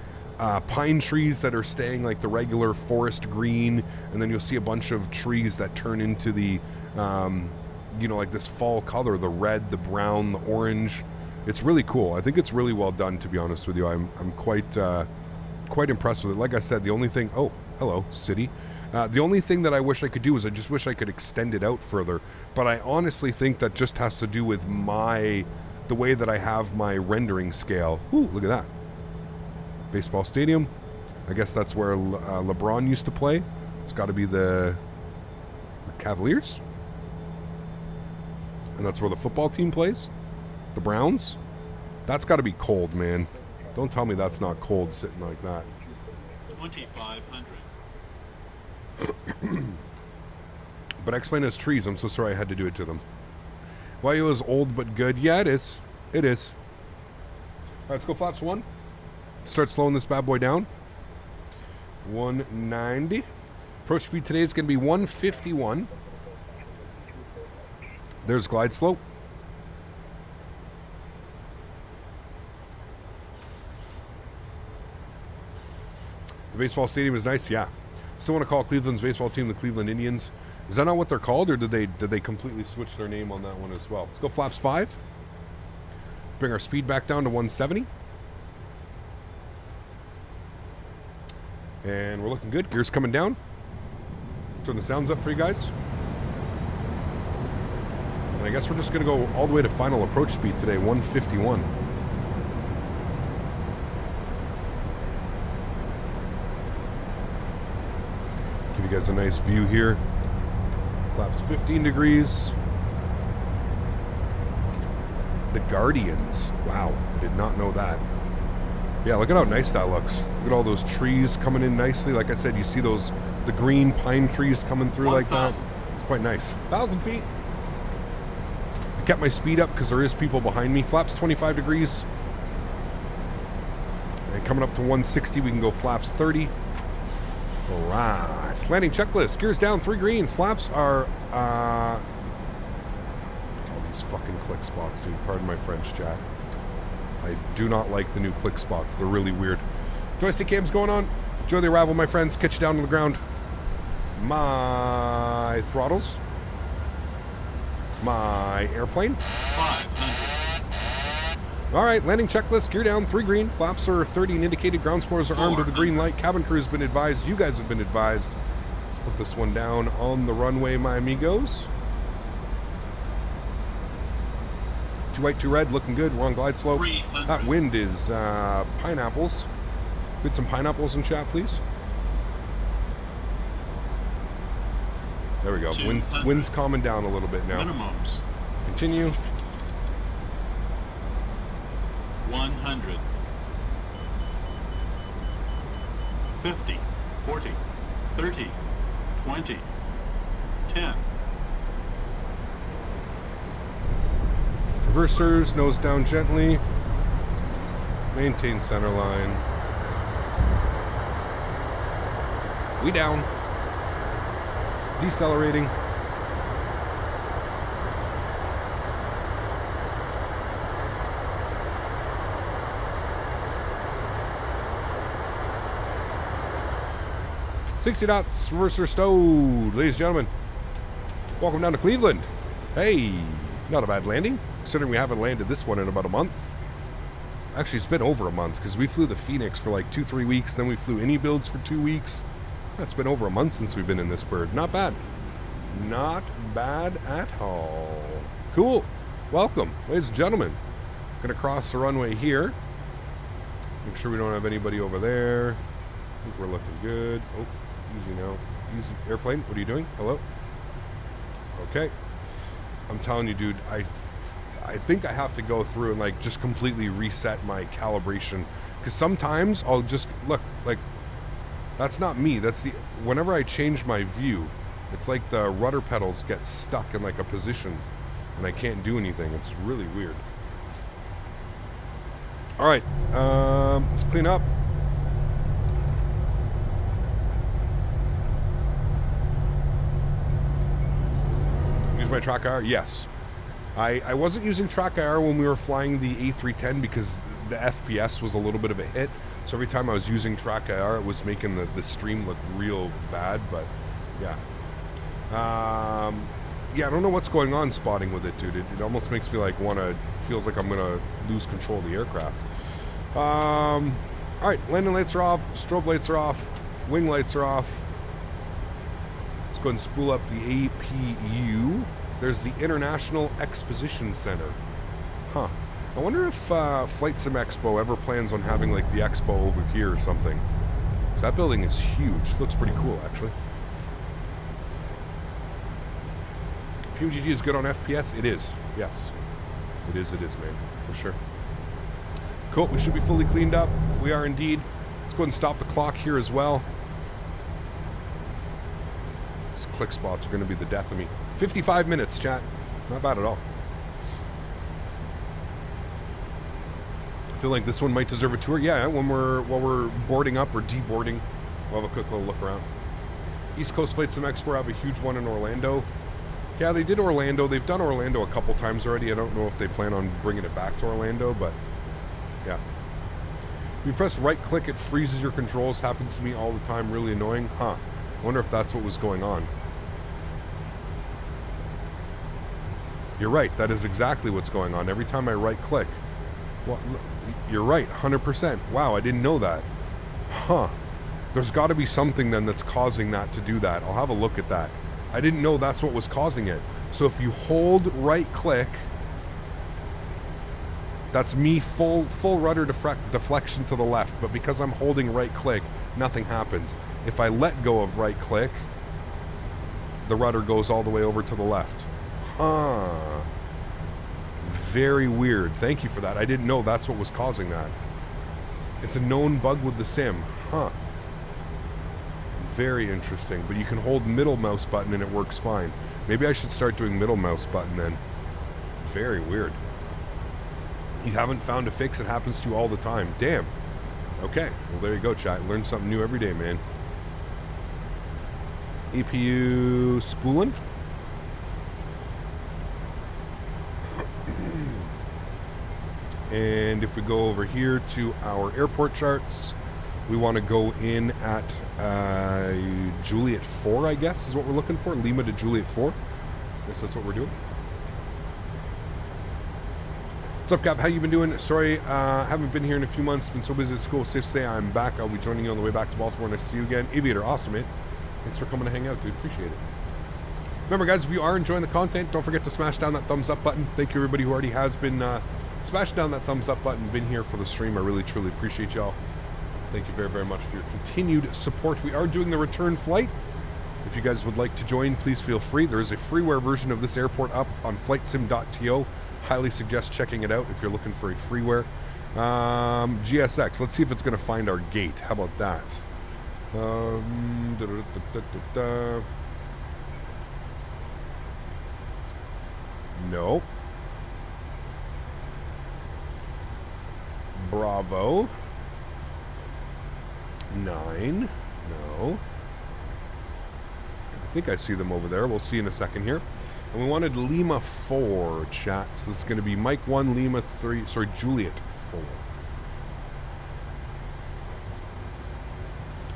pine trees that are staying like the regular forest green, and then you'll see a bunch of trees that turn into the, you know, like this fall color, the red, the brown, the orange. It's really cool. I think it's really well done, to be honest with you. I'm quite impressed with it. Like I said, the only thing... Oh, hello, city. The only thing that I wish I could do is I just wish I could extend it out further. But I honestly think that just has to do with the way that I have my rendering scale. Ooh, look at that. Baseball stadium. I guess that's where LeBron used to play. It's got to be the Cavaliers. And that's where the football team plays. The Browns. That's got to be cold, man. Don't tell me that's not cold sitting like that. 2,500. But explain as trees. I'm so sorry I had to do it to them. YO is old but good. Yeah, it is. It is. All right, let's go flaps 1. Start slowing this bad boy down. 190. Approach speed today is going to be 151. There's glide slope. The baseball stadium is nice, yeah. Still want to call Cleveland's baseball team the Cleveland Indians. Is that not what they're called, or did they completely switch their name on that one as well? Let's go flaps 5. Bring our speed back down to 170. And we're looking good. Gears coming down. Turn the sounds up for you guys. And I guess we're just going to go all the way to final approach speed today, 151. guys a nice view here. Flaps 15 degrees. The Guardians. Wow, I did not know that. Yeah, look at how nice that looks. Look at all those trees coming in nicely. Like I said, you see the green pine trees coming through like that. It's quite nice. 1,000 feet. I kept my speed up because there is people behind me. Flaps 25 degrees. And coming up to 160, we can go flaps 30. All right. Landing checklist. Gears down, 3 green. Flaps are... all these fucking click spots, dude. Pardon my French, chat. I do not like the new click spots. They're really weird. Joystick cam's going on. Enjoy the arrival, my friends. Catch you down on the ground. My throttles. My airplane. 500. All right, landing checklist. Gear down, 3 green. Flaps are 30 and indicated. Ground spoilers are armed with a green light. Cabin crew has been advised. You guys have been advised. Let's put this one down on the runway, my amigos. 2 white, 2 red, looking good. We're on glide slope. 300. That wind is pineapples. Get some pineapples in chat, please. There we go. Wind's calming down a little bit now. Minimums. Continue. 100. 50. 40. 30. 20. 10. Reversers, nose down gently. Maintain center line. We down. Decelerating. $60 knots, reverser stowed. Ladies and gentlemen, welcome down to Cleveland. Hey, not a bad landing, considering we haven't landed this one in about a month. Actually, it's been over a month, because we flew the Phoenix for like 2-3 weeks, then we flew any builds for 2 weeks. That's been over a month since we've been in this bird. Not bad. Not bad at all. Cool. Welcome, ladies and gentlemen. Gonna cross the runway here. Make sure we don't have anybody over there. I think we're looking good. Oh, easy now. Easy. Airplane, what are you doing? Hello? Okay. I'm telling you, dude, I think I have to go through and like just completely reset my calibration, because sometimes I'll just look like that's not me. That's the whenever I change my view, it's like the rudder pedals get stuck in like a position and I can't do anything. It's really weird. All right, let's clean up. Use my track IR? Yes. I wasn't using track IR when we were flying the A310 because the FPS was a little bit of a hit. So every time I was using track IR, it was making the stream look real bad, but yeah. Yeah, I don't know what's going on spotting with it, dude. It almost makes me like feels like I'm gonna lose control of the aircraft. All right, landing lights are off, strobe lights are off, wing lights are off. Let's go ahead and spool up the APU. There's the International Exposition Center. Huh. I wonder if Flight Sim Expo ever plans on having like the expo over here or something. 'Cause that building is huge. Looks pretty cool, actually. PMDG is good on FPS? It is. Yes. It is, man. For sure. Cool. We should be fully cleaned up. We are indeed. Let's go ahead and stop the clock here as well. These click spots are going to be the death of me. 55 minutes, chat. Not bad at all. I feel like this one might deserve a tour. Yeah, while we're boarding up or deboarding, we'll have a quick little look around. East Coast Flight Sim Expo have a huge one in Orlando. Yeah, they did Orlando. They've done Orlando a couple times already. I don't know if they plan on bringing it back to Orlando, but yeah. You press right click, it freezes your controls. Happens to me all the time. Really annoying. Huh. Wonder if that's what was going on. You're right. That is exactly what's going on. Every time I right click. Well, you're right. 100%. Wow, I didn't know that. Huh. There's got to be something then that's causing that to do that. I'll have a look at that. I didn't know that's what was causing it. So if you hold right click, that's me full rudder deflection to the left. But because I'm holding right click, nothing happens. If I let go of right click, the rudder goes all the way over to the left. Huh. Very weird. Thank you for that. I didn't know that's what was causing that. It's a known bug with the sim. Huh. Very interesting. But you can hold middle mouse button and it works fine. Maybe I should start doing middle mouse button then. Very weird. You haven't found a fix. It happens to you all the time. Damn. Okay. Well, there you go, chat. Learn something new every day, man. EPU spooling. And if we go over here to our airport charts, we want to go in at Juliet 4, I guess, is what we're looking for. Lima to Juliet 4. I guess that's what we're doing. What's up, Cap? How you been doing? Sorry, haven't been here in a few months. Been so busy at school. Safe to say I'm back. I'll be joining you on the way back to Baltimore. Nice to see you again. Aviator, awesome, man. Thanks for coming to hang out, dude. Appreciate it. Remember, guys, if you are enjoying the content, don't forget to smash down that thumbs up button. Thank you, everybody who already has been smashing down that thumbs up button, been here for the stream. I really, truly appreciate y'all. Thank you very, very much for your continued support. We are doing the return flight. If you guys would like to join, please feel free. There is a freeware version of this airport up on flightsim.to. Highly suggest checking it out if you're looking for a freeware. GSX. Let's see if it's going to find our gate. How about that? No. Bravo. 9. No. I think I see them over there. We'll see in a second here. And we wanted Lima 4, chat. So this is going to be Mike 1, Lima 3, sorry, Juliet 4.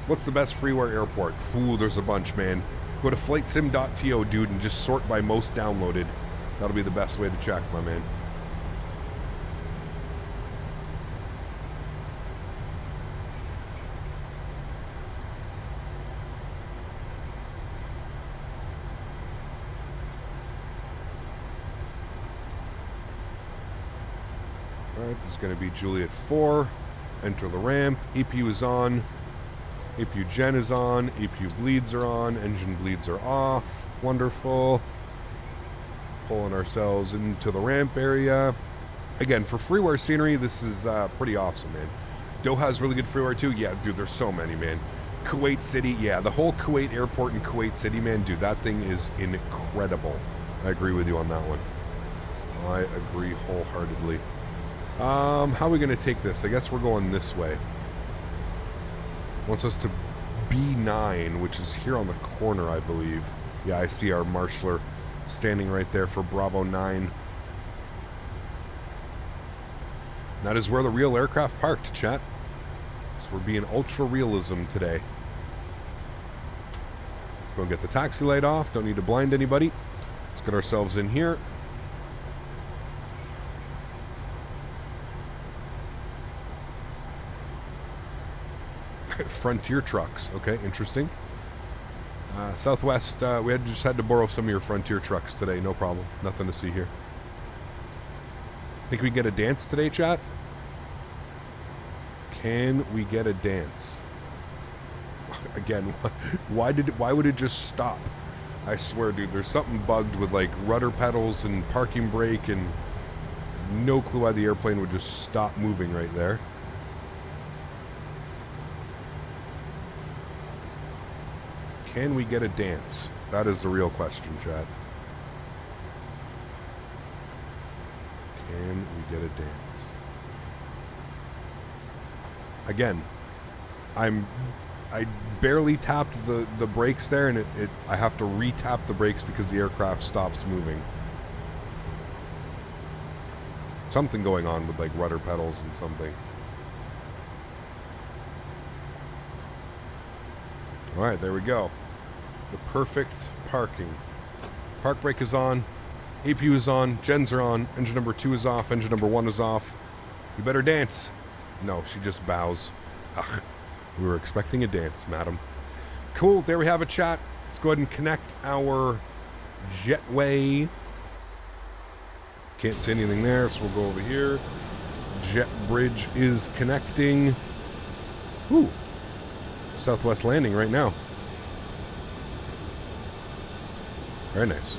What's the best freeware airport? Ooh, there's a bunch, man. Go to flightsim.to, dude, and just sort by most downloaded. That'll be the best way to check, my man. Alright, this is going to be Juliet 4. Enter the ramp. APU is on. APU gen is on. APU bleeds are on. Engine bleeds are off. Wonderful. Pulling ourselves into the ramp area. Again, for freeware scenery, this is pretty awesome, man. Doha's really good freeware too. Yeah, dude, there's so many, man. Kuwait City, yeah, the whole Kuwait airport in Kuwait City, man, dude, that thing is incredible. I agree with you on that one. I agree wholeheartedly. How are we going to take this? I guess we're going this way. Wants us to B9, which is here on the corner, I believe. Yeah, I see our marshaller standing right there for Bravo 9. That is where the real aircraft parked, chat. So we're being ultra realism today. Go get the taxi light off. Don't need to blind anybody. Let's get ourselves in here. Frontier trucks. Okay, interesting. Southwest, we just had to borrow some of your Frontier trucks today. No problem. Nothing to see here. Think we get a dance today, chat? Can we get a dance? Again, why would it just stop? I swear, dude, there's something bugged with like rudder pedals and parking brake, and no clue why the airplane would just stop moving right there. Can we get a dance? That is the real question, chat. Can we get a dance? Again, I barely tapped the brakes there, and I have to re-tap the brakes because the aircraft stops moving. Something going on with like rudder pedals and something. Alright, there we go. The perfect parking. Park brake is on. APU is on. Gens are on. Engine number 2 is off. Engine number 1 is off. You better dance. No, she just bows. Ugh. We were expecting a dance, madam. Cool, there we have it, chat. Let's go ahead and connect our jetway. Can't see anything there, so we'll go over here. Jet bridge is connecting. Ooh. Southwest landing right now. Very nice.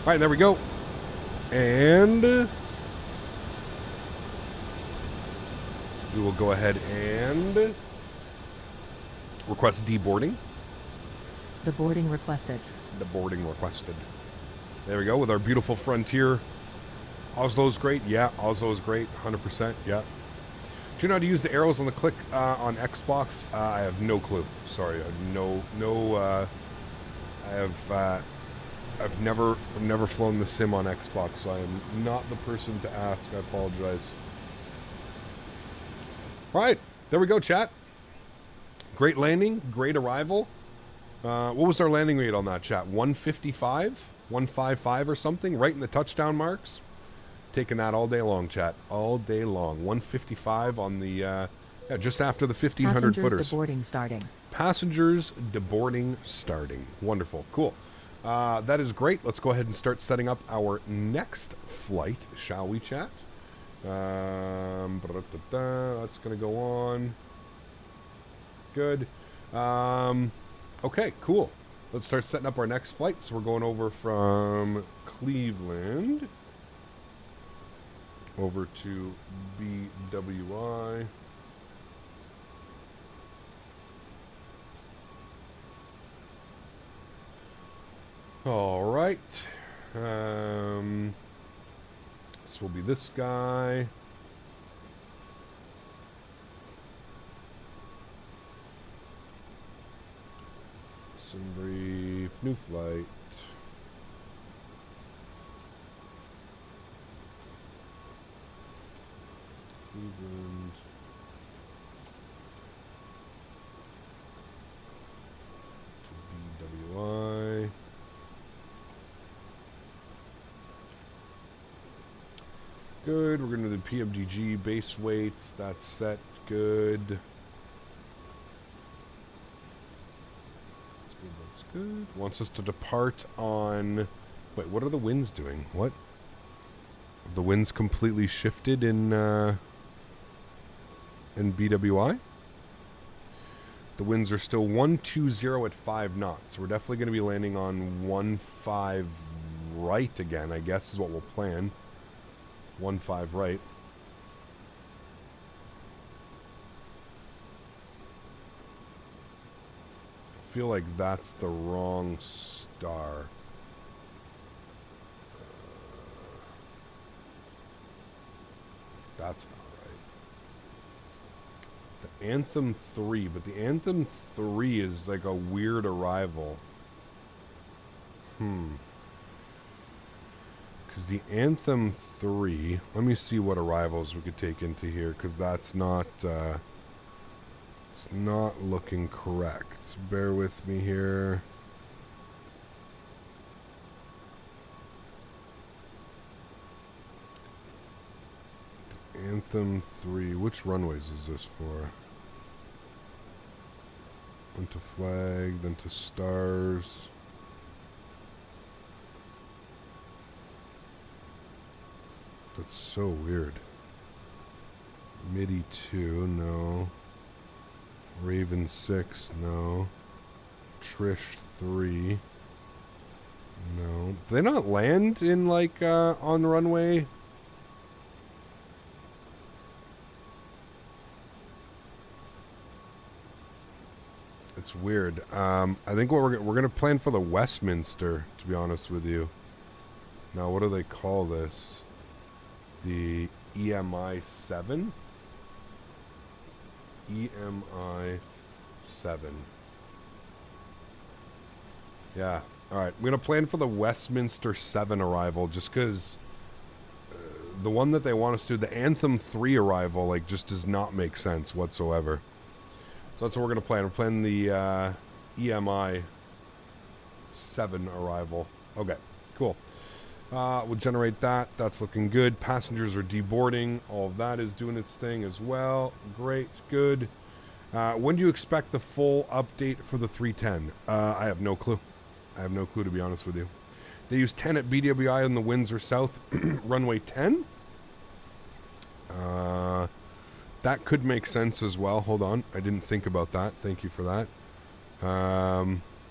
All right, there we go. And we will go ahead and request deboarding. The boarding requested. The boarding requested. There we go with our beautiful Frontier. Oslo's great. Yeah, Oslo's great. 100%. Yeah. Do you know how to use the arrows on the click on Xbox? I have no clue. Sorry. I've never flown the sim on Xbox, so I am not the person to ask. I apologize. All right, there we go, chat. Great landing, great arrival. What was our landing rate on that, chat? 155, 155 or something, right in the touchdown marks. Taking that all day long, chat, all day long. 155 on the yeah, just after the 1500 footers. Passengers deboarding starting. Passengers deboarding starting. Wonderful, cool. That is great. Let's go ahead and start setting up our next flight, shall we, chat? That's going to go on. Good. Okay, cool. Let's start setting up our next flight. So we're going over from Cleveland over to BWI. All right. This will be this guy. Some brief new flight. Cleveland. To BWI. Good. We're going to do the PMDG base weights. That's set. Good. That's good. That's good. Wants us to depart on... Wait, what are the winds doing? What? Have the winds completely shifted in BWI? The winds are still 120 at 5 knots. So we're definitely going to be landing on 15 right again, I guess is what we'll plan. 15 right. I feel like that's the wrong star. That's not right. The Anthem 3, but the Anthem 3 is like a weird arrival. Because the Anthem 3, let me see what arrivals we could take into here, because that's not, it's not looking correct. Bear with me here. The Anthem 3, which runways is this for? Went to flag, then to stars. That's so weird. MIDI 2, no. Raven 6, no. Trish 3, no. Do they not land in, like, on the runway? It's weird. I think what we're gonna plan for the Westminster, to be honest with you. Now, what do they call this? The EMI 7? EMI 7. Yeah. Alright, we're going to plan for the Westminster 7 arrival just because the one that they want us to, the Anthem 3 arrival, like, just does not make sense whatsoever. So that's what we're going to plan. We're planning the EMI 7 arrival. Okay, cool. We'll generate that. That's looking good. Passengers are deboarding. All of that is doing its thing as well. Great. Good. When do you expect the full update for the 310? I have no clue. I have no clue, to be honest with you. They use 10 at BWI and the winds are south. Runway 10? That could make sense as well. Hold on. I didn't think about that. Thank you for that.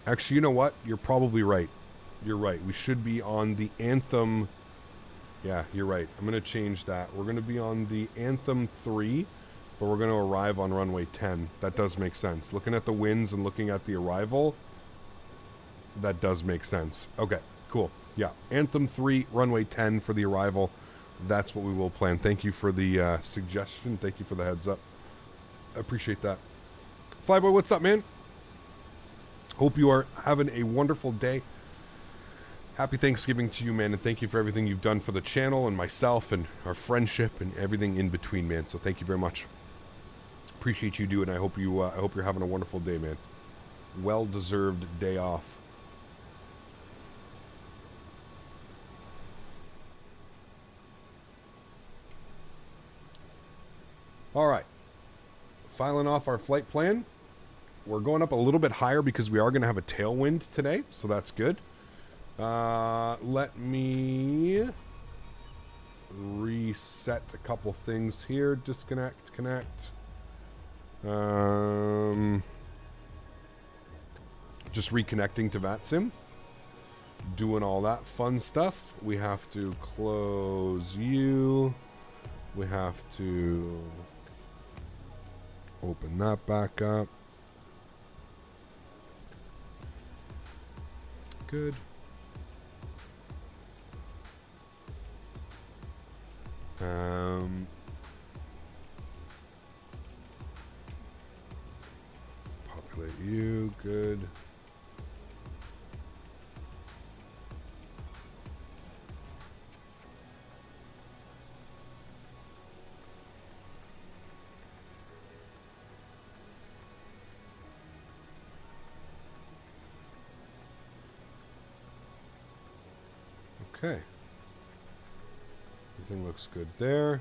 Actually, you know what? You're probably right. You're right. We should be on the Anthem. Yeah, you're right. I'm going to change that. We're going to be on the Anthem 3, but we're going to arrive on runway 10. That does make sense. Looking at the winds and looking at the arrival, that does make sense. Okay, cool. Yeah, Anthem 3, runway 10 for the arrival. That's what we will plan. Thank you for the suggestion. Thank you for the heads up. I appreciate that. Flyboy, what's up, man? Hope you are having a wonderful day. Happy Thanksgiving to you, man, and thank you for everything you've done for the channel and myself and our friendship and everything in between, man. So thank you very much. Appreciate you doing. I hope you're having a wonderful day, man. Well-deserved day off. All right. Filing off our flight plan. We're going up a little bit higher because we are going to have a tailwind today, so that's good. Let me reset a couple things here. Disconnect, connect. Just reconnecting to VATSIM. Doing all that fun stuff. We have to close you. We have to open that back up. Good. Populate you, good. Okay. Everything looks good there.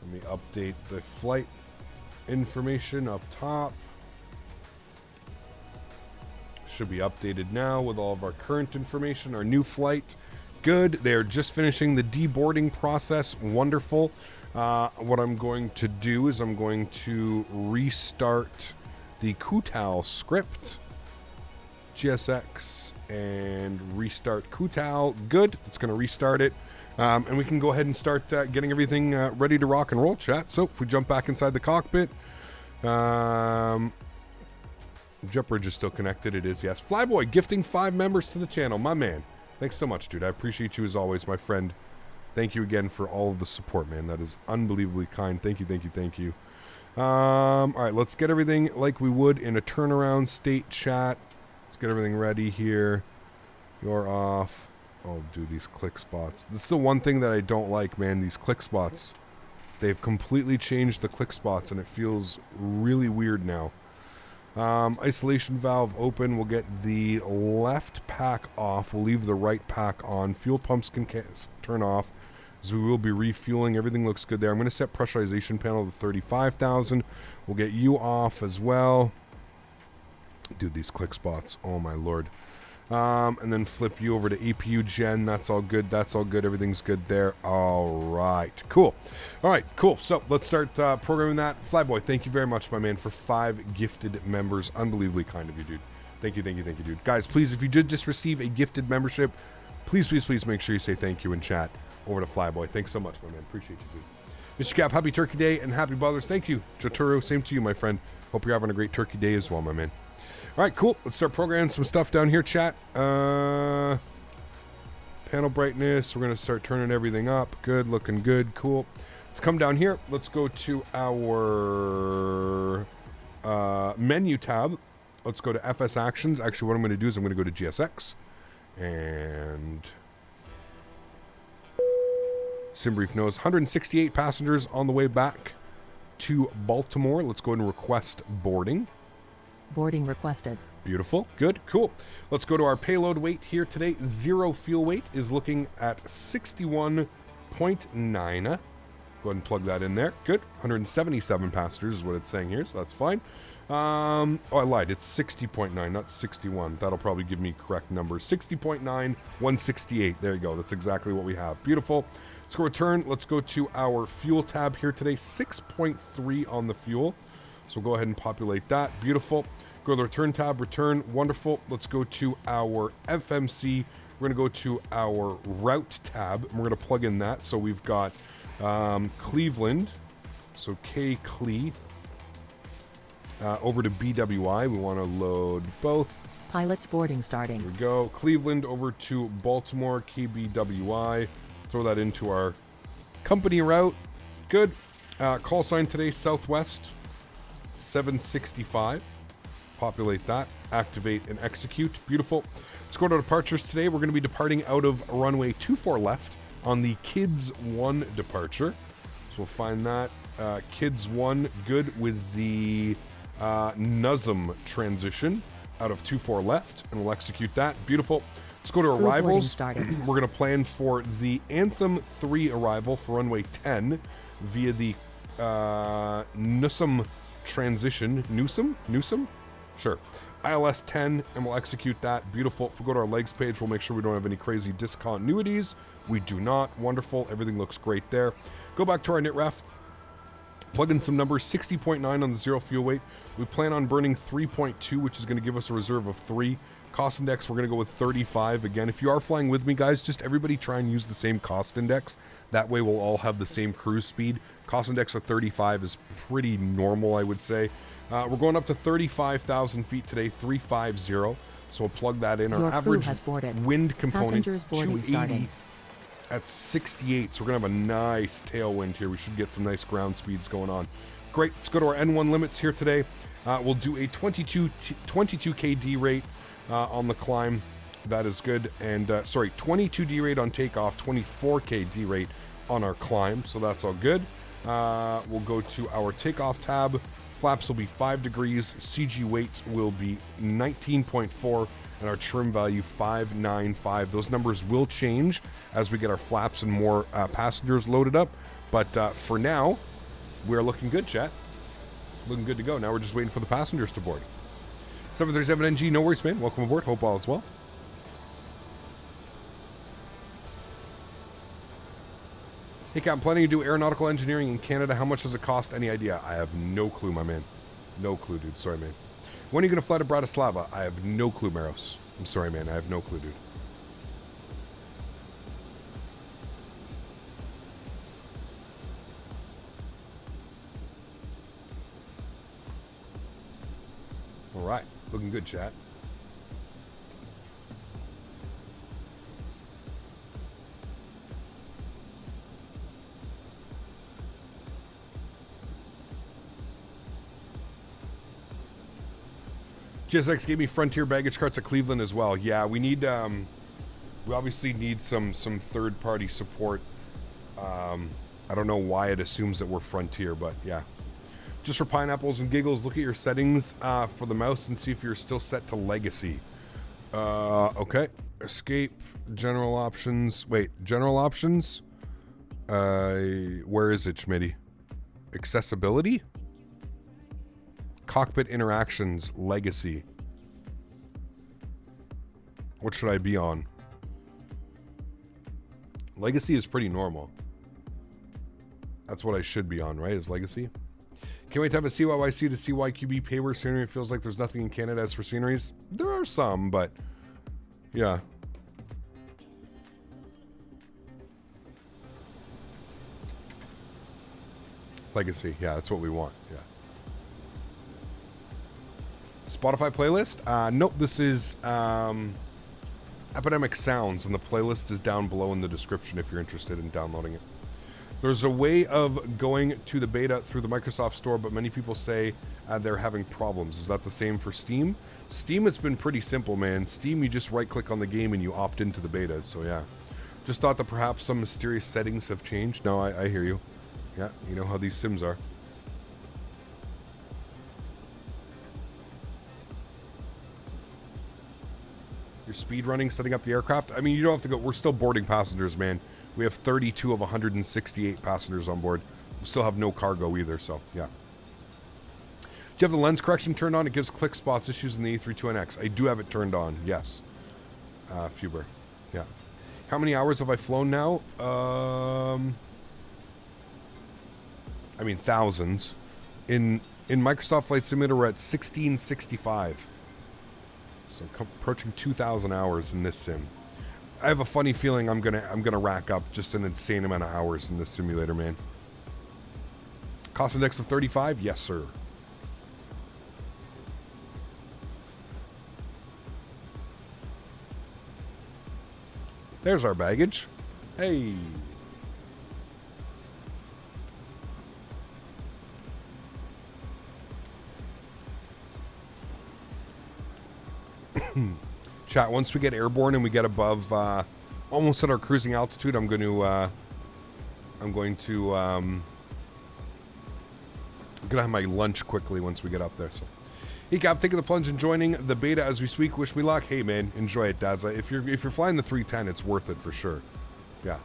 Let me update the flight information up top. Should be updated now with all of our current information. Our new flight, good. They're just finishing the deboarding process. Wonderful. What I'm going to do is I'm going to restart the Kutao script. GSX and restart Kutao. Good. It's going to restart it. And we can go ahead and start getting everything ready to rock and roll, chat. So if we jump back inside the cockpit. Jet Bridge is still connected. It is, yes. Flyboy gifting 5 members to the channel. My man. Thanks so much, dude. I appreciate you as always, my friend. Thank you again for all of the support, man. That is unbelievably kind. Thank you, thank you, thank you. All right, let's get everything like we would in a turnaround state, chat. Let's get everything ready here. You're off. Oh, dude, these click spots. This is the one thing that I don't like, man, these click spots. They've completely changed the click spots, and it feels really weird now. Isolation valve open. We'll get the left pack off. We'll leave the right pack on. Fuel pumps can turn off, as we will be refueling. Everything looks good there. I'm going to set pressurization panel to 35,000. We'll get you off as well. Dude, these click spots. Oh, my lord. And then flip you over to APU gen. That's all good. That's all good. Everything's good there. All right. Cool. All right. Cool. So let's start programming that. Flyboy, thank you very much, my man, for 5 gifted members. Unbelievably kind of you, dude. Thank you, thank you, thank you, dude. Guys, please, if you did just receive a gifted membership, please, please, please make sure you say thank you in chat over to Flyboy. Thanks so much, my man. Appreciate you, dude. Mr. Cap, happy Turkey Day and happy brothers. Thank you. Jotaro, same to you, my friend. Hope you're having a great Turkey Day as well, my man. All right, cool. Let's start programming some stuff down here, chat. Panel brightness. We're going to start turning everything up. Good, looking good. Cool. Let's come down here. Let's go to our menu tab. Let's go to FS Actions. Actually, what I'm going to do is I'm going to go to GSX. And SimBrief knows 168 passengers on the way back to Baltimore. Let's go ahead and request boarding. Boarding requested. Beautiful. Good. Cool. Let's go to our payload weight here today. 0 fuel weight is looking at 61.9. Go ahead and plug that in there. Good. 177 passengers is what it's saying here, so that's fine. Oh, I lied. It's 60.9, not 61. That'll probably give me correct numbers. 60.9, 168. There you go. That's exactly what we have. Beautiful. Let's go return. Let's go to our fuel tab here today. 6.3 on the fuel. So we'll go ahead and populate that. Beautiful. Go to the return tab. Return. Wonderful. Let's go to our FMC. We're going to go to our route tab. And we're going to plug in that. So we've got Cleveland. So K-Cle. Over to BWI. We want to load both. Pilots boarding starting. Here we go. Cleveland over to Baltimore, KBWI. Throw that into our company route. Good. Call sign today, Southwest 765. Populate that. Activate and execute. Beautiful. Let's go to departures today. We're going to be departing out of runway 24 left on the Kids 1 departure. So we'll find that. Kids 1, good with the NUSM transition out of 24 left, and we'll execute that. Beautiful. Let's go to Crew boarding arrivals. starting. We're going to plan for the Anthem 3 arrival for runway 10 via the NUSM transition. NUSM? Sure. ILS 10, and we'll execute that. Beautiful. If we go to our legs page, we'll make sure we don't have any crazy discontinuities. We do not. Wonderful. Everything looks great there. Go back to our NITREF. Plug in some numbers. 60.9 on the zero fuel weight. We plan on burning 3.2, which is going to give us a reserve of 3. Cost index, we're going to go with 35. Again, if you are flying with me, guys, just everybody try and use the same cost index. That way we'll all have the same cruise speed. Cost index of 35 is pretty normal, I would say. We're going up to 35,000 feet today, 350. So we'll plug that in. Our Your crew average has boarded. wind component, Passengers boarding 280 starting. at 68. So we're going to have a nice tailwind here. We should get some nice ground speeds going on. Great. Let's go to our N1 limits here today. We'll do a 22 KD rate on the climb. That is good. And, 22 D rate on takeoff, 24 KD rate on our climb. So that's all good. We'll go to our takeoff tab. Flaps will be 5 degrees. CG weights will be 19.4. And our trim value 595. Those numbers will change as we get our flaps and more passengers loaded up. But for now, we're looking good, chat. Looking good to go. Now we're just waiting for the passengers to board. 737NG, no worries, man. Welcome aboard. Hope all is well. Hey, Cap, I'm planning to do aeronautical engineering in Canada. How much does it cost? Any idea? I have no clue, my man. No clue, dude. Sorry, man. When are you going to fly to Bratislava? I have no clue, Maros. I'm sorry, man. I have no clue, dude. All right. Looking good, chat. GSX gave me Frontier baggage carts at Cleveland as well. Yeah, we need, we obviously need some third-party support. I don't know why it assumes that we're Frontier, but yeah. Just for pineapples and giggles, look at your settings for the mouse and see if you're still set to Legacy. Okay. Escape, general options. Wait, general options? Where is it, Smitty? Accessibility? Cockpit interactions, Legacy. What should I be on? Legacy is pretty normal. That's what I should be on, right? Is Legacy? Can't wait to have a CYYC to CYQB payware scenery. It feels like there's nothing in Canada as for sceneries. There are some, but yeah. Legacy, yeah, that's what we want, yeah. Spotify playlist? Nope, this is Epidemic Sounds, and the playlist is down below in the description if you're interested in downloading it. There's a way of going to the beta through the Microsoft Store, but many people say they're having problems. Is that the same for Steam? Steam, it's been pretty simple, man. Steam, you just right-click on the game and you opt into the beta, so yeah. Just thought that perhaps some mysterious settings have changed. No, I hear you. Yeah, you know how these Sims are. You're speed running, setting up the aircraft. I mean, you don't have to go. We're still boarding passengers, man. We have 32 of 168 passengers on board. We still have no cargo either, so yeah. Do you have the lens correction turned on? It gives click spots issues in the A32NX. I do have it turned on, yes. Fuber, yeah. How many hours have I flown now? I mean, thousands. In Microsoft Flight Simulator, we're at 1665. So approaching 2,000 hours in this sim. I have a funny feeling I'm gonna rack up just an insane amount of hours in this simulator, man. Cost index of 35? Yes, sir. There's our baggage. Hey. Chat, once we get airborne and we get above almost at our cruising altitude, I'm going to have my lunch quickly once we get up there. So, hey Cap, taking the plunge and joining the beta as we speak. Wish me luck. Hey man, enjoy it, Dazza. If you're flying the 310, it's worth it for sure. Yeah.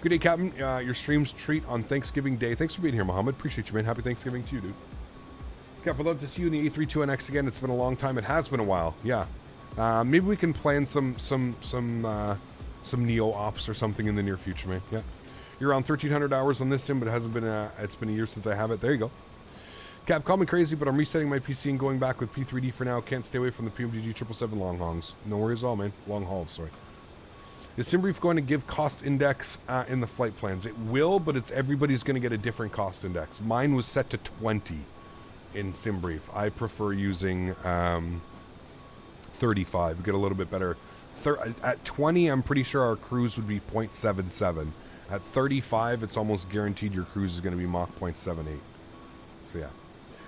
Good day, Captain. Your stream's treat on Thanksgiving Day. Thanks for being here, Mohammed. Appreciate you, man. Happy Thanksgiving to you, dude. Cap, I'd love to see you in the A32NX again. It's been a long time. It has been a while. Yeah. Maybe we can plan some Neo ops or something in the near future, man. Yeah. You're around 1,300 hours on this sim, but it hasn't been it's been a year since I have it. There you go. Cap, call me crazy, but I'm resetting my PC and going back with P3D for now. Can't stay away from the PMDG 777 long hauls. No worries at all, man. Long hauls, sorry. Is SimBrief going to give cost index in the flight plans? It will, but everybody's going to get a different cost index. Mine was set to 20 in SimBrief. I prefer using 35. We get a little bit better. At 20, I'm pretty sure our cruise would be 0.77. At 35, it's almost guaranteed your cruise is going to be Mach 0.78. So yeah.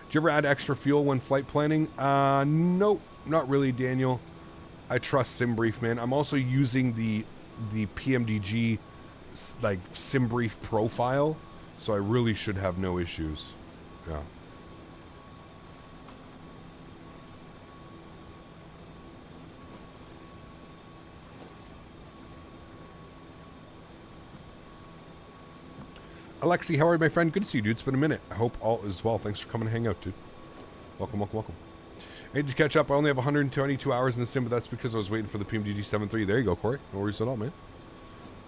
Do you ever add extra fuel when flight planning? Nope, not really, Daniel. I trust SimBrief, man. I'm also using the PMDG like SimBrief profile, so I really should have no issues. Yeah. Alexi, how are you, my friend? Good to see you, dude. It's been a minute. I hope all is well. Thanks for coming to hang out, dude. Welcome, welcome, welcome. I need to catch up. I only have 122 hours in the sim, but that's because I was waiting for the PMDG 7.3. There you go, Corey. No worries at all, man.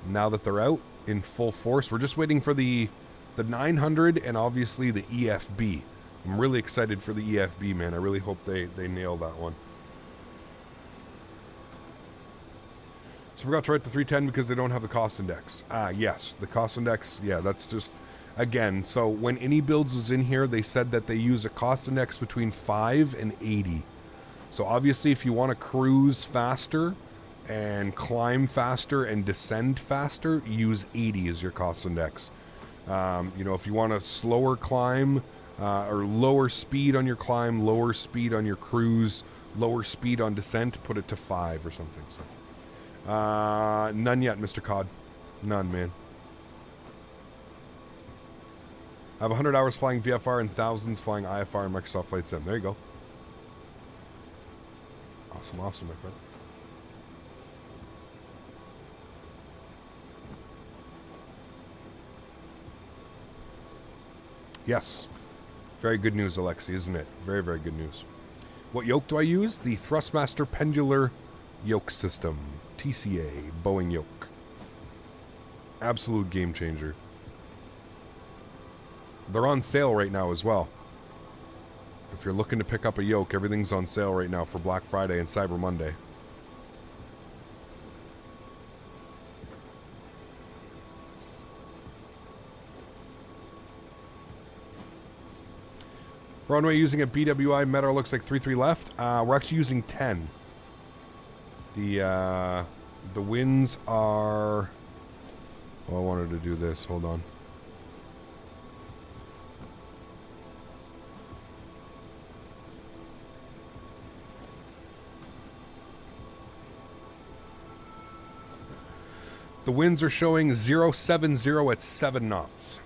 Now that they're out in full force, we're just waiting for the 900 and obviously the EFB. I'm really excited for the EFB, man. I really hope they nail that one. So forgot to write the 310 because they don't have the cost index. Yes, the cost index, yeah, that's just, again, so when any builds was in here, they said that they use a cost index between 5 and 80. So obviously if you want to cruise faster and climb faster and descend faster, use 80 as your cost index. You know, if you want a slower climb or lower speed on your climb, lower speed on your cruise, lower speed on descent, put it to 5 or something, so. None yet, Mr. Cod. None, man. I have 100 hours flying VFR and thousands flying IFR and Microsoft Flight Sim. There you go. Awesome, awesome, my friend. Yes. Very good news, Alexi, isn't it? Very, very good news. What yoke do I use? The Thrustmaster Pendular Yoke System. TCA, Boeing yoke. Absolute game changer. They're on sale right now as well. If you're looking to pick up a yoke, everything's on sale right now for Black Friday and Cyber Monday. Runway using a BWI Meteor looks like 3-3 left. We're actually using 10. The winds are... Oh, I wanted to do this. Hold on. The winds are showing 070 at 7 knots.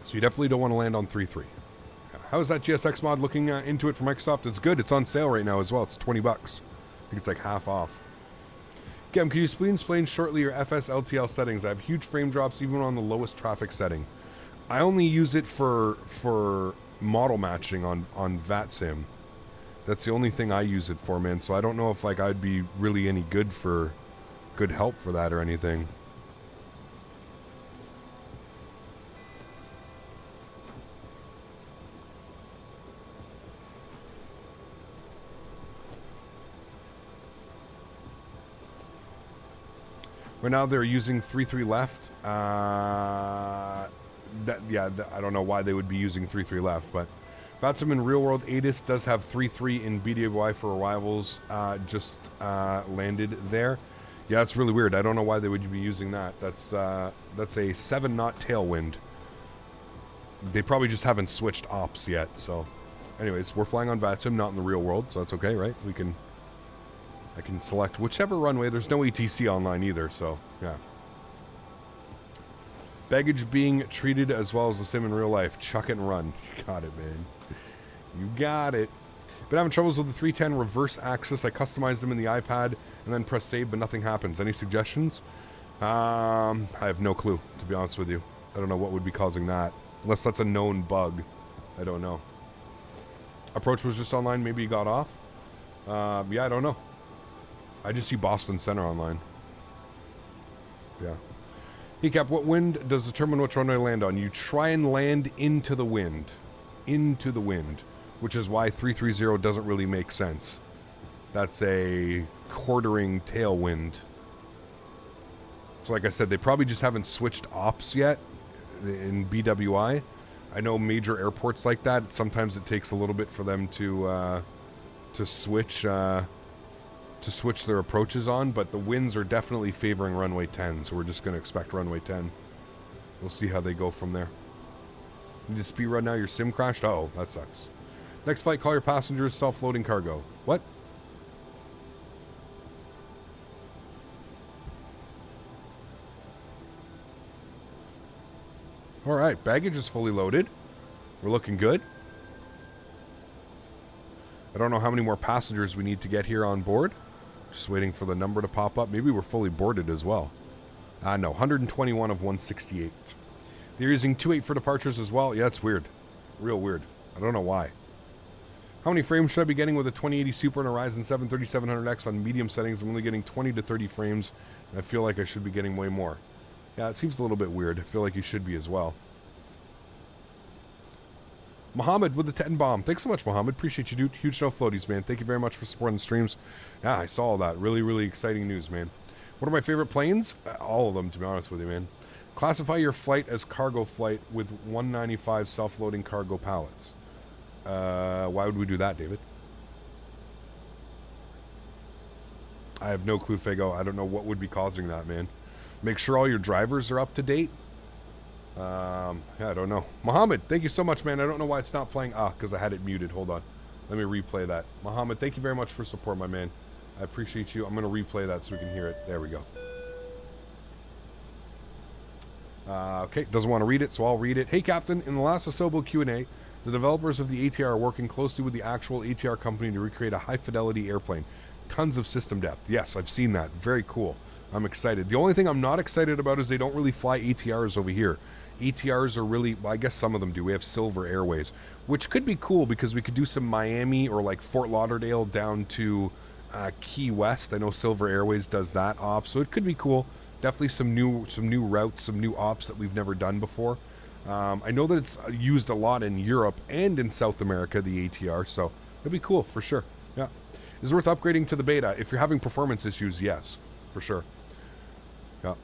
So you definitely don't want to land on 3-3. How's that GSX mod looking into it for Microsoft? It's good. It's on sale right now as well. It's $20. I think it's like half off. Gem, can you please explain shortly your FS-LTL settings? I have huge frame drops even on the lowest traffic setting. I only use it for model matching on VATSIM. That's the only thing I use it for, man. So I don't know if like I'd be really any good for good help for that or anything. Right now they're using 3-3 left. I don't know why they would be using 3-3 left, but Faten in real world ATIS does have 3-3 in BWI for arrivals. Just landed there. Yeah, it's really weird. I don't know why they would be using that. That's a 7-knot tailwind. They probably just haven't switched ops yet. So, anyways, we're flying on Faten, not in the real world, so that's okay, right? I can select whichever runway. There's no ETC online either, so yeah. Baggage being treated as well as the same in real life. Chuck it and run. You got it, man. You got it. Been having troubles with the 310 reverse axis. I customized them in the iPad and then press save, but nothing happens. Any suggestions? I have no clue, to be honest with you. I don't know what would be causing that. Unless that's a known bug. I don't know. Approach was just online. Maybe you got off. Yeah, I don't know. I just see Boston Center online. Yeah. Hey, Cap, what wind does determine which runway to land on? You try and land into the wind. Into the wind. Which is why 330 doesn't really make sense. That's a quartering tailwind. So like I said, they probably just haven't switched ops yet in BWI. I know major airports like that, sometimes it takes a little bit for them to switch their approaches on, but the winds are definitely favoring runway 10, so we're just going to expect runway 10. We'll see how they go from there. You need to speed run now, your sim crashed? Oh, that sucks. Next flight, call your passengers, self-loading cargo. What? Alright, baggage is fully loaded. We're looking good. I don't know how many more passengers we need to get here on board. Just waiting for the number to pop up. Maybe we're fully boarded as well. No, 121 of 168. They're using 28 for departures as well. Yeah, it's weird. Real weird. I don't know why. How many frames should I be getting with a 2080 Super and a Ryzen 7 3700X on medium settings? I'm only getting 20 to 30 frames, and I feel like I should be getting way more. Yeah, it seems a little bit weird. I feel like you should be as well. Mohammed with the 10 bomb. Thanks so much, Mohammed. Appreciate you, dude. Huge no floaties, man. Thank you very much for supporting the streams. Yeah, I saw all that. Really, really exciting news, man. What are my favorite planes? All of them, to be honest with you, man. Classify your flight as cargo flight with 195 self-loading cargo pallets. Why would we do that, David? I have no clue, Fago. I don't know what would be causing that, man. Make sure all your drivers are up to date. Yeah, I don't know. Mohammed, thank you so much, man. I don't know why it's not playing. Because I had it muted. Hold on. Let me replay that. Mohammed, thank you very much for support, my man. I appreciate you. I'm going to replay that so we can hear it. There we go. Okay, doesn't want to read it, so I'll read it. Hey, Captain, in the last Asobo Q&A, the developers of the ATR are working closely with the actual ATR company to recreate a high-fidelity airplane. Tons of system depth. Yes, I've seen that. Very cool. I'm excited. The only thing I'm not excited about is they don't really fly ATRs over here. ATRs are really, well, I guess some of them do. We have Silver Airways, which could be cool because we could do some Miami or like Fort Lauderdale down to Key West. I know Silver Airways does that op, so it could be cool. Definitely some new routes, some new ops that we've never done before. I know that it's used a lot in Europe and in South America, the ATR, so it'd be cool for sure. Yeah, is it worth upgrading to the beta if you're having performance issues? Yes, for sure. Yeah.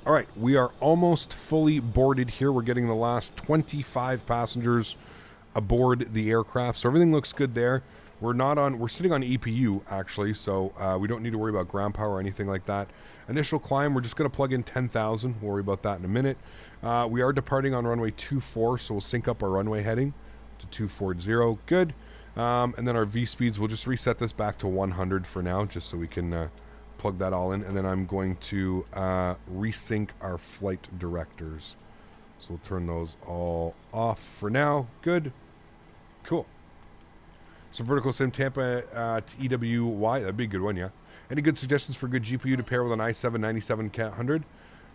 All right, we are almost fully boarded here. We're getting the last 25 passengers aboard the aircraft, so everything looks good there. We're sitting on EPU actually, so we don't need to worry about ground power or anything like that. Initial climb, we're just going to plug in 10,000. We'll worry about that in a minute. We are departing on runway 24, so we'll sync up our runway heading to 240. Good. And then our V speeds, we'll just reset this back to 100 for now, just so we can plug that all in. And then I'm going to resync our flight directors. So we'll turn those all off for now. Good. Cool. So vertical sim Tampa to EWY, that'd be a good one, yeah. Any good suggestions for good GPU to pair with an i7 9700?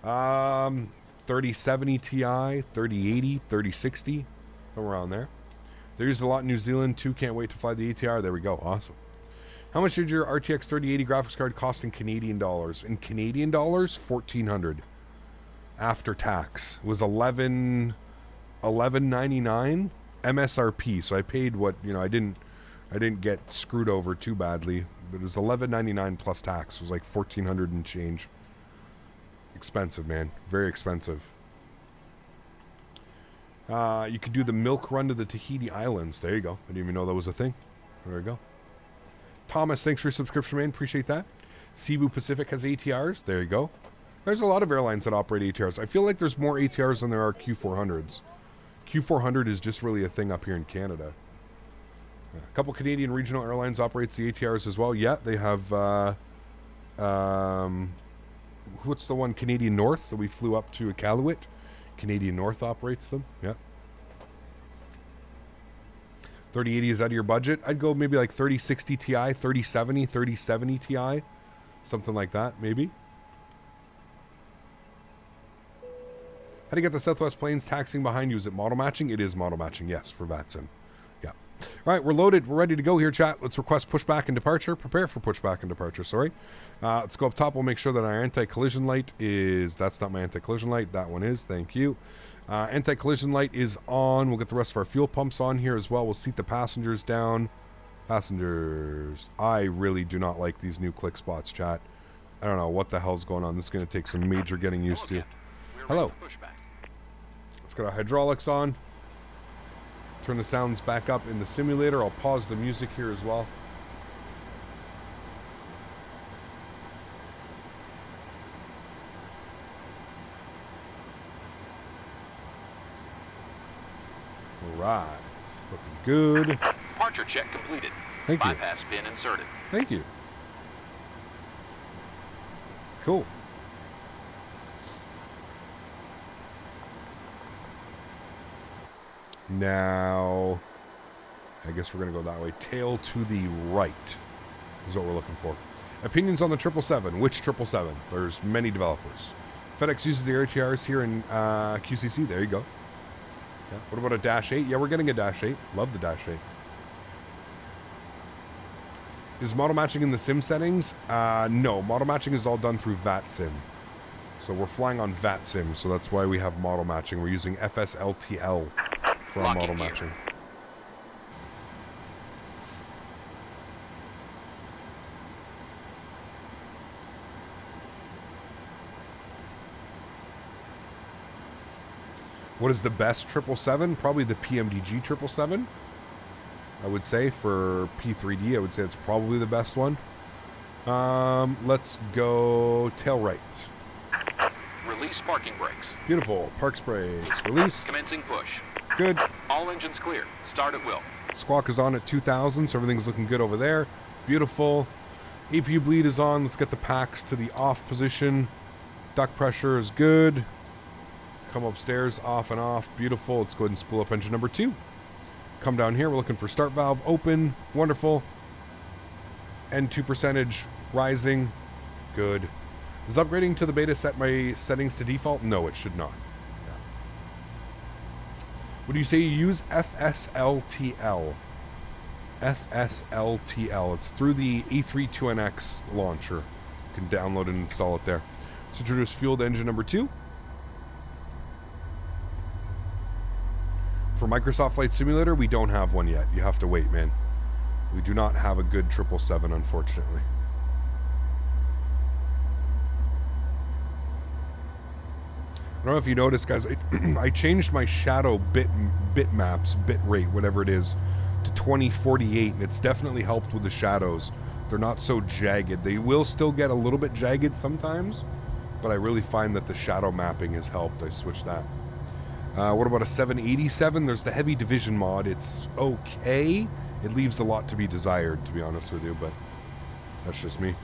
3070 Ti, 3080, 3060, somewhere around there. They use a lot in New Zealand too. Can't wait to fly the ATR. There we go. Awesome. How much did your RTX 3080 graphics card cost in Canadian dollars? In Canadian dollars, $1,400 after tax. It was $11.99 MSRP. So I paid what, you know, I didn't get screwed over too badly, but it was $11.99 plus tax. It was like $1,400 and change. Expensive, man. Very expensive. You could do the milk run to the Tahiti Islands. There you go. I didn't even know that was a thing. There we go. Thomas, thanks for your subscription, man. Appreciate that. Cebu Pacific has ATRs. There you go. There's a lot of airlines that operate ATRs. I feel like there's more ATRs than there are Q400s. Q400 is just really a thing up here in Canada. A couple Canadian regional airlines operates the ATRs as well. Yeah, they have... what's the one? Canadian North that we flew up to Iqaluit. Canadian North operates them. Yeah. 3080 is out of your budget. I'd go maybe like 3060 Ti, 3070, 3070 Ti. Something like that, maybe. How do you get the Southwest Plains taxiing behind you? Is it model matching? It is model matching, yes, for VATSIM. Yeah. All right, we're loaded. We're ready to go here, chat. Let's request pushback and departure. Prepare for pushback and departure, sorry. Let's go up top. We'll make sure that our anti-collision light is... That's not my anti-collision light. That one is. Thank you. Anti-collision light is on. We'll get the rest of our fuel pumps on here as well. We'll seat the passengers down. Passengers. I really do not like these new click spots, chat. I don't know what the hell's going on. This is going to take some major getting used to. Hello. Let's get our hydraulics on. Turn the sounds back up in the simulator. I'll pause the music here as well. Alright. Looking good. Departure check completed. Thank you. Bypass pin inserted. Thank you. Cool. Now, I guess we're going to go that way. Tail to the right is what we're looking for. Opinions on the 777. Which 777? There's many developers. FedEx uses the ATRs here in QCC. There you go. Yeah. What about a Dash 8? Yeah, we're getting a Dash 8. Love the Dash 8. Is model matching in the sim settings? No. Model matching is all done through VATSIM. So we're flying on VATSIM, so that's why we have model matching. We're using FSLTL for our model matching. What is the best 777? Probably the PMDG 777. I would say for P3D, I would say it's probably the best one. Let's go tail right. Release parking brakes. Beautiful. Parks brakes. Release. Commencing push. Good. All engines clear. Start at will. Squawk is on at 2,000, so everything's looking good over there. Beautiful. APU bleed is on. Let's get the packs to the off position. Duct pressure is good. Come upstairs, off and off. Beautiful. Let's go ahead and spool up engine number 2. Come down here. We're looking for start valve open. Wonderful. N2 percentage rising. Good. Does upgrading to the beta set my settings to default? No, it should not. Yeah. Would you say you use FSLTL? FSLTL. It's through the E32NX launcher. You can download and install it there. Let's introduce fueled engine number 2. For Microsoft Flight Simulator, we don't have one yet. You have to wait, man. We do not have a good 777, unfortunately. I don't know if you noticed, guys, I changed my shadow bit maps, bit rate, whatever it is, to 2048, and it's definitely helped with the shadows. They're not so jagged. They will still get a little bit jagged sometimes, but I really find that the shadow mapping has helped. I switched that. What about a 787? There's the heavy division mod. It's okay. It leaves a lot to be desired, to be honest with you, but that's just me.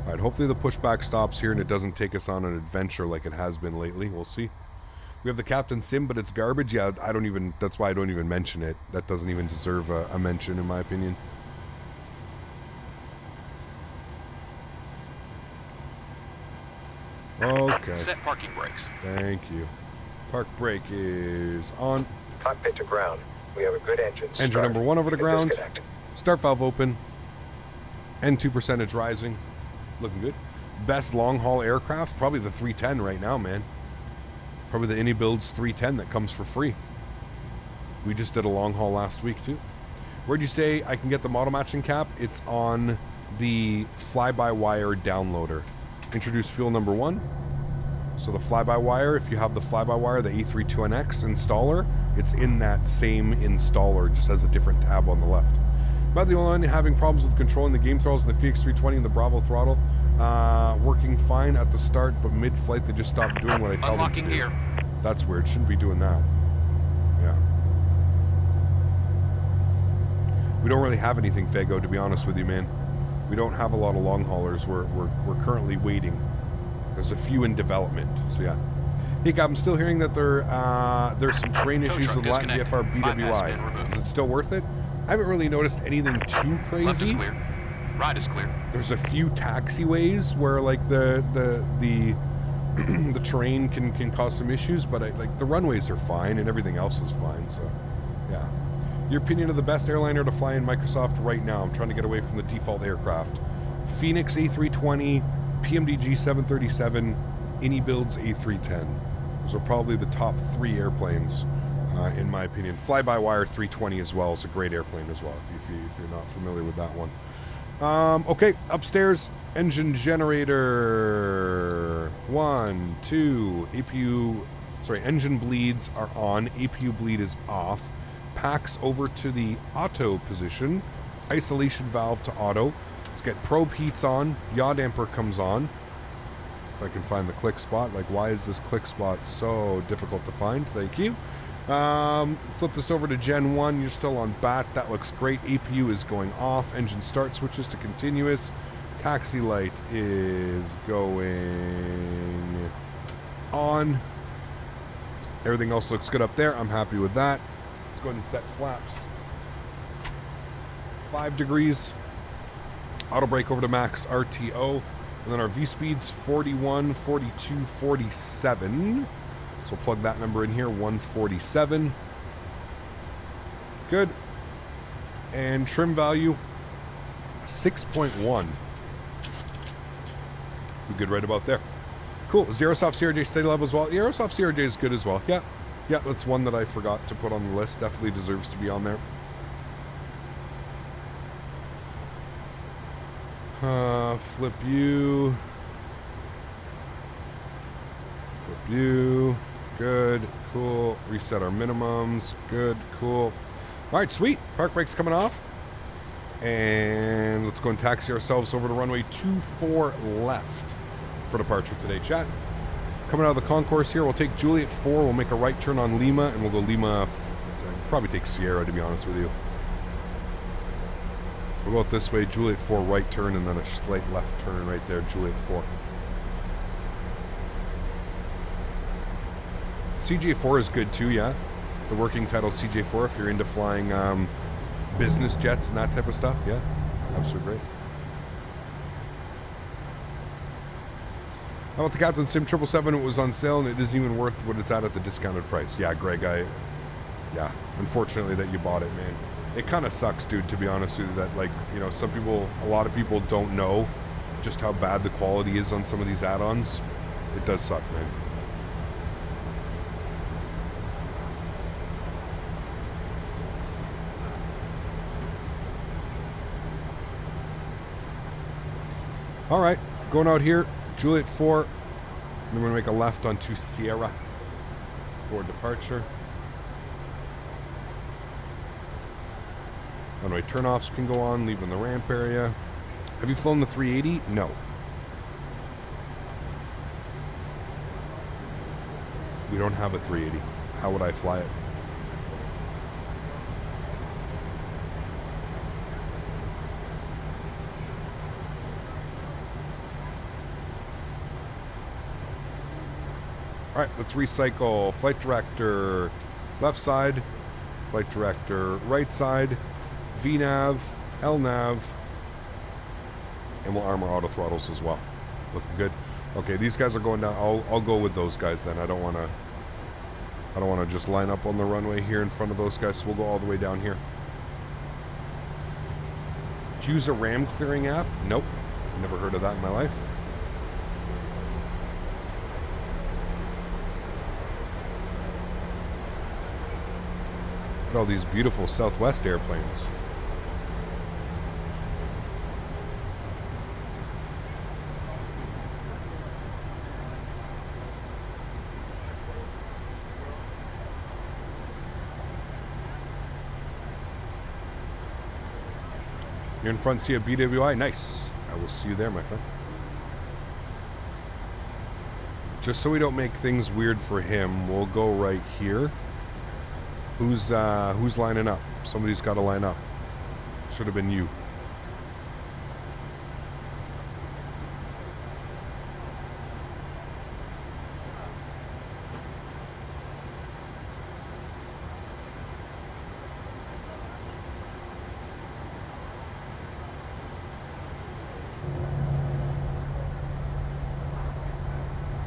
Alright, hopefully the pushback stops here and it doesn't take us on an adventure like it has been lately. We'll see. We have the Captain Sim, but it's garbage. Yeah, that's why I don't even mention it. That doesn't even deserve a mention, in my opinion. Okay. Set parking brakes. Thank you. Park brake is on. Cockpit to ground. We have a good engine. Engine number 1 over the ground. Disconnect. Start valve open. N2 percentage rising. Looking good. Best long haul aircraft, probably the 310 right now, man. Probably the AnyBuilds 310 that comes for free. We just did a long haul last week too. Where'd you say I can get the model matching cap? It's on the fly-by-wire downloader. Introduce fuel number 1. So the fly-by-wire, if you have the fly-by-wire, the A32NX installer, it's in that same installer, just has a different tab on the left. About the only one having problems with controlling the game throttles in the FX320 and the Bravo throttle. Working fine at the start, but mid-flight they just stopped doing what I tell them to do. Gear. That's weird. Shouldn't be doing that. Yeah. We don't really have anything, Fago, to be honest with you, man. We don't have a lot of long haulers. We're currently waiting. There's a few in development. So yeah. Hey, Gab, I'm still hearing that there's some train issues with Latin VFR BWI. Is it still worth it? I haven't really noticed anything too crazy. Left is clear. Right is clear. There's a few taxiways where like the the terrain can cause some issues, but like the runways are fine and everything else is fine. So yeah. Your opinion of the best airliner to fly in Microsoft right now? I'm trying to get away from the default aircraft. Phoenix A320, PMDG 737, AnyBuilds A310. Those are probably the top 3 airplanes, in my opinion. Fly-by-wire 320 as well is a great airplane as well, if you're not familiar with that one. Okay, upstairs, engine generator. 1, 2, engine bleeds are on, APU bleed is off. Packs over to the auto position. Isolation valve to auto. Let's get probe heats on. Yaw damper comes on. If I can find the click spot. Like, why is this click spot so difficult to find? Thank you. Flip this over to Gen 1. You're still on BAT. That looks great. APU is going off. Engine start switches to continuous. Taxi light is going on. Everything else looks good up there. I'm happy with that. Let's go ahead and set flaps. 5 degrees. Auto brake over to max RTO. And then our V-speed's 41, 42, 47. So we'll plug that number in here, 147. Good. And trim value, 6.1. We're good right about there. Cool. Aerosoft CRJ steady level as well. The Aerosoft CRJ is good as well. Yeah. Yeah, that's one that I forgot to put on the list. Definitely deserves to be on there. Flip you. Flip you. Good. Cool. Reset our minimums. Good. Cool. All right, sweet. Park brake's coming off. And let's go and taxi ourselves over to runway 24 left for departure today, chat. Coming out of the concourse here, we'll take Juliet 4. We'll make a right turn on Lima, and we'll go Lima. Probably take Sierra, to be honest with you. We'll go out this way, Juliet 4 right turn, and then a slight left turn right there, Juliet 4. CJ4 is good too, yeah. The working title CJ4 if you're into flying business jets and that type of stuff, yeah. Absolutely great. How about the Captain Sim 777? It was on sale and it isn't even worth what it's at the discounted price. Yeah, Greg, yeah, unfortunately that you bought it, man. It kind of sucks, dude, to be honest with you, that, like, you know, a lot of people don't know just how bad the quality is on some of these add-ons. It does suck, man. All right, going out here, Juliet 4. Then we're going to make a left onto Sierra for departure. Runway turnoffs can go on, leaving the ramp area. Have you flown the 380? No. We don't have a 380. How would I fly it? All right, let's recycle. Flight director, left side. Flight director, right side. VNav, LNav, and we'll armor auto throttles as well. Looking good. Okay, these guys are going down. I'll go with those guys then. I don't want to I don't want to just line up on the runway here in front of those guys, so we'll go all the way down here. Did you use a RAM clearing app? Nope. Never heard of that in my life. Look at all these beautiful Southwest airplanes. You're in front, see a BWI? Nice. I will see you there, my friend. Just so we don't make things weird for him, we'll go right here. Who's lining up? Somebody's got to line up. Should have been you.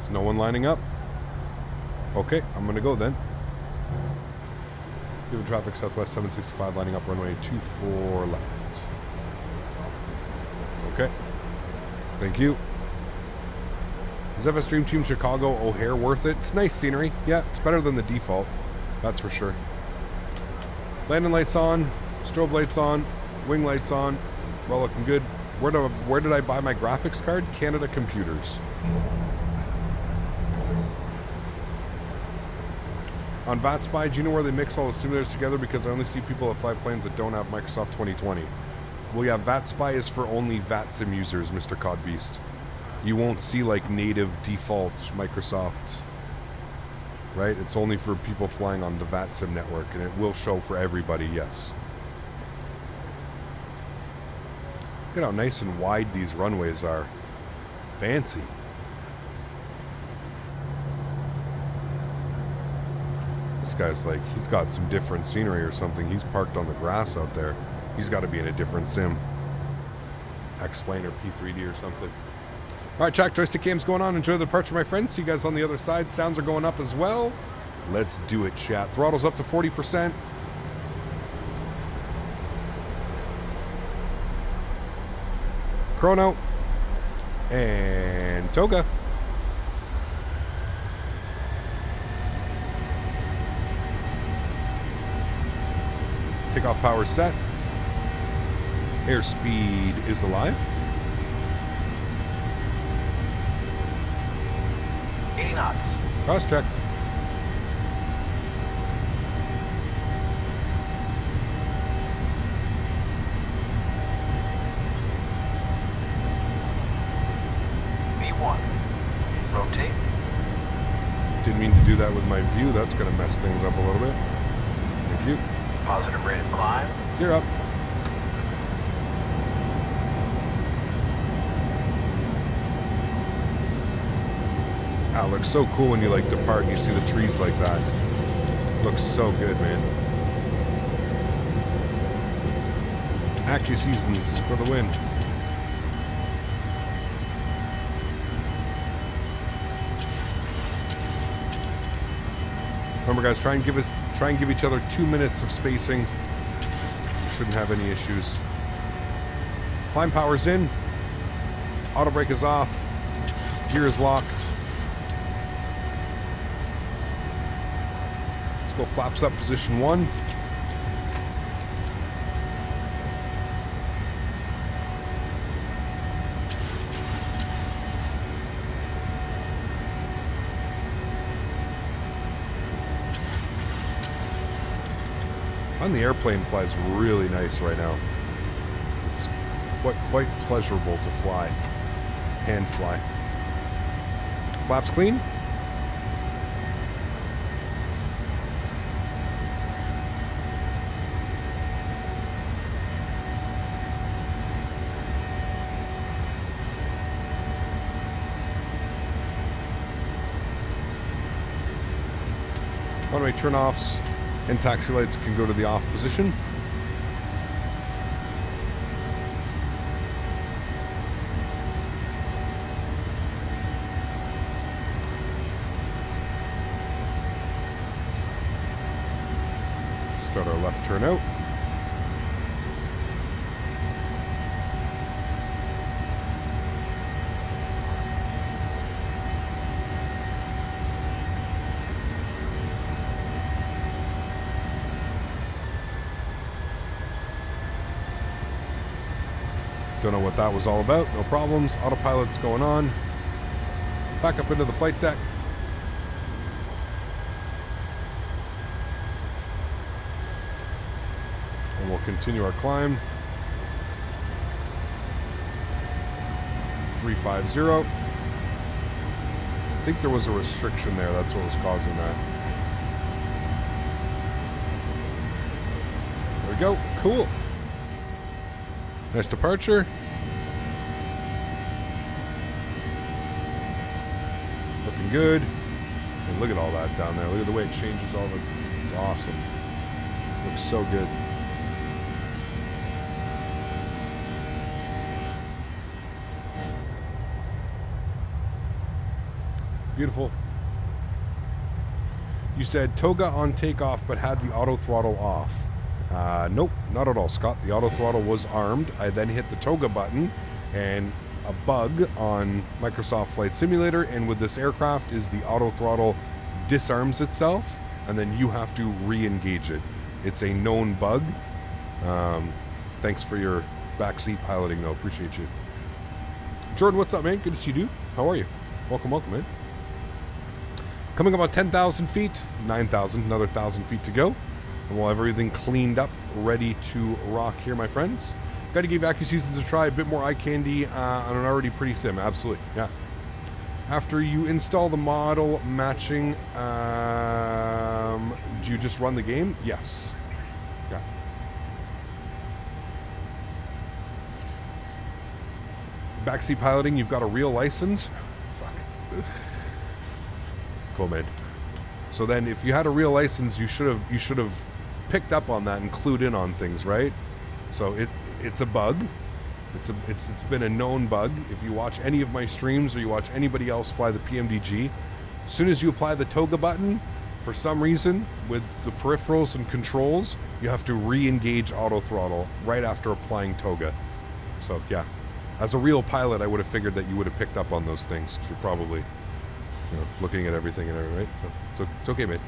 No one lining up? Okay, I'm gonna go then. Given traffic Southwest 765 lining up runway 24 left. Okay. Thank you. Is FS Dream Team Chicago O'Hare worth it? It's nice scenery. Yeah, it's better than the default. That's for sure. Landing lights on, strobe lights on, wing lights on. Well, looking good. Where did I buy my graphics card? Canada Computers. On VATSpy, do you know where they mix all the simulators together? Because I only see people that fly planes that don't have Microsoft 2020. Well, yeah, VATSpy is for only VATSIM users, Mr. Codbeast. You won't see, like, native default Microsoft, right? It's only for people flying on the VATSIM network, and it will show for everybody, yes. Look at how nice and wide these runways are. Fancy. This guy's like, he's got some different scenery or something. He's parked on the grass out there. He's got to be in a different sim. X-Plane or P3D or something. All right, chat, joystick game's going on. Enjoy the departure, my friends. See you guys on the other side. Sounds are going up as well. Let's do it, chat. Throttle's up to 40%. Chrono. And Toga. Takeoff power set. Airspeed is alive. 80 knots. Cross checked. V1. Rotate. Didn't mean to do that with my view. That's going to mess things up a little bit. Thank you. Positive rate of climb. You're up. Looks so cool when you like depart and you see the trees like that. Looks so good, man. Accu Seasons for the win. Remember, guys, try and give each other 2 minutes of spacing. Shouldn't have any issues. Climb power's in. Auto brake is off. Gear is locked. Go flaps up, position 1. I find the airplane flies really nice right now. It's quite pleasurable to fly. Hand fly. Flaps clean. Runway turn-offs and taxi lights can go to the off position. Start our left turn out. Don't know what that was all about. No problems. Autopilot's going on. Back up into the flight deck. And we'll continue our climb. 350. I think there was a restriction there. That's what was causing that. There we go. Cool. Nice departure. Looking good. And look at all that down there. Look at the way it changes all the... It's awesome. Looks so good. Beautiful. You said toga on takeoff but had the auto throttle off. Nope, not at all, Scott. The auto throttle was armed. I then hit the toga button, and a bug on Microsoft Flight Simulator, and with this aircraft, is the auto throttle disarms itself, and then you have to re-engage it. It's a known bug. Thanks for your backseat piloting, though. Appreciate you. Jordan, what's up, man? Good to see you, dude. How are you? Welcome, welcome, man. Coming about 10,000 feet, 9,000, another 1,000 feet to go. And we'll have everything cleaned up, ready to rock here, my friends. Got to give AccuSeasons a try, a bit more eye candy on an already pretty sim. Absolutely, yeah. After you install the model matching, do you just run the game? Yes. Yeah. Backseat piloting, you've got a real license. Fuck. Cool, man. So then, if you had a real license, you should have picked up on that and clued in on things, right? So it's a bug. It's been a known bug. If you watch any of my streams or you watch anybody else fly the PMDG, as soon as you apply the toga button, for some reason, with the peripherals and controls, you have to re-engage auto throttle right after applying toga. So yeah, as a real pilot, I would have figured that you would have picked up on those things. You're probably, looking at everything and everything, right? So it's okay, man.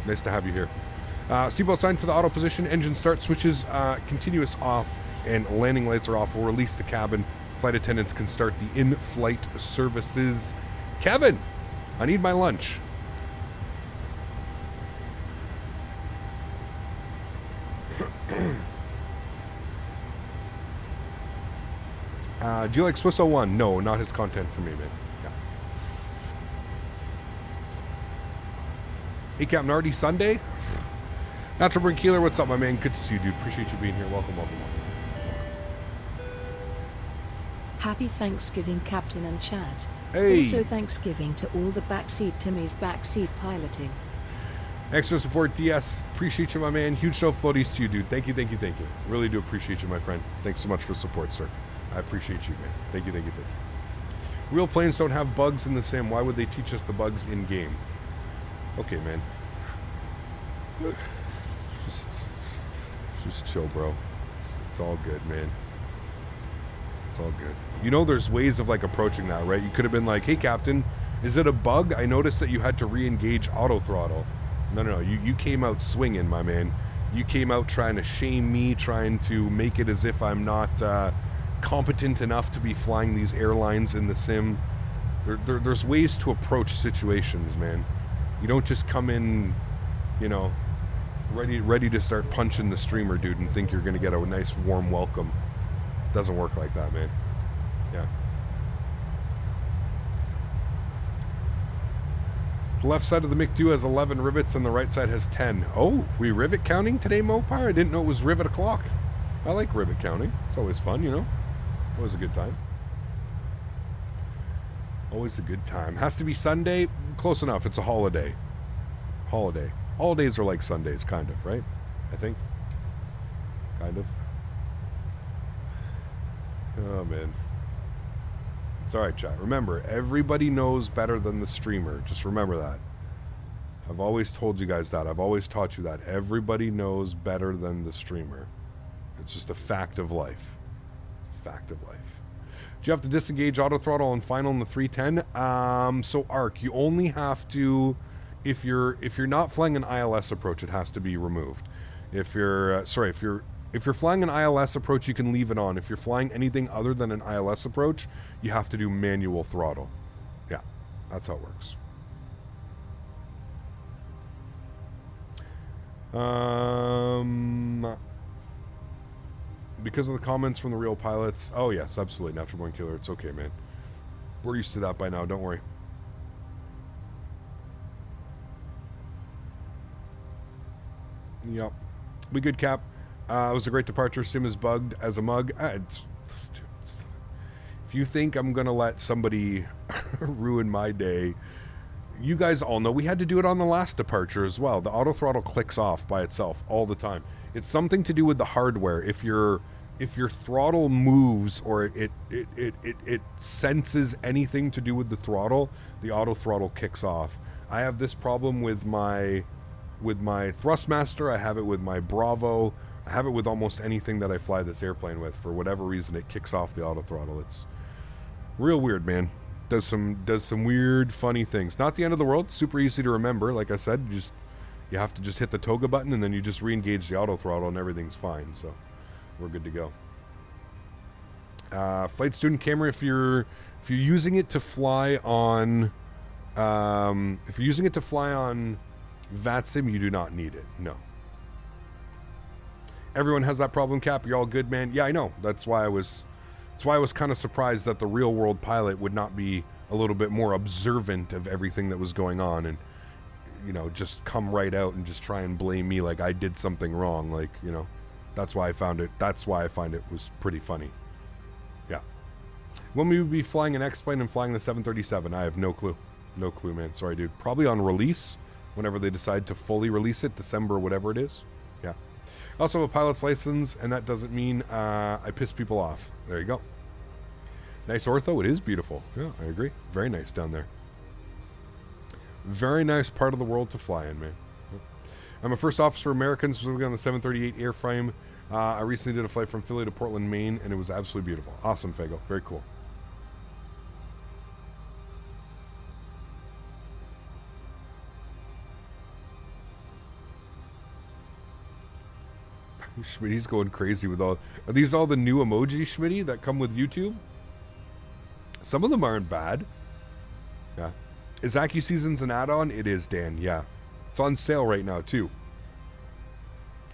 Nice to have you here. Seatbelt sign to the auto position. Engine start switches continuous off, and landing lights are off. We'll release the cabin. Flight attendants can start the in-flight services. Kevin, I need my lunch. Do you like Swiss 01? No, not his content for me, man. Hey, Captain Artie, Sunday. Natural Brink Keeler, what's up, my man? Good to see you, dude. Appreciate you being here. Welcome, welcome, welcome. Happy Thanksgiving, Captain and Chad. Hey. Also Thanksgiving to all the backseat Timmy's backseat piloting. Extra support, DS. Appreciate you, my man. Huge snow floaties to you, dude. Thank you, thank you, thank you. Really do appreciate you, my friend. Thanks so much for support, sir. I appreciate you, man. Thank you, thank you, thank you. Real planes don't have bugs in the sim. Why would they teach us the bugs in game? Okay, man. Just chill, bro. It's all good, man. It's all good. You know, there's ways of like approaching that, right? You could have been like, "Hey, Captain, is it a bug? I noticed that you had to re-engage auto throttle." No. You came out swinging, my man. You came out trying to shame me, trying to make it as if I'm not competent enough to be flying these airlines in the sim. There's ways to approach situations, man. You don't just come in, ready to start punching the streamer, dude, and think you're going to get a nice warm welcome. It doesn't work like that, man. Yeah. The left side of the MiG-2 has 11 rivets and the right side has 10. Oh, we rivet counting today, Mopar? I didn't know it was rivet o'clock. I like rivet counting. It's always fun, Always a good time. Always a good time. Has to be Sunday? Close enough. It's a holiday. Holiday. Holidays are like Sundays, kind of, right? I think. Kind of. Oh, man. It's alright, chat. Remember, everybody knows better than the streamer. Just remember that. I've always told you guys that. I've always taught you that. Everybody knows better than the streamer. It's just a fact of life. It's a fact of life. Do you have to disengage auto throttle and final in the 310? So Arc, you only have to, if you're not flying an ILS approach, it has to be removed. If you're if you're flying an ILS approach, you can leave it on. If you're flying anything other than an ILS approach, you have to do manual throttle. Yeah, that's how it works. Because of the comments from the real pilots. Oh yes, absolutely. Natural born killer. It's okay, man. We're used to that by now. Don't worry. Yep. We good, Cap. It was a great departure. Sim is bugged as a mug. If you think I'm going to let somebody ruin my day, you guys all know we had to do it on the last departure as well. The auto throttle clicks off by itself all the time. It's something to do with the hardware. If your throttle moves or it senses anything to do with the throttle, the auto throttle kicks off. I have this problem with my Thrustmaster. I have it with my Bravo. I have it with almost anything that I fly this airplane with. For whatever reason, it kicks off the auto throttle. It's real weird, man. Does some weird, funny things. Not the end of the world. Super easy to remember. Like I said, you have to just hit the toga button and then you just re-engage the auto throttle and everything's fine. So we're good to go. Flight student camera. If you're using it to fly on, VATSIM, you do not need it. No. Everyone has that problem, Cap. You're all good, man. Yeah, I know. That's why I was kind of surprised that the real world pilot would not be a little bit more observant of everything that was going on and, you know, just come right out and just try and blame me like I did something wrong. Like, you know, that's why I find it was pretty funny. Yeah. When we would be flying an X-plane and flying the 737, I have no clue. No clue, man. Sorry, dude. Probably on release, whenever they decide to fully release it, December, whatever it is. Yeah. I also have a pilot's license, and that doesn't mean I piss people off. There you go. Nice ortho. It is beautiful. Yeah, I agree. Very nice down there. Very nice part of the world to fly in, man. I'm a first officer American, specifically on the 738 airframe. I recently did a flight from Philly to Portland, Maine, and it was absolutely beautiful. Awesome, Fago. Very cool. Schmitty's going crazy with all... Are these all the new emoji, Schmitty, that come with YouTube? Some of them aren't bad. Yeah. Is AccuSeasons an add-on? It is, Dan, yeah. It's on sale right now, too.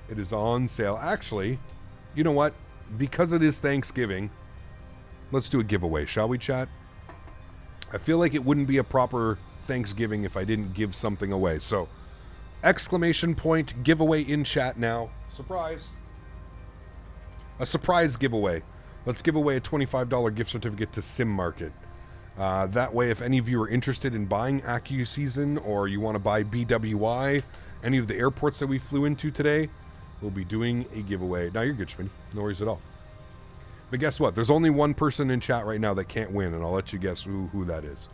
It is on sale. Actually, you know what? Because it is Thanksgiving, let's do a giveaway, shall we, chat? I feel like it wouldn't be a proper Thanksgiving if I didn't give something away. So, exclamation point, giveaway in chat now. Surprise. A surprise giveaway. Let's give away a $25 gift certificate to Sim Market. That way, if any of you are interested in buying AccuSeason or you want to buy BWI, any of the airports that we flew into today, we'll be doing a giveaway. Now, you're good, Schmitty. No worries at all. But guess what? There's only one person in chat right now that can't win, and I'll let you guess who that is.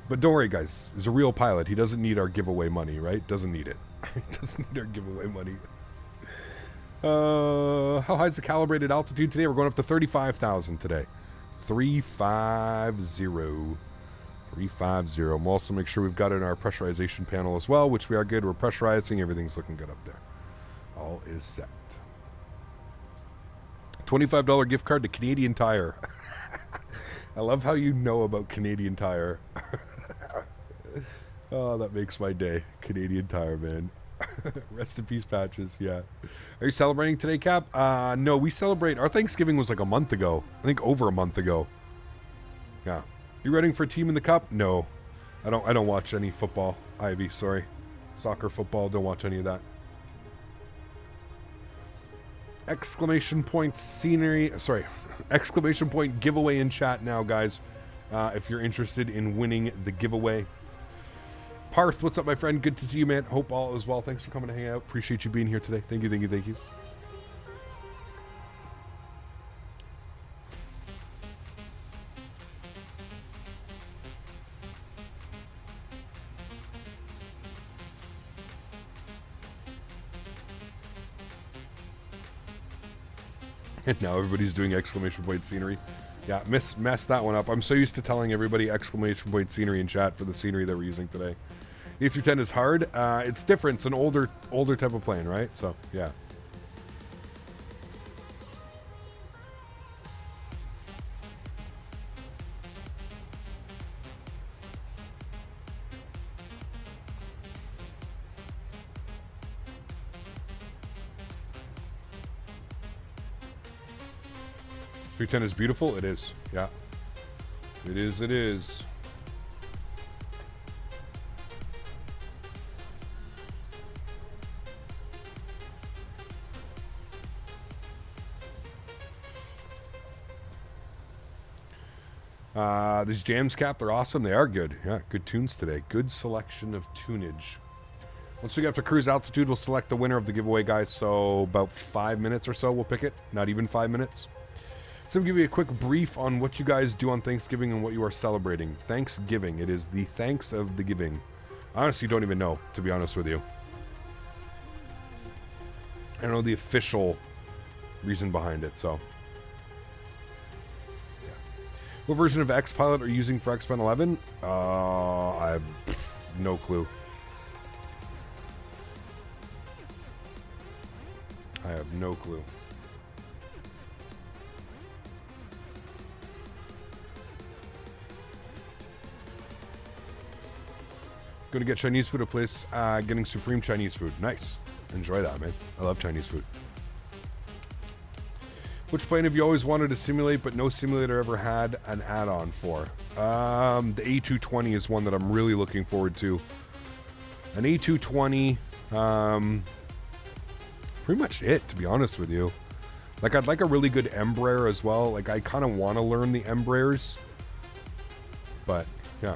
But don't worry, guys. He's a real pilot. He doesn't need our giveaway money, right? Doesn't need it. He doesn't need our giveaway money. How high is the calibrated altitude today? We're going up to 35,000 today. 350. 350. We'll also make sure we've got it in our pressurization panel as well, which we are good. We're pressurizing. Everything's looking good up there. All is set. $25 gift card to Canadian Tire. I love how you know about Canadian Tire. Oh, that makes my day. Canadian Tire, man. Rest in peace, Patches. Yeah. Are you celebrating today, Cap? No, we celebrate. Our Thanksgiving was like a month ago. I think over a month ago. Yeah. You rooting for a team in the cup? No. I don't watch any football. Ivy, sorry. Soccer, football, don't watch any of that. Exclamation point scenery. Sorry. Exclamation point giveaway in chat now, guys. If you're interested in winning the giveaway. Parth, what's up, my friend? Good to see you, man. Hope all is well. Thanks for coming to hang out. Appreciate you being here today. Thank you, thank you, thank you. And now everybody's doing exclamation point scenery. Yeah, messed that one up. I'm so used to telling everybody exclamation point scenery in chat for the scenery that we're using today. The A310 is hard. It's different. It's an older type of plane, right? So, yeah. A310 is beautiful. It is. Yeah. It is. It is. These jams cap, they're awesome. They are good. Yeah, good tunes today. Good selection of tunage. Once we get up to cruise altitude, we'll select the winner of the giveaway, guys. So about 5 minutes or so, we'll pick it. Not even 5 minutes. So I'm going to give you a quick brief on what you guys do on Thanksgiving and what you are celebrating. Thanksgiving. It is the thanks of the giving. I honestly don't even know, to be honest with you. I don't know the official reason behind it, so... What version of X-Pilot are you using for X-Pen 11? I have no clue. I have no clue. Going to get Chinese food at a place, getting supreme Chinese food. Nice. Enjoy that, man. I love Chinese food. Which plane have you always wanted to simulate, but no simulator ever had an add-on for? The A220 is one that I'm really looking forward to. An A220, pretty much it, to be honest with you. Like, I'd like a really good Embraer as well. Like, I kind of want to learn the Embraers. But, yeah.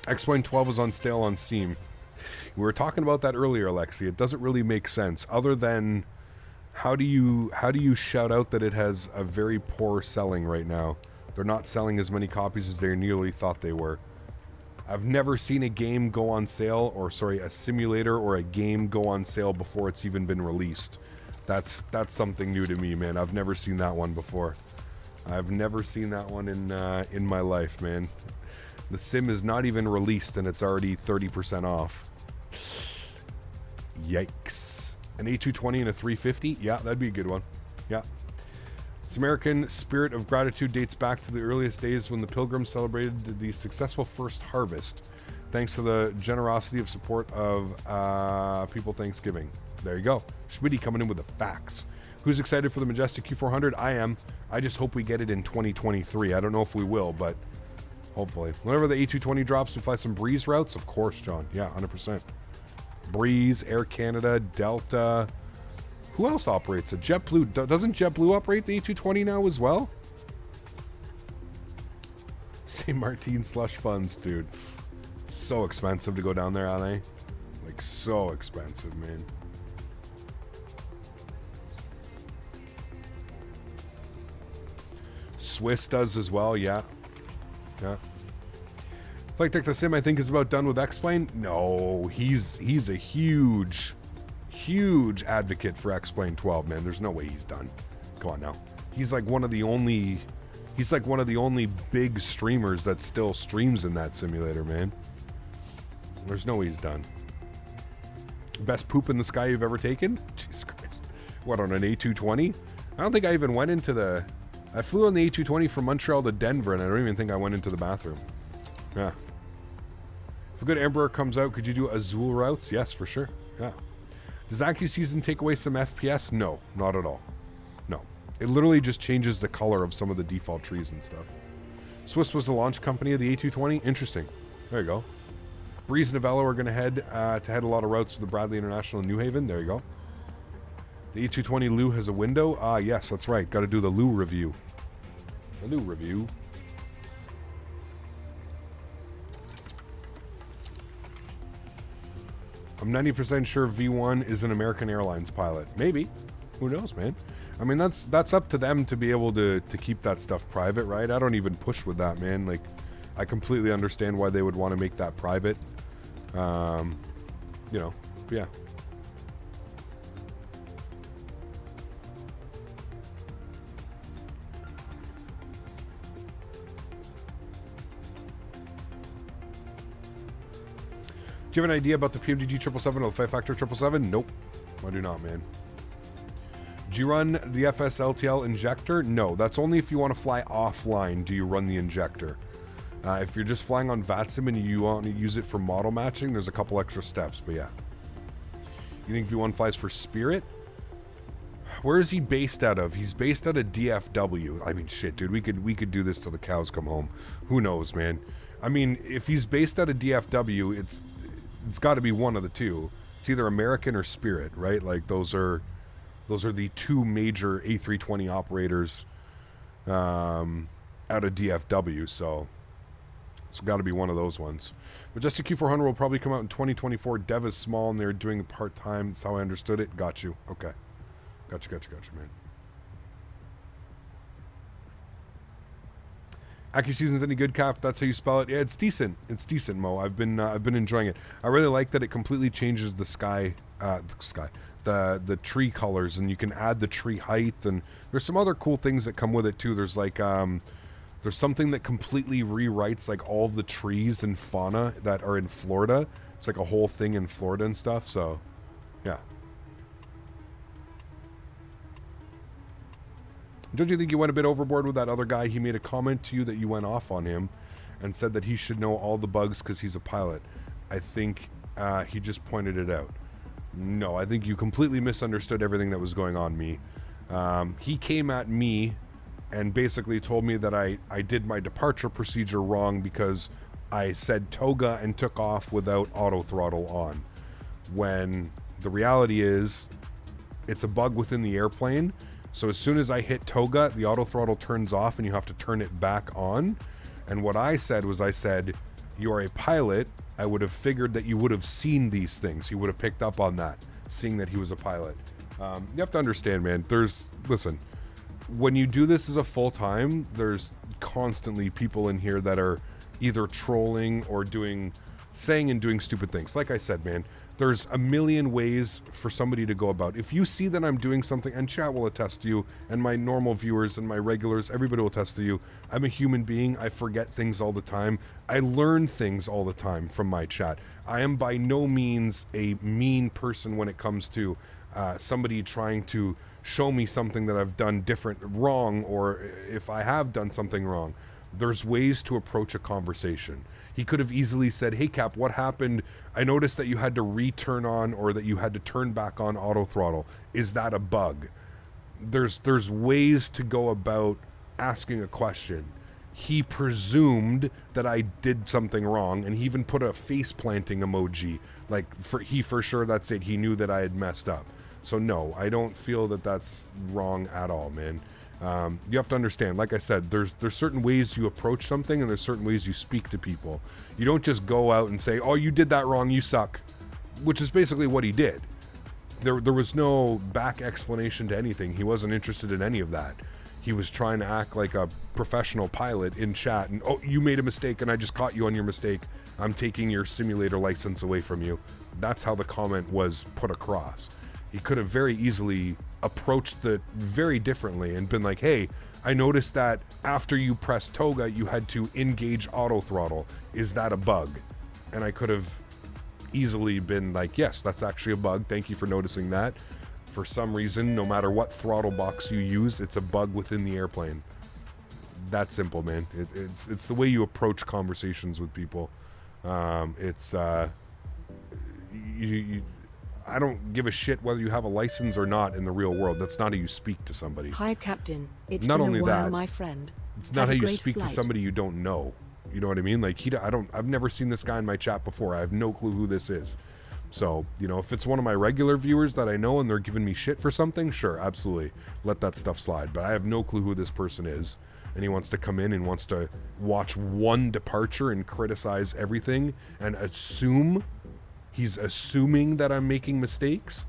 X-Plane 12 is on stale on Steam. We were talking about that earlier, Alexi. It doesn't really make sense, other than... How do you shout out that it has a very poor selling right now? They're not selling as many copies as they nearly thought they were. I've never seen a game go on sale, or sorry, a simulator or a game go on sale before it's even been released. That's something new to me, man. I've never seen that one before. I've never seen that one in my life, man. The sim is not even released and it's already 30% off. Yikes. An A220 and a 350? Yeah, that'd be a good one. Yeah. This American spirit of gratitude dates back to the earliest days when the Pilgrims celebrated the successful first harvest, thanks to the generosity of support of People Thanksgiving. There you go. Smitty coming in with the facts. Who's excited for the Majestic Q400? I am. I just hope we get it in 2023. I don't know if we will, but hopefully. Whenever the A220 drops, we fly some Breeze routes? Of course, John. Yeah, 100%. Breeze, Air Canada, Delta. Who else operates it? JetBlue. Doesn't JetBlue operate the A220 now as well? St. Martin slush funds, dude. So expensive to go down there, aren't they? Like, so expensive, man. Swiss does as well, yeah. Yeah. Flight Tech the Sim, I think, is about done with X-Plane. No, he's a huge advocate for X-Plane 12, man. There's no way he's done. Come on now. He's like one of the only big streamers that still streams in that simulator, man. There's no way he's done. Best poop in the sky you've ever taken? Jesus Christ. What, on an A220? I don't think I even went into the... I flew on the A220 from Montreal to Denver, and I don't even think I went into the bathroom. Yeah. If a good Embraer comes out, could you do Azul routes? Yes, for sure. Yeah. Does AccuSeason take away some FPS? No, not at all. No. It literally just changes the color of some of the default trees and stuff. Swiss was the launch company of the A220. Interesting. There you go. Breeze and Avello are going to head a lot of routes to the Bradley International in New Haven. There you go. The A220 Lou has a window. Ah, yes, that's right. Got to do the Lou review. The Lou review. I'm 90% sure V1 is an American Airlines pilot. Maybe. Who knows, man? I mean, that's up to them to be able to keep that stuff private, right? I don't even push with that, man. Like, I completely understand why they would want to make that private. You know, yeah. Do you have an idea about the PMDG 777 or the 5-factor 777? Nope. I do not, man. Do you run the FSLTL injector? No, that's only if you want to fly offline do you run the injector. If you're just flying on VATSIM and you want to use it for model matching, there's a couple extra steps, but yeah. You think V1 flies for Spirit? Where is he based out of? He's based out of DFW. I mean, shit, dude, we could do this till the cows come home. Who knows, man? I mean, if he's based out of DFW, it's got to be one of the two. It's either American or Spirit, right? Like those are the two major A320 operators out of DFW, so it's got to be one of those ones. Majestic Q400 will probably come out in 2024. Dev is small and they're doing it part-time. That's how I understood it. Got you. Okay. Gotcha, man. AccuSeason's any good, Cap? That's how you spell it. Yeah, it's decent. It's decent, Mo. I've been enjoying it. I really like that it completely changes the tree colors, and you can add the tree height, and there's some other cool things that come with it too. There's like there's something that completely rewrites like all the trees and fauna that are in Florida. It's like a whole thing in Florida and stuff. So, yeah. Don't you think you went a bit overboard with that other guy? He made a comment to you that you went off on him and said that he should know all the bugs because he's a pilot. I think he just pointed it out. No, I think you completely misunderstood everything that was going on, me. He came at me and basically told me that I did my departure procedure wrong because I said toga and took off without auto throttle on. When the reality is it's a bug within the airplane. So as soon as I hit toga, the auto throttle turns off and you have to turn it back on. And what I said was, I said, you're a pilot. I would have figured that you would have seen these things. He would have picked up on that, seeing that he was a pilot. You have to understand, man, listen, when you do this as a full-time, there's constantly people in here that are either trolling or saying and doing stupid things. Like I said, man, there's a million ways for somebody to go about. If you see that I'm doing something, and chat will attest to you, and my normal viewers and my regulars, everybody will attest to you. I'm a human being. I forget things all the time. I learn things all the time from my chat. I am by no means a mean person when it comes to somebody trying to show me something that I've done wrong, or if I have done something wrong. There's ways to approach a conversation. He could have easily said, hey Cap, what happened? I noticed that you had to return on, or that you had to turn back on auto throttle. Is that a bug? There's ways to go about asking a question. He presumed that I did something wrong, and he even put a face planting emoji. Like, for sure that's it. He knew that I had messed up. So no, I don't feel that that's wrong at all, man. You have to understand, like I said, there's certain ways you approach something, and there's certain ways you speak to people. You don't just go out and say, oh, you did that wrong, you suck, which is basically what he did. There was no back explanation to anything. He wasn't interested in any of that. He was trying to act like a professional pilot in chat, and oh, you made a mistake and I just caught you on your mistake. I'm taking your simulator license away from you. That's how the comment was put across. He could have very easily approached it very differently and been like, hey, I noticed that after you pressed toga, you had to engage auto throttle. Is that a bug? And I could have easily been like, yes, that's actually a bug. Thank you for noticing that. For some reason, no matter what throttle box you use, it's a bug within the airplane. That simple, man. It's the way you approach conversations with people. I don't give a shit whether you have a license or not in the real world. That's not how you speak to somebody. Hi, Captain. It's not been only a while, that, my friend. It's not Have how a you great speak flight. to somebody you don't know. You know what I mean? Like, I've never seen this guy in my chat before. I have no clue who this is. So, you know, if it's one of my regular viewers that I know and they're giving me shit for something, sure, absolutely. Let that stuff slide. But I have no clue who this person is. And he wants to come in and wants to watch one departure and criticize everything and assume. He's assuming that I'm making mistakes.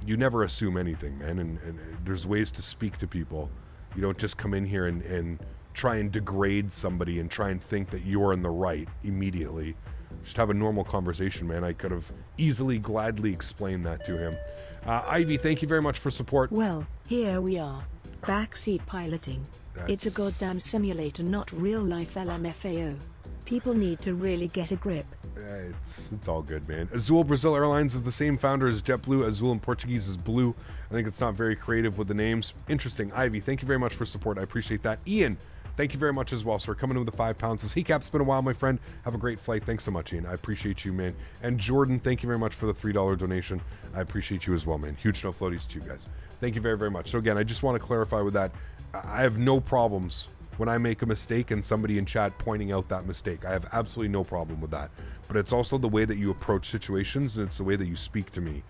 You never assume anything, man. And there's ways to speak to people. You don't just come in here and try and degrade somebody and try and think that you're in the right immediately. Just have a normal conversation, man. I could have easily, gladly explained that to him. Ivy, thank you very much for support. Well, here we are. Backseat piloting. It's a goddamn simulator, not real-life LMFAO. People need to really get a grip. It's all good, man. Azul Brazil Airlines is the same founder as JetBlue. Azul in Portuguese is blue. I think it's not very creative with the names. Interesting. Ivy, thank you very much for support. I appreciate that. Ian, thank you very much as well, sir. Coming in with the 5 pounds. Says, hey, Cap, it's been a while, my friend. Have a great flight. Thanks so much, Ian. I appreciate you, man. And Jordan, thank you very much for the $3 donation. I appreciate you as well, man. Huge no floaties to you guys. Thank you very, very much. So again, I just want to clarify with that. I have no problems when I make a mistake and somebody in chat pointing out that mistake. I have absolutely no problem with that. But it's also the way that you approach situations, and it's the way that you speak to me.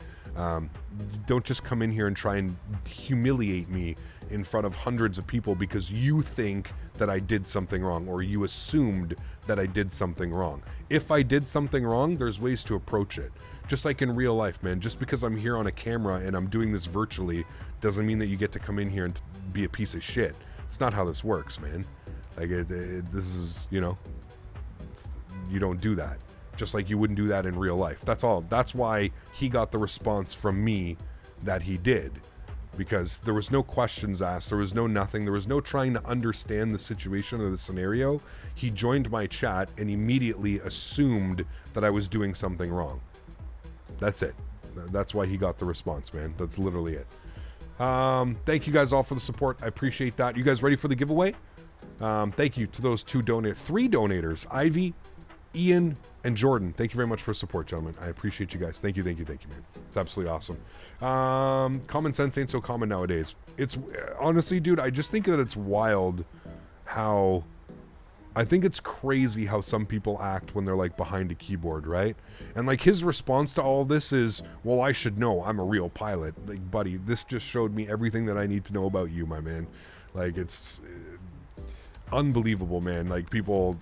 Don't just come in here and try and humiliate me in front of hundreds of people because you think that I did something wrong, or you assumed that I did something wrong. If I did something wrong, there's ways to approach it. Just like in real life, man. Just because I'm here on a camera and I'm doing this virtually doesn't mean that you get to come in here and be a piece of shit. It's not how this works, man. Like, this is, you know, you don't do that. Just like you wouldn't do that in real life. That's all. That's why he got the response from me that he did. Because there was no questions asked. There was no nothing. There was no trying to understand the situation or the scenario. He joined my chat and immediately assumed that I was doing something wrong. That's it. That's why he got the response, man. That's literally it. Thank you guys all for the support. I appreciate that. You guys ready for the giveaway? Thank you to those three donators, Ivy, Ian, and Jordan. Thank you very much for support, gentlemen. I appreciate you guys. Thank you, man. It's absolutely awesome. Common sense ain't so common nowadays. It's honestly, dude, I just think that it's wild how I think it's crazy how some people act when they're like behind a keyboard, right? And like his response to all this is, well, I should know. I'm a real pilot. Like, buddy, this just showed me everything that I need to know about you, my man. Like, it's unbelievable, man. Like, people,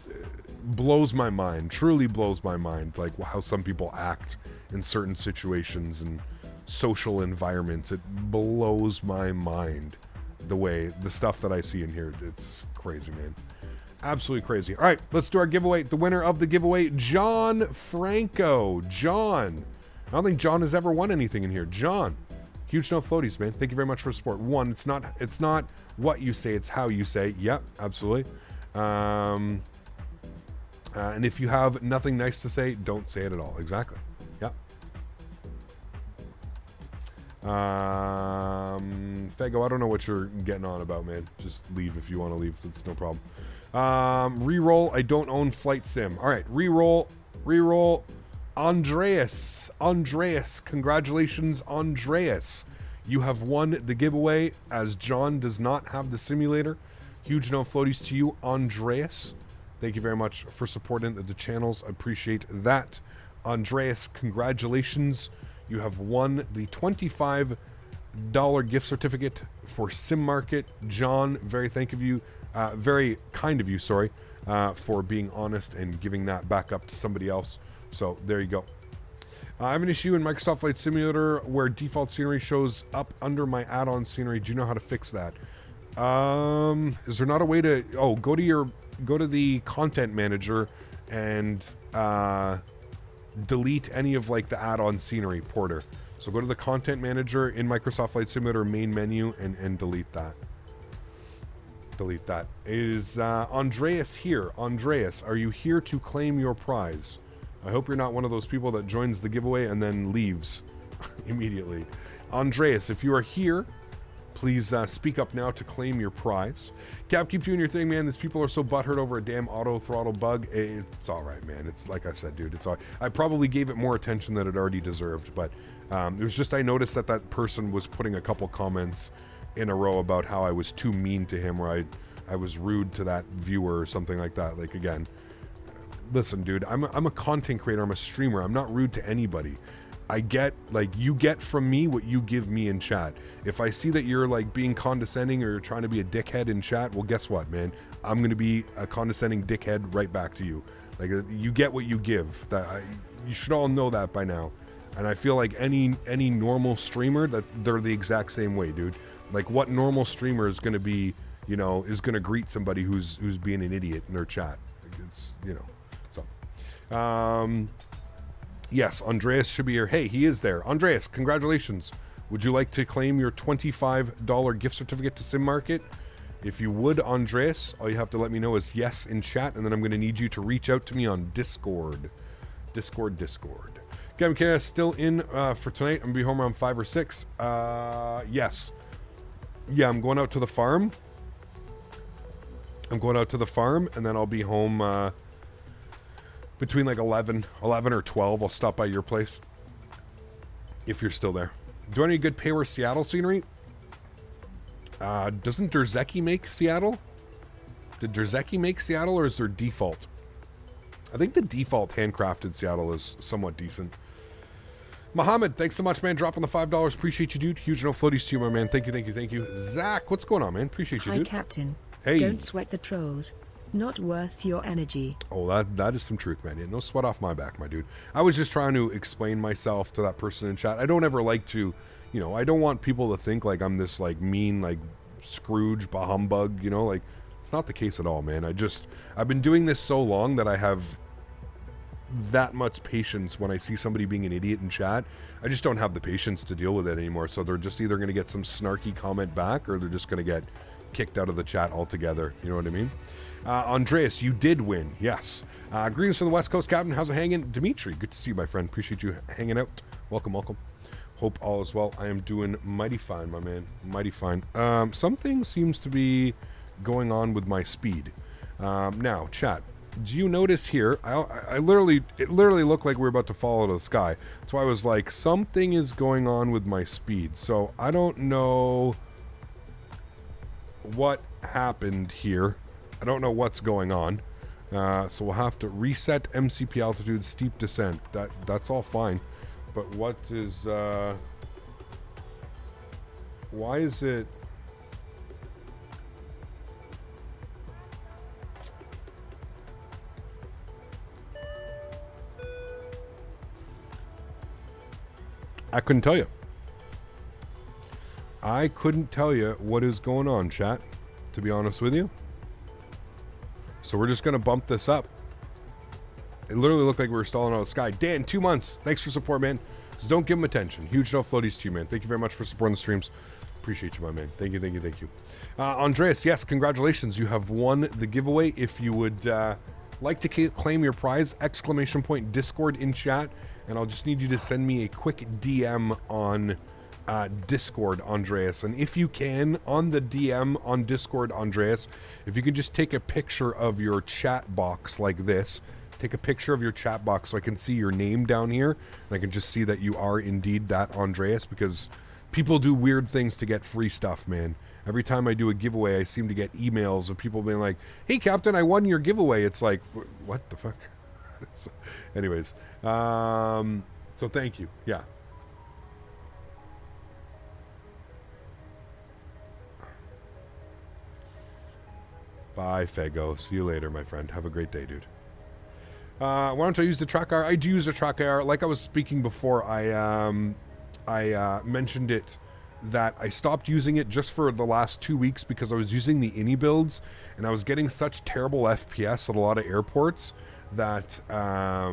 blows my mind, truly blows my mind, like how some people act in certain situations and social environments. It blows my mind the stuff that I see in here. It's crazy, man. Absolutely crazy. All right, let's do our giveaway. The winner of the giveaway, John Franco. John. I don't think John has ever won anything in here. John. Huge no floaties, man. Thank you very much for support. One, it's not what you say, it's how you say. Yep, absolutely. And if you have nothing nice to say, don't say it at all. Exactly. Yep. Fago, I don't know what you're getting on about, man. Just leave if you want to leave. It's no problem. Reroll. I don't own Flight Sim. All right, reroll. Andreas. Congratulations, Andreas. You have won the giveaway as John does not have the simulator. Huge no floaties to you, Andreas. Thank you very much for supporting the channels. I appreciate that. Andreas, congratulations. You have won the $25 gift certificate for Sim Market. John, very kind of you, for being honest and giving that back up to somebody else. So there you go. I have an issue in Microsoft Flight Simulator where default scenery shows up under my add-on scenery. Do you know how to fix that? Is there not a way to... Oh, go to the content manager and delete any of like the add-on scenery porter. So go to the content manager in Microsoft Flight Simulator main menu and delete that. Delete that. Is Andreas here? Andreas, are you here to claim your prize? I hope you're not one of those people that joins the giveaway and then leaves immediately. Andreas, if you are here, please speak up now to claim your prize. Cap, keep doing your thing, man. These people are so butthurt over a damn auto throttle bug. It's all right, man. It's like I said, dude. It's all right. I probably gave it more attention than it already deserved, but it was just I noticed that person was putting a couple comments in a row about how I was too mean to him, or I was rude to that viewer or something like that. Like, again, listen, dude, I'm a content creator. I'm a streamer. I'm not rude to anybody. I get, like, you get from me what you give me in chat. If I see that you're, like, being condescending or you're trying to be a dickhead in chat, well, guess what, man? I'm going to be a condescending dickhead right back to you. Like, you get what you give. You should all know that by now. And I feel like any normal streamer, that they're the exact same way, dude. Like, what normal streamer is going to be, you know, is going to greet somebody who's being an idiot in their chat? Like, it's, you know, so. Yes, Andreas should be here. Hey, he is there. Andreas, congratulations. Would you like to claim your $25 gift certificate to Sim Market? If you would, Andreas, all you have to let me know is yes in chat, and then I'm going to need you to reach out to me on Discord. Discord. Kevin K still in for tonight. I'm gonna be home around 5 or 6. Yes. Yeah, I'm going out to the farm. And then I'll be home between like 11 or 12. I'll stop by your place if you're still there. Do any good Payware Seattle scenery? Doesn't Derzeki make Seattle? Did Derzeki make Seattle, or is there default? I think the default handcrafted Seattle is somewhat decent. Mohammed, thanks so much, man. Dropping the $5. Appreciate you, dude. Huge no floaties to you, my man. Thank you. Zach, what's going on, man? Appreciate you, dude. Hi, Captain. Hey. Don't sweat the trolls. Not worth your energy. Oh, that is some truth, man. Yeah, no sweat off my back, my dude. I was just trying to explain myself to that person in chat. I don't ever like to, I don't want people to think like I'm this like mean, like Scrooge, bah-humbug, like it's not the case at all, man. I've been doing this so long that I have that much patience when I see somebody being an idiot in chat. I just don't have the patience to deal with it anymore. So they're just either going to get some snarky comment back, or they're just going to get kicked out of the chat altogether. You know what I mean? Andreas, you did win. Yes. Greetings from the West Coast, Captain. How's it hanging? Dimitri, good to see you, my friend. Appreciate you hanging out. Welcome. Hope all is well. I am doing mighty fine, my man. Mighty fine. Something seems to be going on with my speed. Now, chat, do you notice here? It literally looked like we were about to fall out of the sky. That's why I was like, something is going on with my speed. So I don't know what happened here. I don't know what's going on. So we'll have to reset MCP altitude, steep descent. That's all fine. But what is why is it I couldn't tell you. I couldn't tell you what is going on, chat, to be honest with you. So we're just going to bump this up. It literally looked like we were stalling out of the sky. Dan, 2 months. Thanks for support, man. Just don't give him attention. Huge no floaties to you, man. Thank you very much for supporting the streams. Appreciate you, my man. Thank you. Andreas, yes, congratulations. You have won the giveaway. If you would like to claim your prize, !Discord in chat. And I'll just need you to send me a quick DM on Discord, Andreas. And if you can, on the DM on Discord, Andreas, if you can just take a picture of your chat box like this. Take a picture of your chat box so I can see your name down here. And I can just see that you are indeed that Andreas, because people do weird things to get free stuff, man. Every time I do a giveaway, I seem to get emails of people being like, hey, Captain, I won your giveaway. It's like, what the fuck? So, anyways, so thank you. Yeah. Bye, Fego. See you later, my friend. Have a great day, dude. Why don't I use the track IR? I do use the track IR. Like I was speaking before, I mentioned it that I stopped using it just for the last 2 weeks because I was using the INI builds and I was getting such terrible FPS at a lot of airports that, yeah.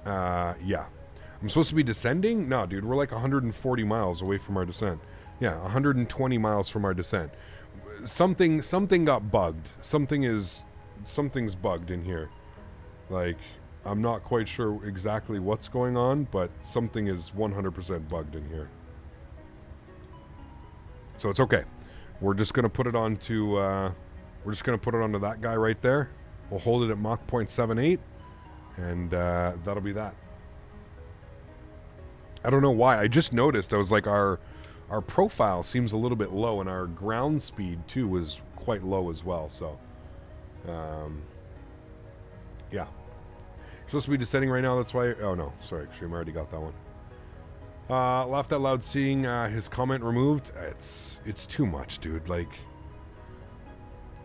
I'm supposed to be descending? No, dude, we're like 140 miles away from our descent. Yeah, 120 miles from our descent. Something got bugged. Something's bugged in here. Like, I'm not quite sure exactly what's going on, but something is 100% bugged in here. So it's okay. We're just gonna put it onto that guy right there. We'll hold it at Mach 0.78, and that'll be that. I don't know why. I just noticed. I was like, our profile seems a little bit low, and our ground speed too was quite low as well. So, yeah. Supposed to be descending right now. That's why. Oh no, sorry. Actually, I already got that one. Laughed out loud seeing his comment removed. It's too much, dude. Like,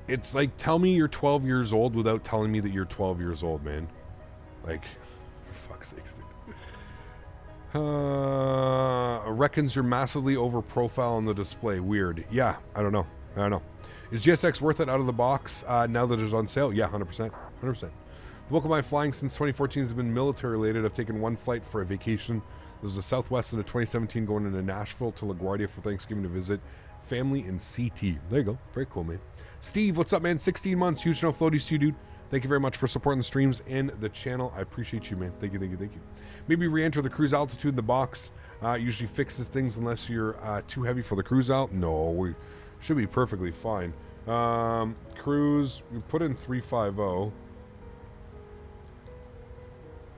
it's like, tell me you're 12 years old without telling me that you're 12 years old, man. Like, for fuck's sakes, dude. Reckons you're massively over profile on the display. Weird. Yeah, I don't know. Is GSX worth it out of the box now that it's on sale? Yeah, 100%. 100%. The bulk of my flying since 2014 has been military related. I've taken one flight for a vacation. There was a Southwest in 2017 going into Nashville to LaGuardia for Thanksgiving to visit family in CT. There you go. Very cool, man. Steve, what's up, man? 16 months. Huge no floaties to you, dude. Thank you very much for supporting the streams and the channel. I appreciate you, man. Thank you, thank you, thank you. Maybe re-enter the cruise altitude in the box. Usually fixes things unless you're too heavy for the cruise out. No, we should be perfectly fine. Cruise, we put in 350.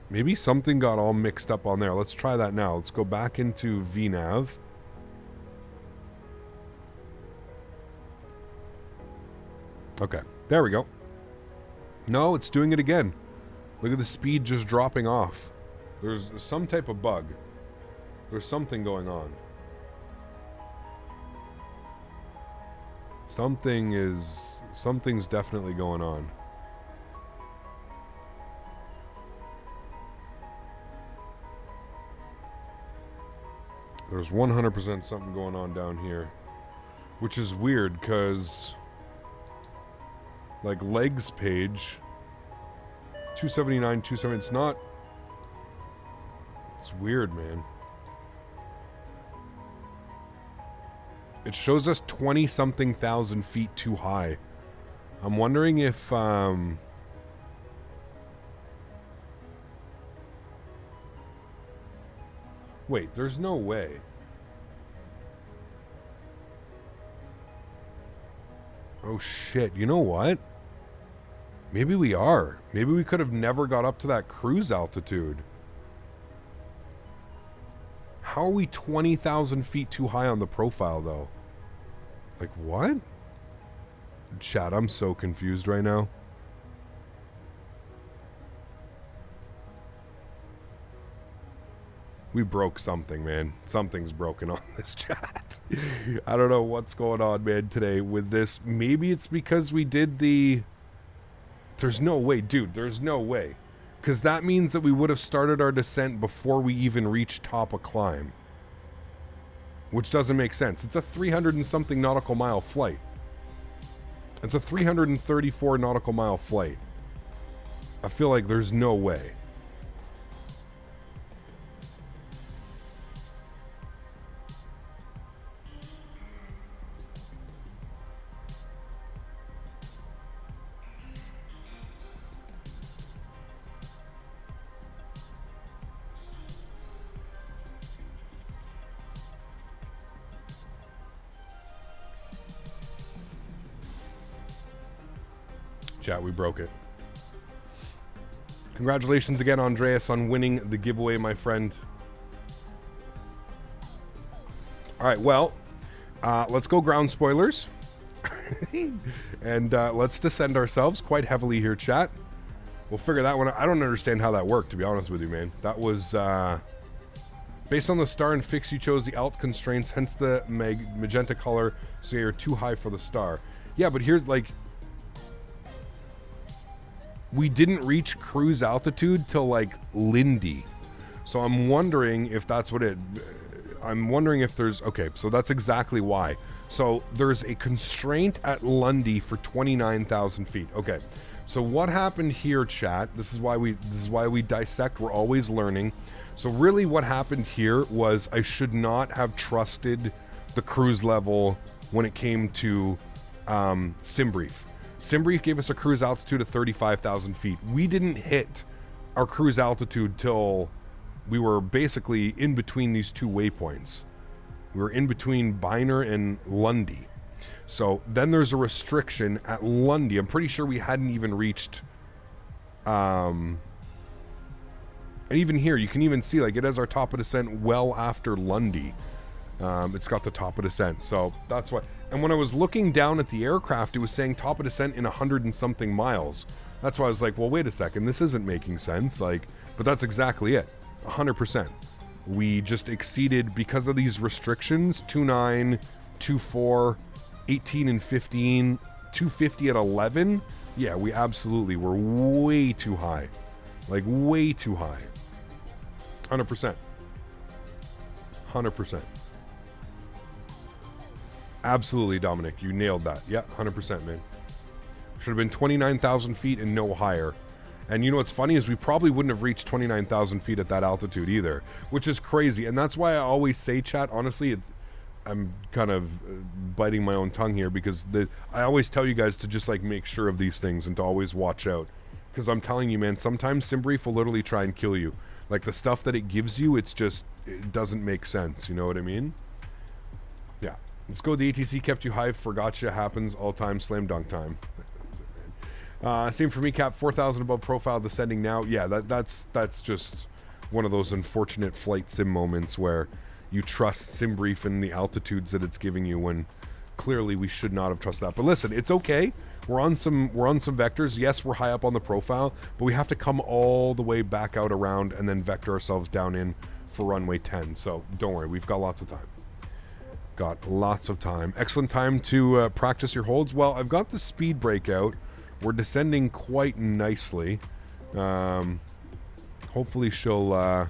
Maybe something got all mixed up on there. Let's try that now. Let's go back into VNav. Okay, there we go. No, it's doing it again. Look at the speed just dropping off. There's some type of bug. There's something going on. Something's definitely going on. There's 100% something going on down here, which is weird because like legs page 279, 270, it's not, it's weird, man. It shows us 20 something thousand feet too high. I'm wondering if wait, there's no way. Oh shit, you know what? Maybe we are. Maybe we could have never got up to that cruise altitude. How are we 20,000 feet too high on the profile, though? Like, what? Chat, I'm so confused right now. We broke something, man. Something's broken on this chat. I don't know what's going on, man, today with this. Maybe it's because we did the... There's no way, dude. There's no way. Because that means that we would have started our descent before we even reached top of climb. Which doesn't make sense. It's a 300 and something nautical mile flight. It's a 334 nautical mile flight. I feel like there's no way. Chat, we broke it. Congratulations again, Andreas, on winning the giveaway, my friend. All right, well, let's go ground spoilers. And let's descend ourselves quite heavily here, chat. We'll figure that one out. I don't understand how that worked, to be honest with you, man. That was based on the star and fix, you chose the alt constraints, hence the magenta color, so you're too high for the star. Yeah, but here's like... We didn't reach cruise altitude till like Lindy. So I'm wondering if that's what it... I'm wondering if there's... Okay, so that's exactly why. So there's a constraint at Lundy for 29,000 feet. Okay, so what happened here, chat? This is why we dissect. We're always learning. So really what happened here was I should not have trusted the cruise level when it came to SimBrief. SimBrief gave us a cruise altitude of 35,000 feet. We didn't hit our cruise altitude till we were basically in between these two waypoints. We were in between Biner and Lundy. So then there's a restriction at Lundy. I'm pretty sure we hadn't even reached... and even here, you can even see, like, it has our top of descent well after Lundy. It's got the top of descent. So that's why... And when I was looking down at the aircraft, it was saying top of descent in 100 and something miles. That's why I was like, well, wait a second, this isn't making sense. Like, but that's exactly it. 100%. We just exceeded, because of these restrictions, 29, 24, 18 and 15, 250 at 11. Yeah, we absolutely were way too high. Like, way too high. 100%. 100%. Absolutely, Dominic. You nailed that. Yeah, 100%, man. Should have been 29,000 feet and no higher. And you know what's funny is we probably wouldn't have reached 29,000 feet at that altitude either, which is crazy. And that's why I always say, chat, honestly, I'm kind of biting my own tongue here because I always tell you guys to just like make sure of these things and to always watch out. Because I'm telling you, man, sometimes SimBrief will literally try and kill you. Like, the stuff that it gives you, it doesn't make sense. You know what I mean? Yeah. Let's go. The ATC kept you high. Forgot you. Happens all time. Slam dunk time. That's it, man. Same for me, Cap. 4,000 above profile. Descending now. Yeah, that's just one of those unfortunate flight sim moments where you trust SimBrief and the altitudes that it's giving you when clearly we should not have trusted that. But listen, it's okay. We're on some vectors. Yes, we're high up on the profile, but we have to come all the way back out around and then vector ourselves down in for runway 10. So don't worry, we've got lots of time. Got lots of time. Excellent time to practice your holds. Well, I've got the speed breakout. We're descending quite nicely. Hopefully she'll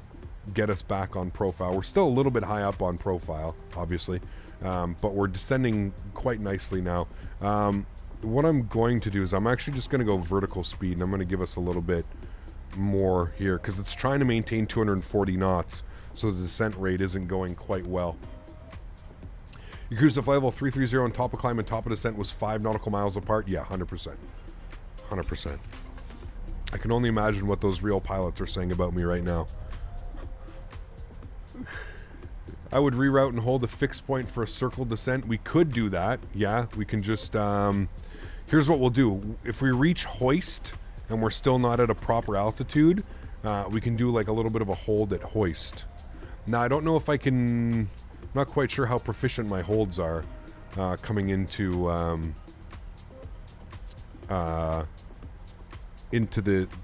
get us back on profile. We're still a little bit high up on profile, obviously, but we're descending quite nicely now. What I'm going to do is I'm actually just going to go vertical speed, and I'm going to give us a little bit more here because it's trying to maintain 240 knots, so the descent rate isn't going quite well. Your cruise to flight level 330 and top of climb and top of descent was 5 nautical miles apart. Yeah, 100%. 100%. I can only imagine what those real pilots are saying about me right now. I would reroute and hold a fixed point for a circle descent. We could do that. Yeah, we can just... here's what we'll do. If we reach hoist and we're still not at a proper altitude, we can do like a little bit of a hold at hoist. Now, I don't know if I can... I'm not quite sure how proficient my holds are coming into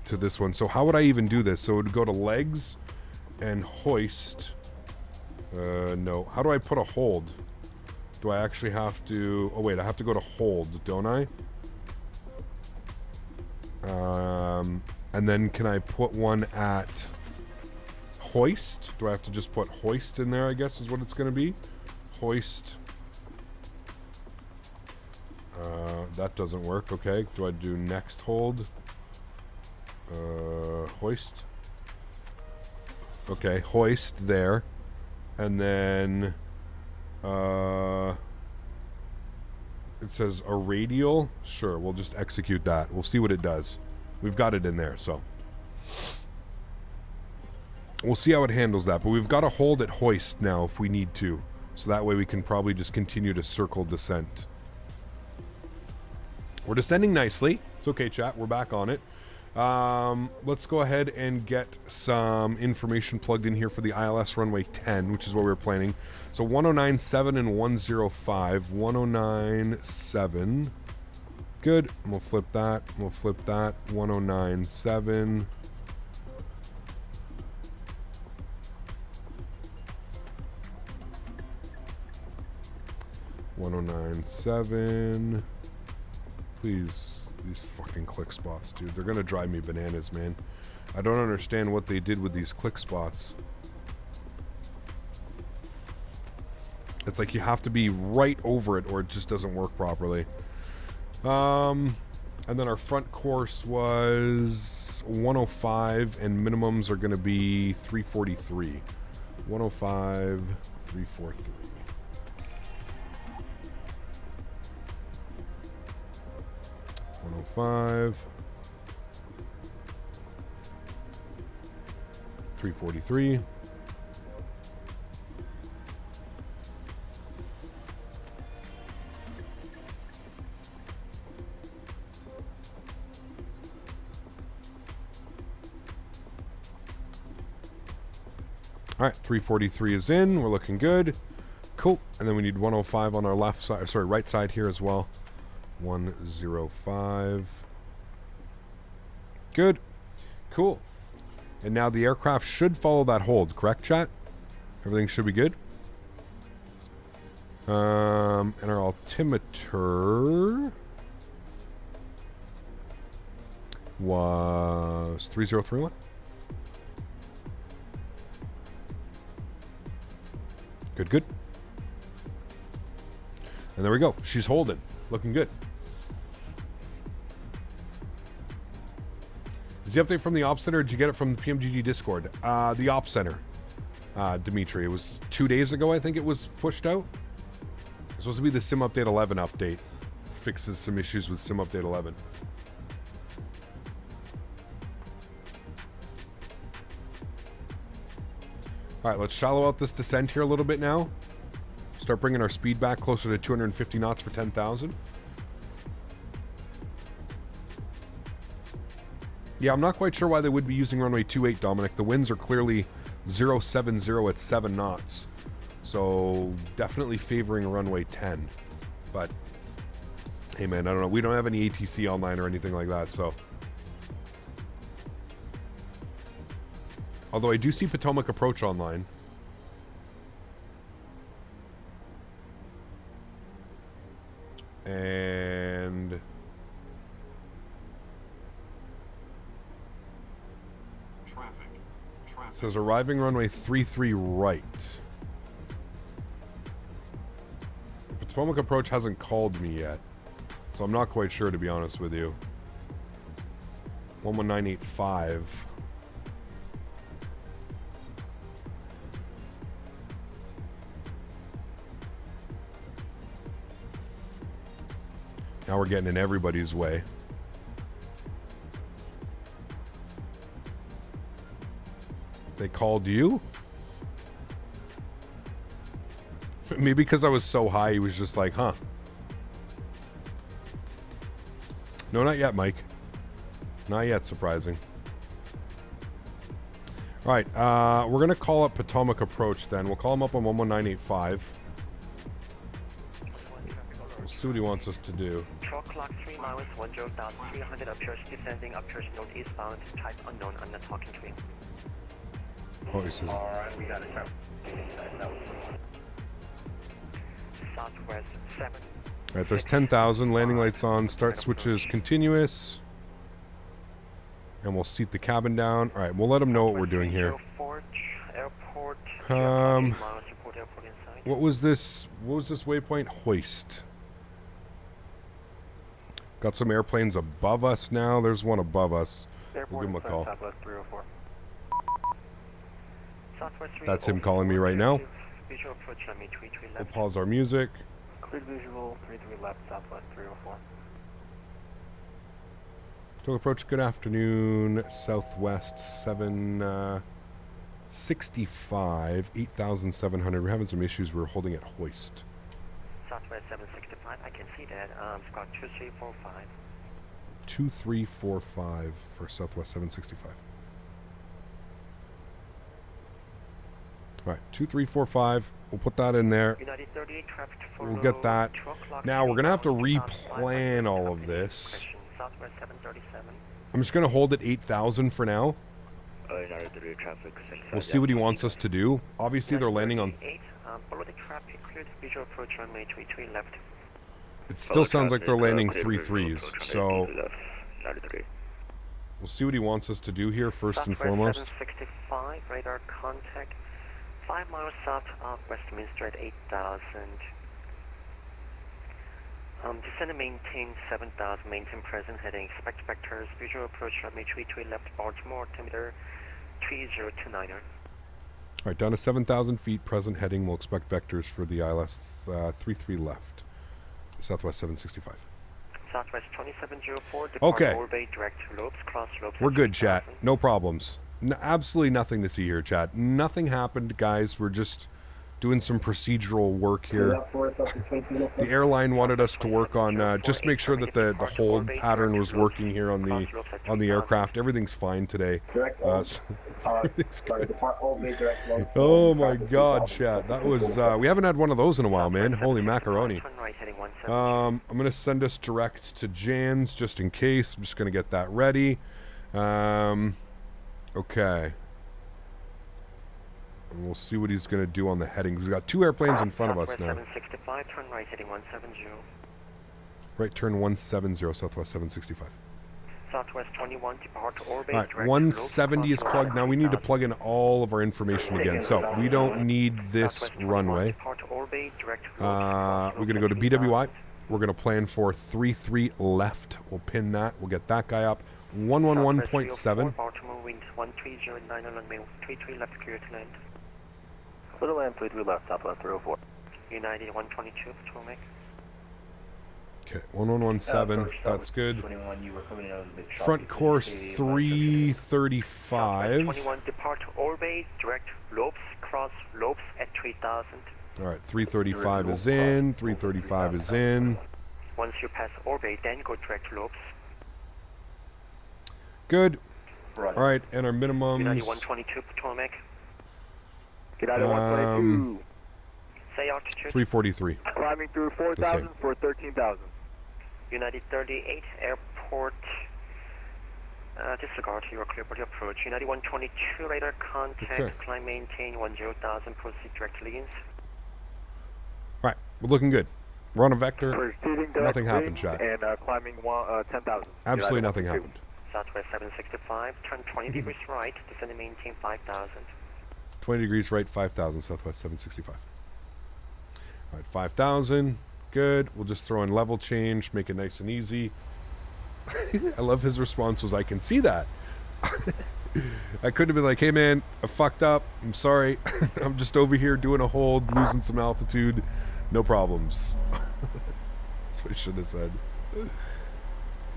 this one. So how would I even do this? So it would go to legs and hoist. No. How do I put a hold? Do I actually have to... Oh, wait. I have to go to hold, don't I? And then can I put one at hoist? Do I have to just put hoist in there, I guess, is what it's going to be? Hoist. That doesn't work. Okay. Do I do next hold? Hoist. Okay. Hoist there. And then it says a radial. Sure, we'll just execute that. We'll see what it does. We've got it in there, so we'll see how it handles that. But we've got to hold at hoist now if we need to. So that way we can probably just continue to circle descent. We're descending nicely. It's okay, chat. We're back on it. Let's go ahead and get some information plugged in here for the ILS runway 10, which is what we were planning. So 109.7 and 105. 109.7. Good. And we'll flip that. We'll flip that. 109.7. Please, these fucking click spots, dude. They're gonna drive me bananas, man. I don't understand what they did with these click spots. It's like you have to be right over it or it just doesn't work properly. And then our front course was 105 and minimums are going to be 343. 105, 343. $105, 343. All right, 343 is in. We're looking good. Cool. And then we need 105 on our left side, sorry, right side here as well. 105. Good. Cool. And now the aircraft should follow that hold, correct, chat? Everything should be good. And our altimeter was 3031. Good, good. And there we go. She's holding. Looking good. Is the update from the Ops Center, or did you get it from the PMDG Discord? The Ops Center, Dimitri. It was 2 days ago, I think it was pushed out. It's supposed to be the Sim Update 11 update. Fixes some issues with Sim Update 11. All right, let's shallow out this descent here a little bit now. Start bringing our speed back closer to 250 knots for 10,000. Yeah, I'm not quite sure why they would be using runway 28, Dominic. The winds are clearly 070 at 7 knots. So definitely favoring runway 10. But, hey man, I don't know. We don't have any ATC online or anything like that, so. Although I do see Potomac approach online. And it says arriving runway 33 right. The Potomac approach hasn't called me yet, so I'm not quite sure, to be honest with you. 11985. Now we're getting in everybody's way. They called you? Maybe because I was so high, he was just like, huh. No, not yet, Mike. Not yet, surprising. All right, we're going to call up Potomac Approach then. We'll call him up on 11985. See what he wants us to do. Truck clock 3 miles, 10,300 approach descending, approach northeastbound, type unknown, I'm not talking to him. Oh, he says. Alright, we got it. Southwest 7. All right, there's 10,000. Landing lights on. Start switches continuous. And we'll seat the cabin down. All right, we'll let them know what we're doing here. Airport, What was this? What was this waypoint? Hoist. Got some airplanes above us now. There's one above us. We'll give him a call. That's him calling me right now. We'll pause our music. Clear visual, 33 left, southwest 304. To approach, good afternoon. Southwest 765, 8,700. We're having some issues. We're holding at hoist. Southwest 765, I can see that. Squawk 2345. 2345 for Southwest 765. All right, 2345. We'll put that in there. United 38 traffic to We'll get that. Now we're going to have to replan all of this. Southwest 737. I'm just going to hold at 8,000 for now. United 38 traffic. We'll see what he wants us to do. Obviously, they're landing on... Follow the traffic, cleared visual approach runway 33 left. It still sounds like they're landing 3-3s, so... We'll see what he wants us to do here, first and foremost. 765, radar contact. 5 miles south of Westminster at 8,000. Descend and maintain 7,000, maintain present heading, expect vectors, visual approach runway 33 left, Baltimore, altimeter 3029er. All right, down to 7,000 feet, present heading. We'll expect vectors for the ILS 33 left, Southwest 765. Southwest 2704, depart Okay. orbit, direct lobes, cross lobes. We're good, chat. No problems. Absolutely nothing to see here, chat. Nothing happened, guys. We're just doing some procedural work here. The airline wanted us to work on just make sure that the hold pattern was working here on the aircraft. Everything's fine today. Everything's good. Oh my God, chat! That was we haven't had one of those in a while, man. Holy macaroni! I'm gonna send us direct to Jan's just in case. I'm just gonna get that ready. Okay. And we'll see what he's going to do on the heading. We've got 2 airplanes in front of us now. 765, turn right heading 170. Right turn 170, Southwest 765. Southwest 21, depart orbit. All right, 170 is plugged. Now we need to plug in all of our information again. So we don't need this runway. We're going to go to BWI. We're going to plan for 33 left. We'll pin that. We'll get that guy up. 111.7. Baltimore wind 1309 on runway 33 left, clear to land. Little land 33 left, Southwest 304. United 122, Potomac. Okay, 1117. That's good. 21, you were coming out of the big shop. Front course 335. 21, depart orbit, direct lobes, cross cross lobes at 3000. All right, 335 is in. 335 is in. Once you pass orbit, then go direct lobes. Good. All right, and our minimums. United 122 Potomac. United 122. Say altitude. 343. Climbing through 4,000 for 13,000. United 38 airport. Disregard your clear body approach. United 122 radar contact. Okay. Climb maintain 10,000. Proceed directly in. All right, we're looking good. We're on a vector. Proceeding Nothing happened, chat. And climbing 10,000. Absolutely nothing happened. Southwest 765. Turn 20 degrees right. Descend and maintain 5,000. 20 degrees right, 5,000, Southwest 765. All right, 5,000. Good. We'll just throw in level change, make it nice and easy. I love his response was, I can see that. I could have been like, hey man, I fucked up. I'm sorry. I'm just over here doing a hold, losing some altitude. No problems. That's what I should have said.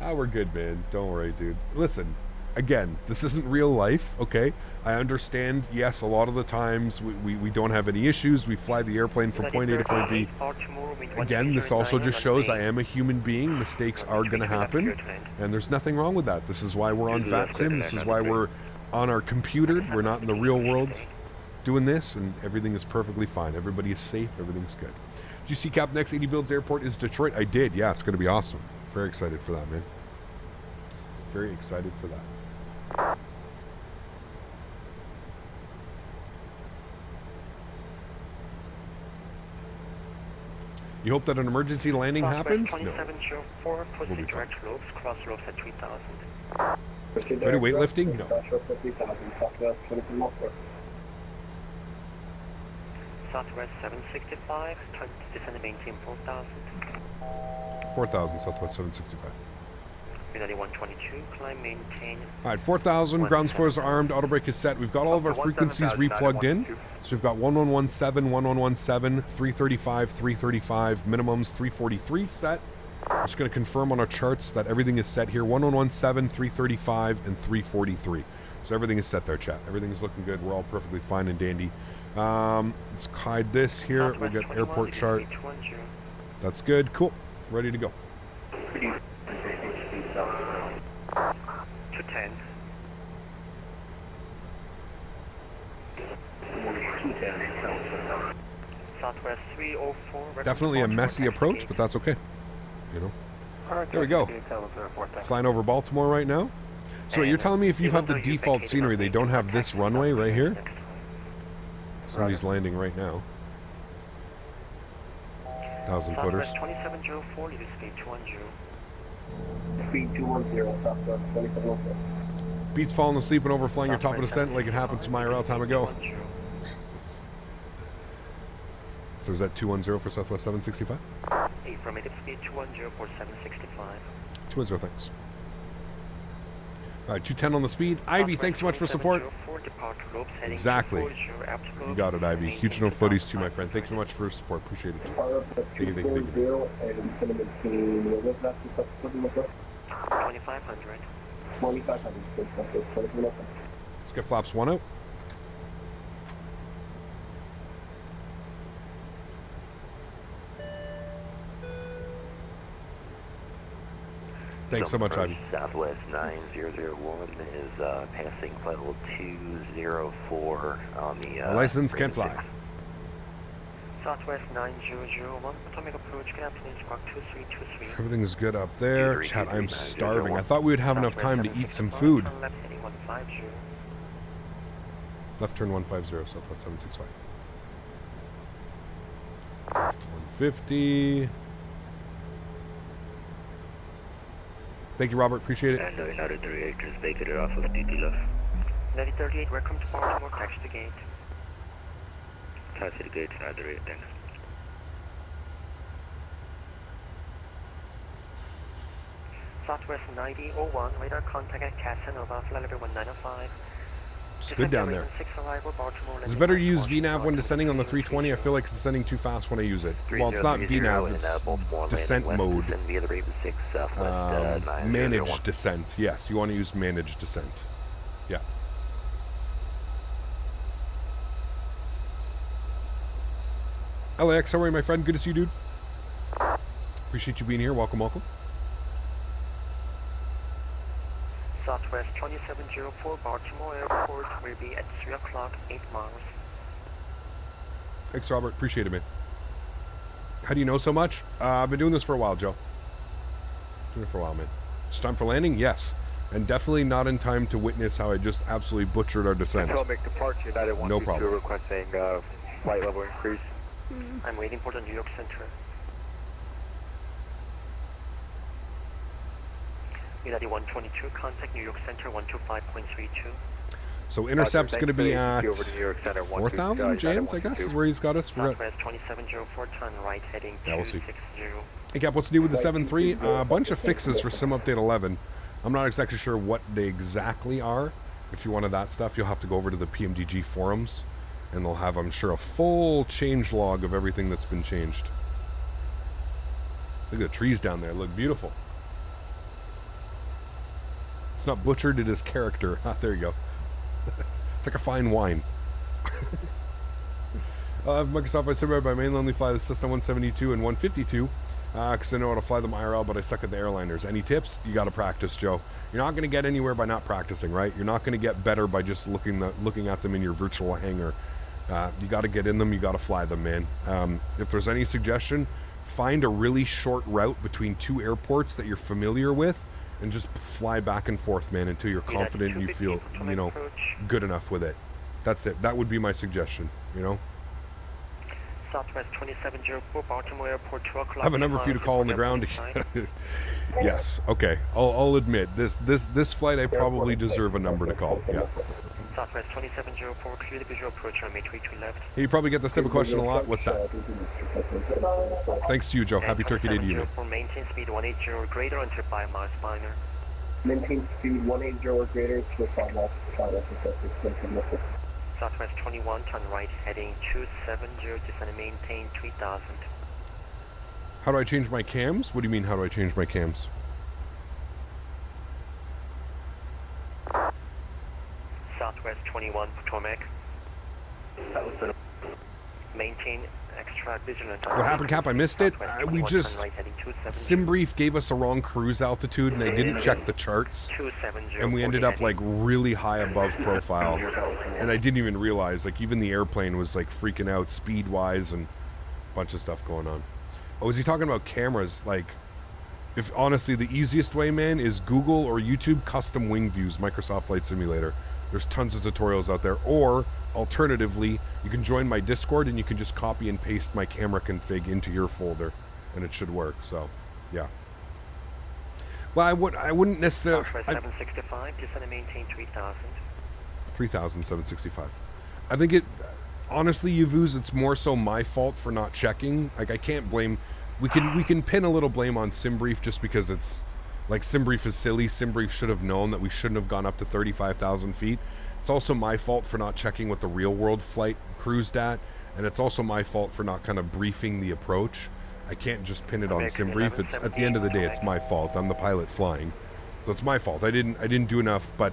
Ah, we're good, man. Don't worry, dude. Listen, again, this isn't real life, okay? I understand, yes, a lot of the times we don't have any issues. We fly the airplane from point A to point B. Again, this also just shows I am a human being. Mistakes are going to happen, and there's nothing wrong with that. This is why we're on VATSIM. This is why we're on our computer. We're not in the real world doing this, and everything is perfectly fine. Everybody is safe. Everything's good. Did you see Cap next 80 Builds Airport is Detroit? I did. Yeah, it's going to be awesome. Very excited for that, man. Very excited for that. You hope that an emergency landing happens? No. We'll be fine. Ready weightlifting? No. Southwest 765, turn to descend and maintain 4,000. 4,000, Southwest 765. United 122, climb, maintain. All right, 4,000, ground spoilers are armed, auto brake is set. We've got all of our frequencies replugged in. So we've got 1117, 1117, 335, 335, minimums 343 set. I'm just going to confirm on our charts that everything is set here. 1117, 335, and 343. So everything is set there, chat. Everything is looking good. We're all perfectly fine and dandy. Let's hide this here. We'll get airport chart. That's good. Cool. Ready to go. 210. Southwest 304. Definitely a messy approach, but that's okay. You know. There we go. Flying over Baltimore right now. So you're telling me if you have the default scenery, they don't have this runway right here? Somebody's landing right now. 1,000 footers. 2704, lead speed 210. Speed 210, Southwest 2704. Beats falling asleep and overflying your top of descent like it happened to my IRL time ago. So is that 210 for Southwest 765? Affirmative speed 210 for 765. 210, thanks. All right, 210 on the speed. Ivy, thanks so much for support. Exactly. You got it, Ivy. Huge no floaties too, my friend. Thanks so much for your support. Appreciate it. Thank you, thank you, thank you. 2,500. Let's get flaps 1 out. Thanks so much, Ivy. Southwest 9001 is passing flight level 204 on the license can't fly. Southwest 9001, Potomac approach, good afternoon, Spark 2323. Everything's good up there. Chat, I'm starving. I thought we would have enough time to eat some food. Left turn 150, Southwest 765. Left 150. Thank you, Robert. Appreciate it. And United 38, just vacated off of DT left. United 38, welcome to Baltimore, taxi the gate. Taxi the gate, United 38, thanks. Southwest 9001, radar contact at Casanova, flight level 1905. It's good down there. Is it better to use VNAV when descending on the 320? I feel like it's descending too fast when I use it. Well, it's not VNAV, it's descent mode. Managed descent. Yes, you want to use managed descent. Yeah. LAX, how are you, my friend? Good to see you, dude. Appreciate you being here. Welcome, welcome. Southwest 2704 Baltimore Airport will be at 3 o'clock, 8 miles. Thanks, Robert. Appreciate it, man. How do you know so much? I've been doing this for a while, Joe. Doing it for a while, man. It's time for landing? Yes. And definitely not in time to witness how I just absolutely butchered our descent. Make departure, United 122 No problem. requesting flight level increase. I'm waiting for the New York Center. United 122, contact New York Center 125.32. So intercept's going to be at Over to New York Center 4,000 Jams, I guess, is where he's got us. We're at. Southwest 2704, turn right heading Yeah, we'll see. 260. Hey, Cap, what's new with the 7.3? A bunch of fixes for Sim Update 11. I'm not exactly sure what they exactly are. If you wanted that stuff, you'll have to go over to the PMDG forums, and they'll have, I'm sure, a full change log of everything that's been changed. Look at the trees down there. Look beautiful. It's not butchered, it is character. Ah, there you go. It's like a fine wine. Microsoft, I said I mainly only fly the Cessna 172 and 152 because I know how to fly them IRL, but I suck at the airliners. Any tips? You got to practice, Joe. You're not going to get anywhere by not practicing, right? You're not going to get better by just looking at them in your virtual hangar. You got to get in them. You got to fly them, man. If there's any suggestion, find a really short route between two airports that you're familiar with, and just fly back and forth, man, until you're confident and you feel, you know, good enough with it. That's it. That would be my suggestion, you know? Southwest 2704, Baltimore Airport, 2 o'clock. I have a number for you to call on the ground. Yes, okay. I'll admit, this flight I probably deserve a number to call, yeah. Southwest 2704, clear the visual approach on May 3 left. Hey, you probably get this type of question a lot. What's that? Thanks to you, Joe. Happy Turkey Day to you, man. Maintain speed 180 or greater until 5 miles minor. Maintain speed 180 or greater to 5 miles final. Southwest 21, turn right, heading 270, descend and maintain 3000. How do I change my cams? What do you mean, how do I change my cams? Southwest 21, Potomac. Maintain extra vigilant. What happened, Cap? I missed it. We just... SimBrief gave us a wrong cruise altitude, and I didn't check the charts. And we ended up, like, really high above profile. And I didn't even realize, like, even the airplane was, like, freaking out speed-wise and a bunch of stuff going on. Oh, is he talking about cameras? Like, if honestly, the easiest way, man, is Google or YouTube custom wing views, Microsoft Flight Simulator. There's tons of tutorials out there. Or, alternatively, you can join my Discord and you can just copy and paste my camera config into your folder, and it should work. So, yeah. Well, I wouldn't necessarily... 765, descend and maintain 3000. 3,765. I think it... Honestly, Yavuz, it's more so my fault for not checking. Like, I can't blame... We can pin a little blame on SimBrief just because it's... Like, SimBrief is silly. SimBrief should have known that we shouldn't have gone up to 35,000 feet. It's also my fault for not checking what the real-world flight cruised at. And it's also my fault for not kind of briefing the approach. I can't just pin it on SimBrief. It's at the end of the day, it's my fault. I'm the pilot flying, so it's my fault. I didn't do enough. But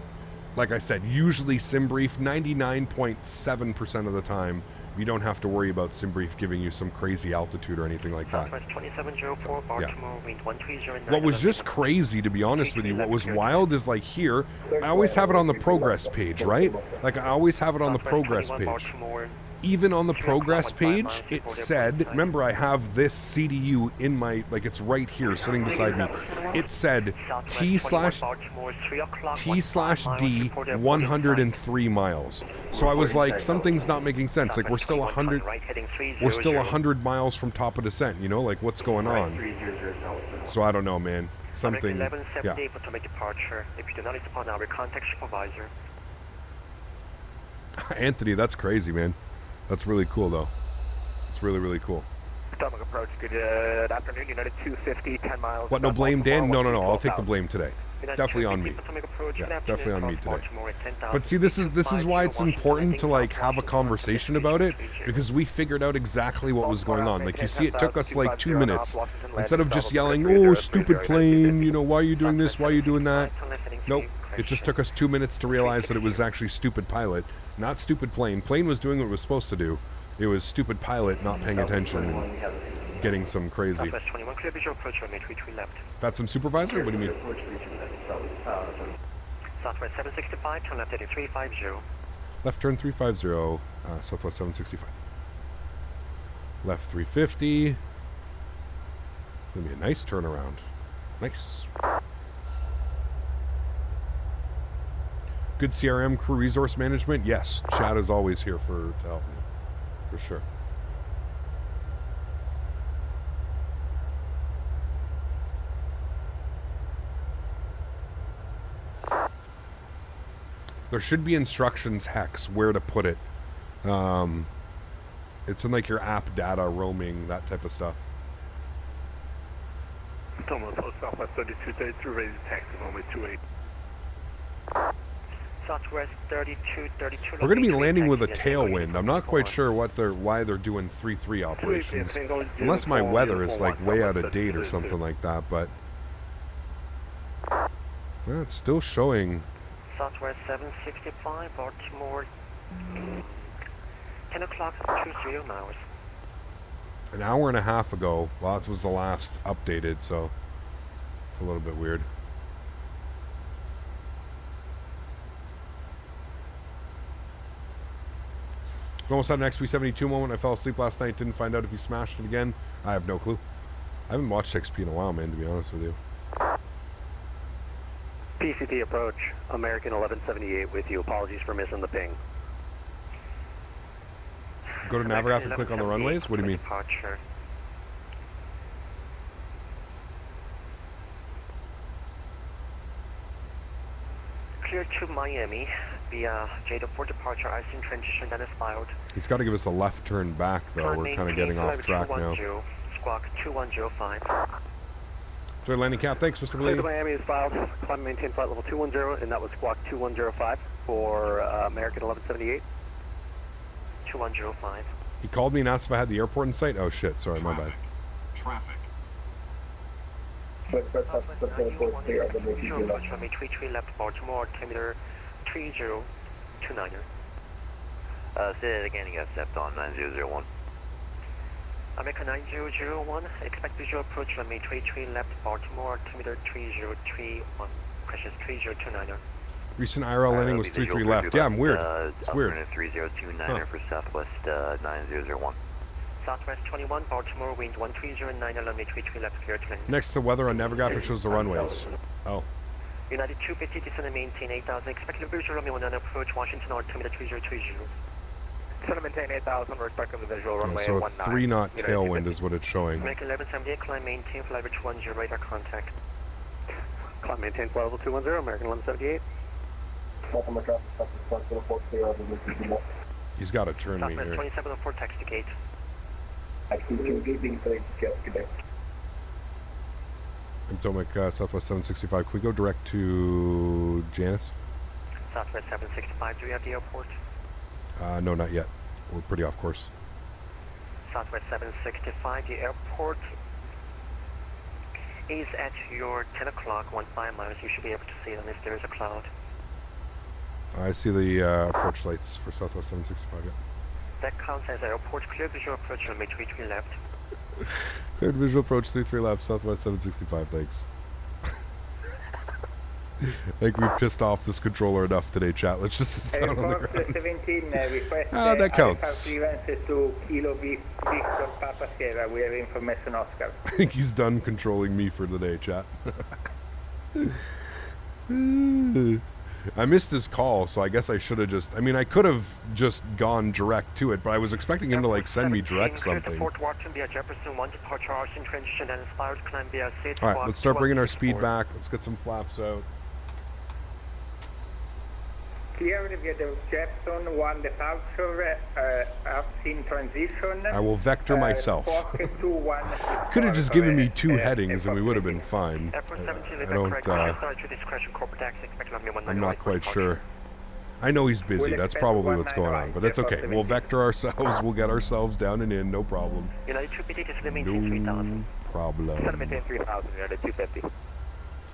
like I said, usually SimBrief, 99.7% of the time, you don't have to worry about SimBrief giving you some crazy altitude or anything like that. Southwest 2704, Baltimore, wind 130. What was just crazy, to be honest with you, what was wild is, like, here, I always have it on the progress page, right? Like, I always have it on the progress page. Even on the progress page, it said, remember, I have this CDU in my, like, it's right here sitting beside me. It said T/D 103 miles. So I was like, something's not making sense. Like, we're still 100 miles from top of descent, you know? Like, what's going on? So I don't know, man. Something, yeah. If you do not respond, I will contact supervisor. Anthony, that's crazy, man. That's really cool, though. It's really, really cool. Stomach approach, good afternoon, United 250, 10 miles. What, no blame, Dan? No, I'll take the blame today. Definitely on me. Yeah, definitely on me today. But see, this is why it's important to, like, have a conversation about it, because we figured out exactly what was going on. Like, you see, it took us like 2 minutes. Instead of just yelling, oh, stupid plane, you know, why are you doing this, why are you doing that? Nope. It just took us 2 minutes to realize that it was actually stupid pilot, not stupid plane. Plane was doing what it was supposed to do. It was stupid pilot not paying attention and getting some crazy. Southwest 21, clear visual approach runway 33 left. That's some supervisor? What do you mean? Southwest 765, turn left heading 350. Left turn 350, Southwest 765. Left 350. Gonna be a nice turnaround. Nice. Good CRM, crew resource management. Yes, Chad is always here to help me, for sure. There should be instructions, Hex, where to put it. It's in like your app data, roaming, that type of stuff. Southwest 3232, ready to taxi runway 28. Southwest 3232. We're going to be landing with a tailwind. I'm not quite sure why they're doing 3-3 operations. Unless my weather is like way out of date or something like that, but yeah, it's still showing. Southwest 765, Baltimore. 10 o'clock, 20 miles. An hour and a half ago. Well, that was the last updated, so it's a little bit weird. We almost had an XP72 moment. I fell asleep last night. Didn't find out if he smashed it again. I have no clue. I haven't watched XP in a while, man, to be honest with you. PCT approach, American 1178 with you. Apologies for missing the ping. Go to Navigraph and click on the runways? What do you mean? Departure. Clear to Miami via JADA for departure. I've seen transition that is filed. He's got to give us a left turn back, though. We're kind of getting off track now. Squawk 2105. Joy landing cap. Thanks, Mr. Clear to Blade. Miami is filed. Climb and maintain flight level 210, and that was squawk 2105 for American 1178. 2105. He called me and asked if I had the airport in sight. Oh, shit. Sorry, my bad. Traffic. Visual approach runway 33 left, Baltimore, altimeter 3029er. Say that again, you got stepped on 9001. American 9001, expect visual approach runway 33 left, Baltimore, altimeter 3031, precious 3029er. Recent IRL landing was 3-3 left. Yeah, I'm weird. It's weird. 3029er for Southwest 9001. Southwest 21, Baltimore, wind 1309, runway 33 left, clear to land. Next to weather on Navigraph, it shows the runways. Oh. United 250, descend and maintain 8000, expect visual runway 19 approach, Washington, altimeter 3030. Descend and maintain 8000, respect of the visual runway So a 19. 3-knot tailwind is what it's showing. American 1178, climb maintain, flight level 210, radar contact. Climb maintain flight level 210, American 1178. He's got to turn me Southwest here. 2704, taxi gate. Potomac, Southwest 765. Can we go direct to Janice? Southwest 765, do you have the airport? No, not yet. We're pretty off course. Southwest 765, the airport is at your 10 o'clock, 15 miles. You should be able to see it unless there is a cloud. I see the approach lights for Southwest 765. Yeah. That counts as airport clear, visual approach runway 33 left. Cleared visual approach 3-3 left, Southwest 765. Thanks. I think we've pissed off this controller enough today, chat. Let's just sit down on the ground. 17, That counts. to Kilo Victor Papa Sierra. We have information, Oscar. I think he's done controlling me for the day, chat. I missed his call, so I guess I should have just... I mean, I could have just gone direct to it, but I was expecting him to, like, send me direct something. Fort Watson via Jefferson 1, departure Arson transition and inspired climb via State. Alright, let's start bringing our speed back. Let's get some flaps out. Clear via the Jefferson 1 departure, in transition. I will vector myself. Could have just given me two headings and we would have been fine. I'm not quite sure. I know he's busy. That's probably what's going on, but it's okay. We'll vector ourselves. We'll get ourselves down and in. No problem. United 250, No problem. 3000, United 250.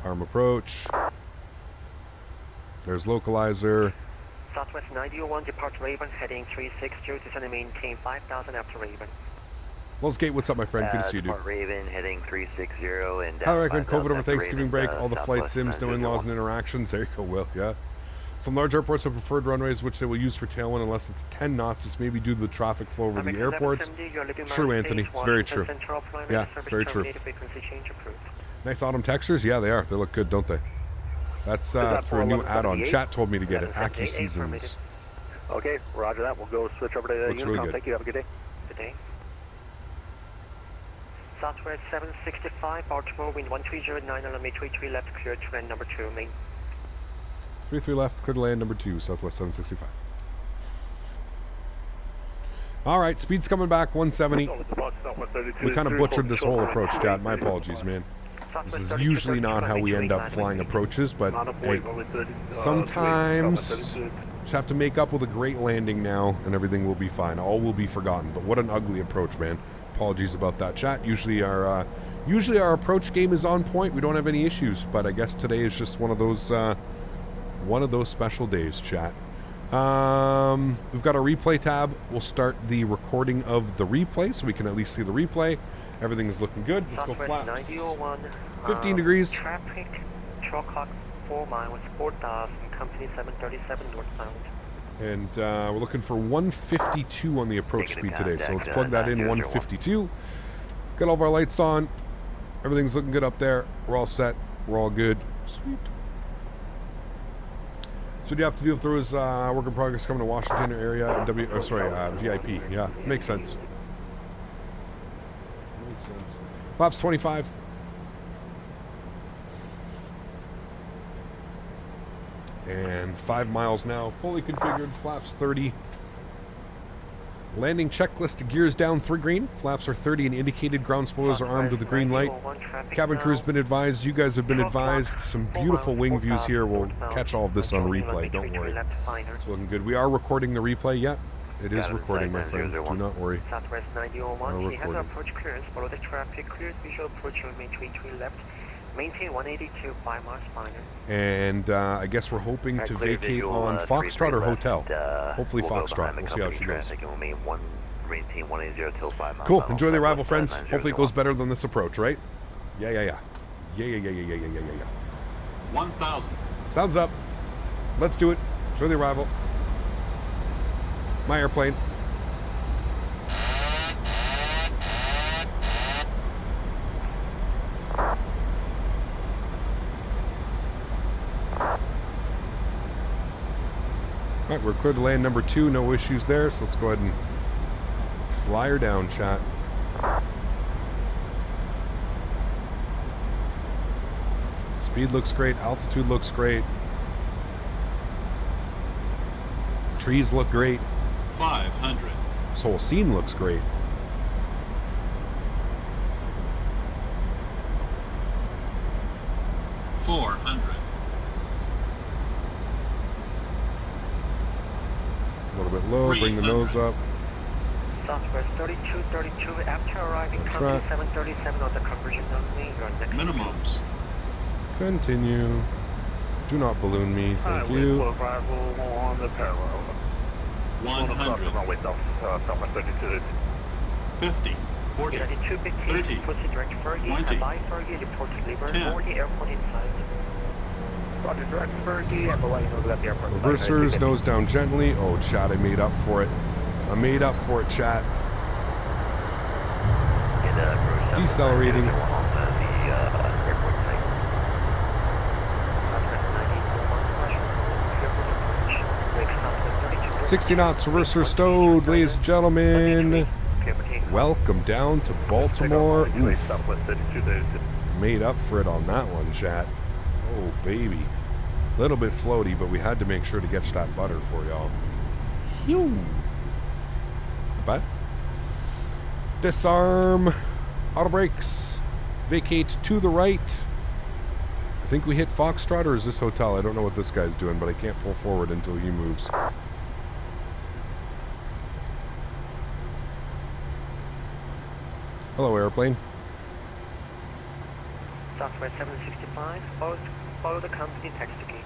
Arm approach. There's localizer. Southwest 901, depart Raven, heading 360, descend and maintain 5,000 after Raven. Wells Gate, what's up, my friend? Good to see you, dude. Depart Raven, heading 360, and How do I recommend 5,000 COVID over after Thanksgiving Raven, break? All the flight Southwest sims, no 901. in-laws and interactions. There you go, Will. Yeah. Some large airports have preferred runways, which they will use for tailwind unless it's 10 knots. This may be due to the traffic flow over the airports. True, Anthony. It's very true. Yeah, very true. Nice autumn textures. Yeah, they are. They look good, don't they? That's through a new add-on. Chat told me to get it. AccuSeasons. Okay, roger that. We'll go switch over to Looks Unicom. really good. Thank you. Have a good day. Good day. Southwest 765, Baltimore, wind 1309, runway 33 left, clear to land number 2, main. 33 left, clear to land number 2, Southwest 765. All right, speed's coming back, 170. We kind of butchered this whole approach, chat. My apologies, man. This is usually not how we end up flying approaches, but hey, sometimes just have to make up with a great landing now, and everything will be fine. All will be forgotten. But what an ugly approach, man. Apologies about that, chat. Usually our approach game is on point. We don't have any issues, but I guess today is just one of those special days, chat. We've got a replay tab. We'll start the recording of the replay, so we can at least see the replay. Everything is looking good. Let's go flaps. 15 degrees. Traffic, short clock 4 miles, 4,000, company 737 northbound. And we're looking for 152 on the approach speed today. So let's plug that in, 152. Got all of our lights on. Everything's looking good up there. We're all set. We're all good. Sweet. So what you have to do if there was work in progress coming to Washington area, VIP. Yeah, makes sense. Flaps 25. And 5 miles now, fully configured, flaps 30. Landing checklist, gears down 3 green. Flaps are 30 and indicated. Ground spoilers are armed with a green light. Cabin crew's been advised. You guys have been advised. Some beautiful wing views here. We'll catch all of this on replay. Don't worry. It's looking good. We are recording the replay. Yep, it is recording, my friend. Do not worry. Southwest 901, he has an approach clearance. Follow the traffic. Cleared visual approach. Remain 33 left. Maintain 182, 5 miles final. And I guess we're hoping to vacate on Foxtrot or Hotel. Hopefully Foxtrot. We'll see how she goes. Cool. Enjoy the arrival, friends. Hopefully it goes better than this approach, right? Yeah. 1,000. Sounds up. Let's do it. Enjoy the arrival. My airplane. All right, we're clear to land number 2. No issues there, so let's go ahead and fly her down, chat. Speed looks great. Altitude looks great. Trees look great. 500. This whole scene looks great. A little bit low, bring the nose up. Southwest 3232, after arriving, company 737 on the conversion only, your next minimums. Continue. Do not balloon me, thank you. Arrival on the parallel. 100. Runway Southwest 32. 50. 40. 32 big 30. Proceed direct Fergie, 20. Hawaii Fergie, report delivered, 10. board the airport inside. Roger, direct Fergie, and Hawaii knows about the airport. Reversers, nose down gently. Oh, chat, I made up for it. I made up for it, chat. Decelerating. 60 knots, reverser stowed, ladies and gentlemen. Welcome down to Baltimore. Made up for it on that one, chat. Oh, baby. Little bit floaty, but we had to make sure to catch that butter for y'all. But disarm, auto brakes, vacate to the right. I think we hit Foxtrot, or is this Hotel? I don't know what this guy's doing, but I can't pull forward until he moves. Hello, airplane. Southwest 765, follow the company taxi gate.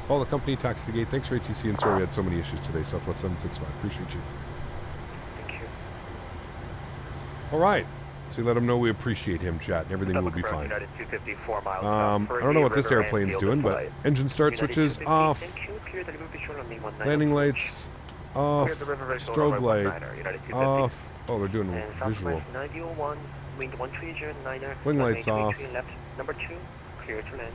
Call the company, tax the gate. Thanks for ATC and sorry we had so many issues today. Southwest 765. Appreciate you. Thank you. All right. So let him know we appreciate him, chat, and everything will be fine. United 254 miles. I don't know what this airplane's doing, but engine start switches off. Landing lights off. Strobe light off. Oh, they're doing visual. 9001, wind 1309er. Wing lights off. Left, number 2, clear to land.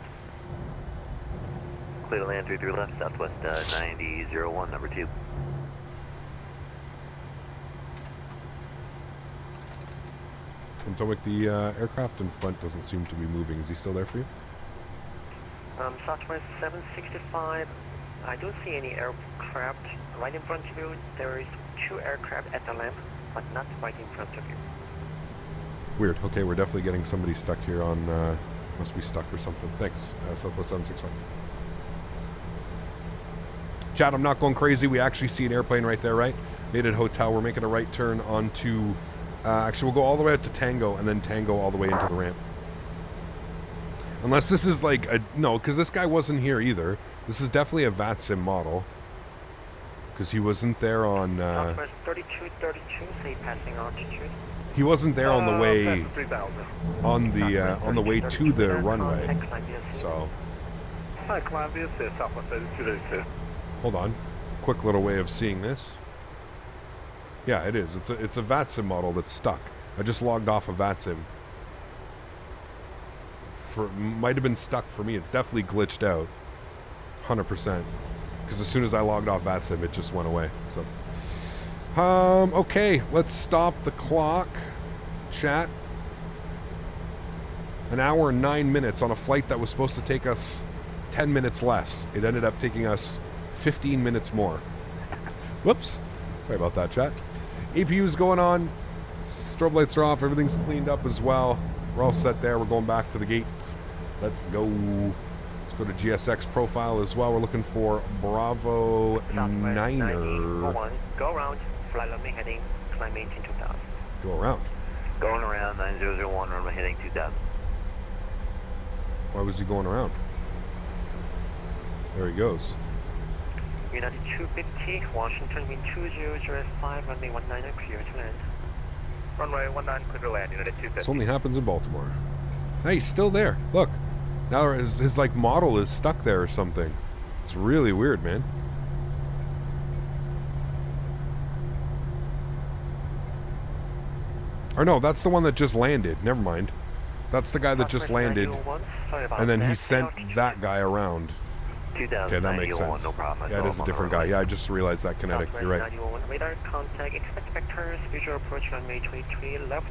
Clear to land 33 left, southwest 9001, number 2. Potomac, the aircraft in front doesn't seem to be moving. Is he still there for you? Southwest 765. I don't see any aircraft right in front of you. There is 2 aircraft at the lamp, but not right in front of you. Weird. Okay, we're definitely getting somebody stuck here on... must be stuck or something. Thanks, Southwest 765. Chat, I'm not going crazy. We actually see an airplane right there, right? Made it hotel. We're making a right turn onto... actually, we'll go all the way out to Tango, and then Tango all the way into the ramp. Unless this is like a... No, because this guy wasn't here either. This is definitely a VATSIM model. Because he wasn't there on... Southwest 3232, say passing altitude. He wasn't there on the way... on the way to the runway. So... Hi, Columbia, Southwest 3232. Hold on. Quick little way of seeing this. Yeah, it is. It's a VATSIM model that's stuck. I just logged off of VATSIM. Might have been stuck for me. It's definitely glitched out. 100%. Because as soon as I logged off VATSIM, it just went away. So, okay. Let's stop the clock. Chat. An hour and 9 minutes on a flight that was supposed to take us 10 minutes less. It ended up taking us 15 minutes more. Whoops. Sorry about that, chat. APU's going on. Strobe lights are off. Everything's cleaned up as well. We're all set there. We're going back to the gates. Let's go. Let's go to GSX profile as well. We're looking for Bravo 9er. Go around. Flight level heading. Climb maintain 2000. Go around. Going around 9001, runway heading 2000. Why was he going around? There he goes. United 250, Washington, wind 2005, runway 19, clear to land. Runway 19, clear to land, United 250. This only happens in Baltimore. Hey, he's still there. Look. Now his like model is stuck there or something. It's really weird, man. Or no, that's the one that just landed. Never mind. That's the guy that just landed. And then he sent that guy around. Okay, that makes sense. No problem. Yeah, it is a different guy. Yeah, I just realized that kinetic. You're right. Radar contact, expect vectors, visual approach runway 23 left.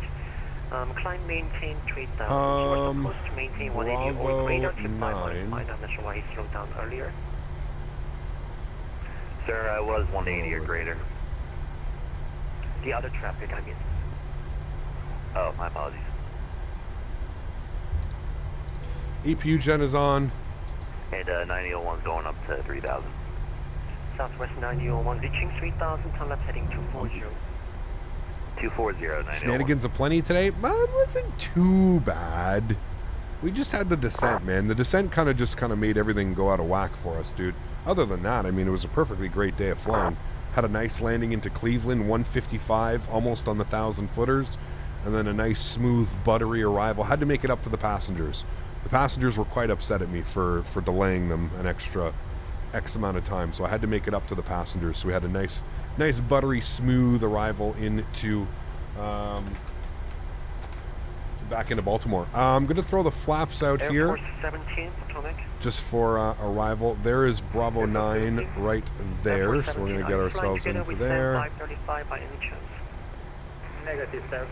Climb maintain 3000. You were supposed to maintain 180 or greater to 515. I'm not sure why he slowed down earlier. Sir, I was 180 or greater. The other traffic, I mean. Oh, my apologies. EPU gen is on. And 9001's going up to 3000. Southwest 9001, reaching 3000, turn left heading 240. 240, 9001. Shenanigans aplenty today? Well, it wasn't too bad. We just had the descent, man. The descent kind of made everything go out of whack for us, dude. Other than that, I mean, it was a perfectly great day of flying. Had a nice landing into Cleveland, 155, almost on the 1,000 footers. And then a nice, smooth, buttery arrival. Had to make it up to the passengers. The passengers were quite upset at me for delaying them an extra X amount of time. So I had to make it up to the passengers. So we had a nice, buttery, smooth arrival into... back into Baltimore. I'm going to throw the flaps out Air here. Force 17, Potomac. Just for arrival. There is Bravo 9 right there. So we're going to get ourselves into there. 535 by any chance? Negative, sir.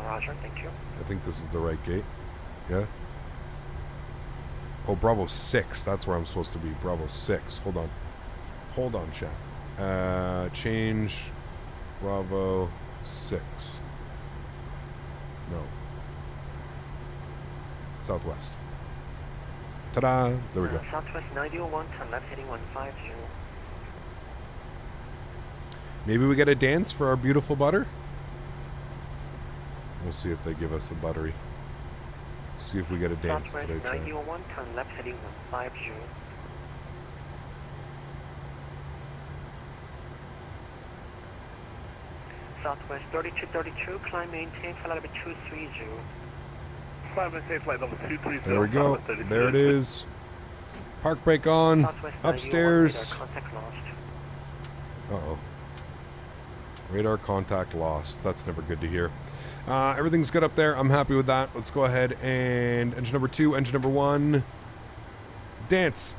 Roger, thank you. I think this is the right gate. Yeah? Oh, Bravo 6. That's where I'm supposed to be. Bravo 6. Hold on. Hold on, chat. Change Bravo 6. No. Southwest. Ta-da! There we go. Southwest 9001, turn left heading 150. Maybe we get a dance for our beautiful butter? We'll see if they give us a buttery. See if we get a dance Southwest today, chat. 9001, turn left heading 150. Southwest 3232, climb maintain, flight level 230. Climb maintain flight level 230. There we go. There it is. Park brake on. Southwest Upstairs. radar contact lost. Uh-oh. Radar contact lost. That's never good to hear. Everything's good up there. I'm happy with that. Let's go ahead and engine number 2, engine number 1. Dance.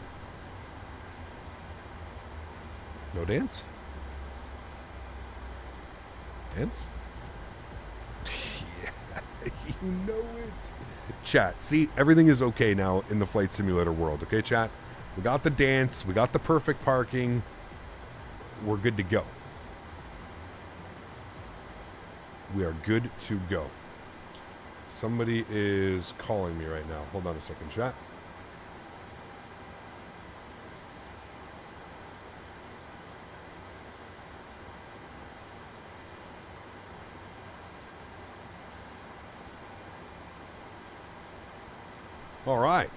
No dance? Dance? Yeah, you know it. Chat, see, everything is okay now in the flight simulator world. Okay, chat? We got the dance. We got the perfect parking. We're good to go. We are good to go. Somebody is calling me right now. Hold on a second, chat. All right.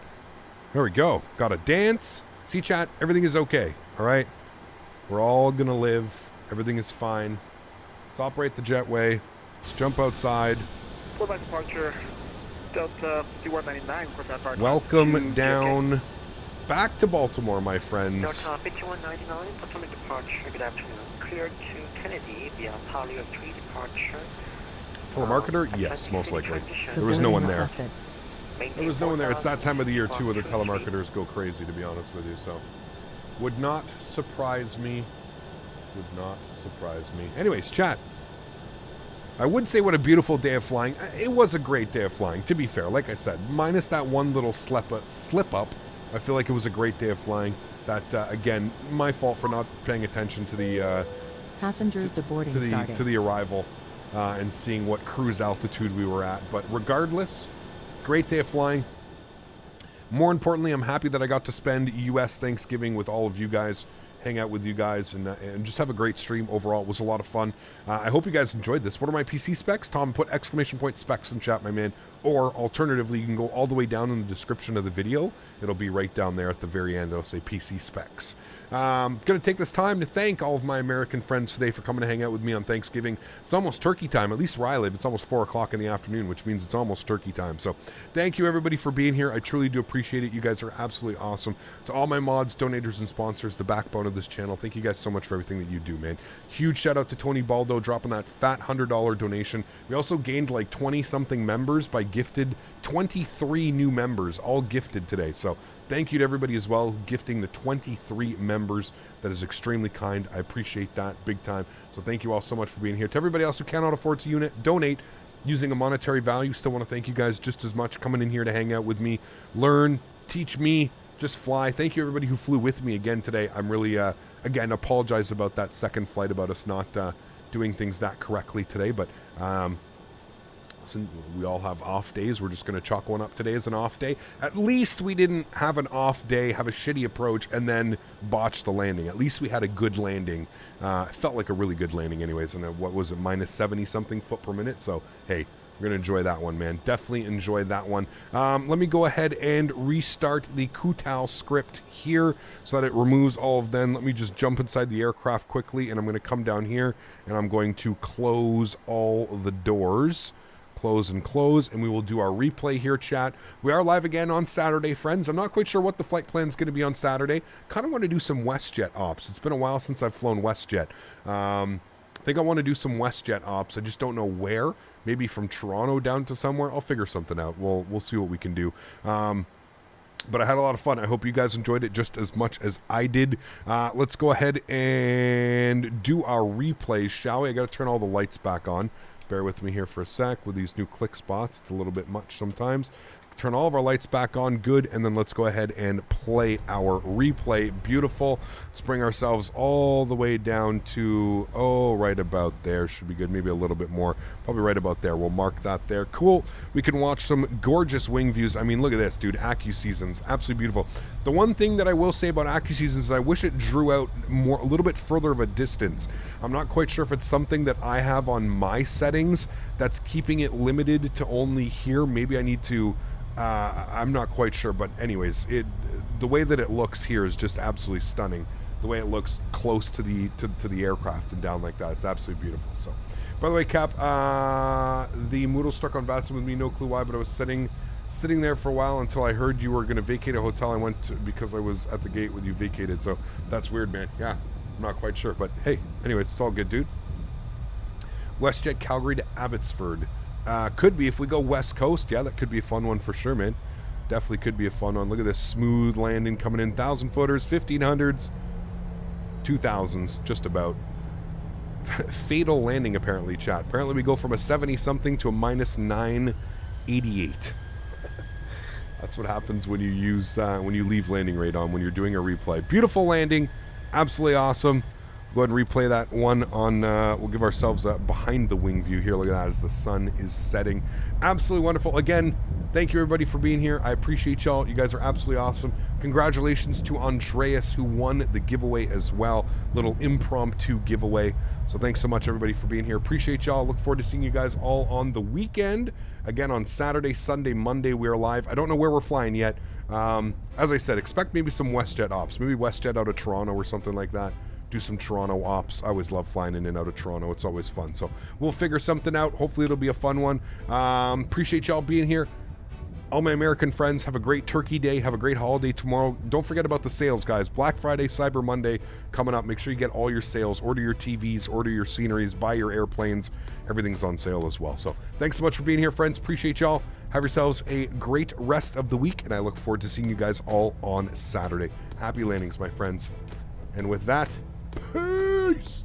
There we go. Got a dance. See, chat, everything is okay. All right. We're all going to live. Everything is fine. Let's operate the jetway. Let's jump outside. Full by departure. Delta C199, report that departure. Welcome down back to Baltimore, my friends. Delta PT199, Potomac departure, good afternoon. Cleared to Kennedy via Palio 3 departure. Telemarketer? Yes, most likely. There was no one there. There was no one there. It's that time of the year, too, where the telemarketers go crazy, to be honest with you. So, would not surprise me. Would not surprise me. Anyways, chat. I would say what a beautiful day of flying. It was a great day of flying, to be fair. Like I said, minus that one little slip up, I feel like it was a great day of flying. That, again, my fault for not paying attention to the... Passengers to boarding starting. To the arrival and seeing what cruise altitude we were at. But regardless, great day of flying. More importantly, I'm happy that I got to spend U.S. Thanksgiving with all of you guys, hang out with you guys, and just have a great stream overall. It was a lot of fun. I hope you guys enjoyed this. What are my PC specs? Tom, put exclamation point specs in chat, my man. Or alternatively, you can go all the way down in the description of the video. It'll be right down there at the very end. It'll say PC specs. Going to take this time to thank all of my American friends today for coming to hang out with me on Thanksgiving. It's almost turkey time, at least where I live. It's almost 4 o'clock in the afternoon, which means it's almost turkey time. So thank you, everybody, for being here. I truly do appreciate it. You guys are absolutely awesome. To all my mods, donators, and sponsors, the backbone of this channel, thank you guys so much for everything that you do, man. Huge shout out to Tony Baldo dropping that fat $100 donation. We also gained like 20-something members by gifted 23 new members, all gifted today. So thank you to everybody as well, gifting the 23 members. That is extremely kind. I appreciate that big time. So thank you all so much for being here. To everybody else who cannot afford to donate using a monetary value, still want to thank you guys just as much coming in here to hang out with me, learn, teach me, just fly. Thank you everybody who flew with me again today. I'm really, again, apologize about that second flight, about us not doing things that correctly today, but listen, we all have off days. We're just going to chalk one up today as an off day. At least we didn't have an off day, have a shitty approach, and then botch the landing. At least we had a good landing. It felt like a really good landing anyways, and what was it, minus 70-something foot per minute? So, hey, we're going to enjoy that one, man. Definitely enjoy that one. Let me go ahead and restart the Kutal script here so that it removes all of them. Let me just jump inside the aircraft quickly, and I'm going to come down here, and I'm going to close all the doors. Close and close, and we will do our replay here, chat. We are live again on Saturday, friends. I'm not quite sure what the flight plan is going to be on Saturday. Kind of want to do some WestJet ops. It's been a while since I've flown WestJet. I think I want to do some WestJet ops. I just don't know where. Maybe from Toronto down to somewhere. I'll figure something out. We'll see what we can do. But I had a lot of fun. I hope you guys enjoyed it just as much as I did. Let's go ahead and do our replays, shall we? I got to turn all the lights back on. Bear with me here for a sec with these new click spots. It's a little bit much sometimes. Turn all of our lights back on. Good. And then let's go ahead and play our replay. Beautiful. Let's bring ourselves all the way down to, right about there. Should be good. Maybe a little bit more. Probably right about there. We'll mark that there. Cool. We can watch some gorgeous wing views. I mean, look at this, dude. AccuSeasons. Absolutely beautiful. The one thing that I will say about AccuSeasons is I wish it drew out a little bit further of a distance. I'm not quite sure if it's something that I have on my settings that's keeping it limited to only here. Maybe I need to... I'm not quite sure, but anyways, the way that it looks here is just absolutely stunning. The way it looks close to the aircraft and down like that, it's absolutely beautiful. So By the way, Cap, the Moodle stuck on Batson with me, no clue why, but I was sitting there for a while until I heard you were going to vacate a hotel. I went to, because I was at the gate when you vacated, so that's weird, man. Yeah, I'm not quite sure, but hey, anyways, it's all good, dude. WestJet Calgary to Abbotsford. Could be if we go West Coast. Yeah, that could be a fun one for sure, man. Definitely could be a fun one. Look at this smooth landing coming in. 1,000 footers, 1,500s, 2,000s, just about. Fatal landing, apparently, chat. Apparently we go from a 70-something to a minus 988. That's what happens when you use when you leave landing rate on when you're doing a replay. Beautiful landing, absolutely awesome. Go ahead and replay that one on. We'll give ourselves a behind the wing view here. Look at that as the sun is setting. Absolutely wonderful. Again, thank you everybody for being here. I appreciate y'all. You guys are absolutely awesome. Congratulations to Andreas who won the giveaway as well. Little impromptu giveaway. So thanks so much everybody for being here. Appreciate y'all. Look forward to seeing you guys all on the weekend. Again on Saturday, Sunday, Monday we are live. I don't know where we're flying yet. As I said, expect maybe some WestJet ops. Maybe WestJet out of Toronto or something like that. Do some Toronto ops. I always love flying in and out of Toronto. It's always fun. So we'll figure something out. Hopefully it'll be a fun one. Appreciate y'all being here. All my American friends, have a great Turkey Day. Have a great holiday tomorrow. Don't forget about the sales, guys. Black Friday, Cyber Monday coming up. Make sure you get all your sales. Order your TVs, order your sceneries, buy your airplanes. Everything's on sale as well. So thanks so much for being here, friends. Appreciate y'all. Have yourselves a great rest of the week, and I look forward to seeing you guys all on Saturday. Happy landings, my friends. And with that, peace!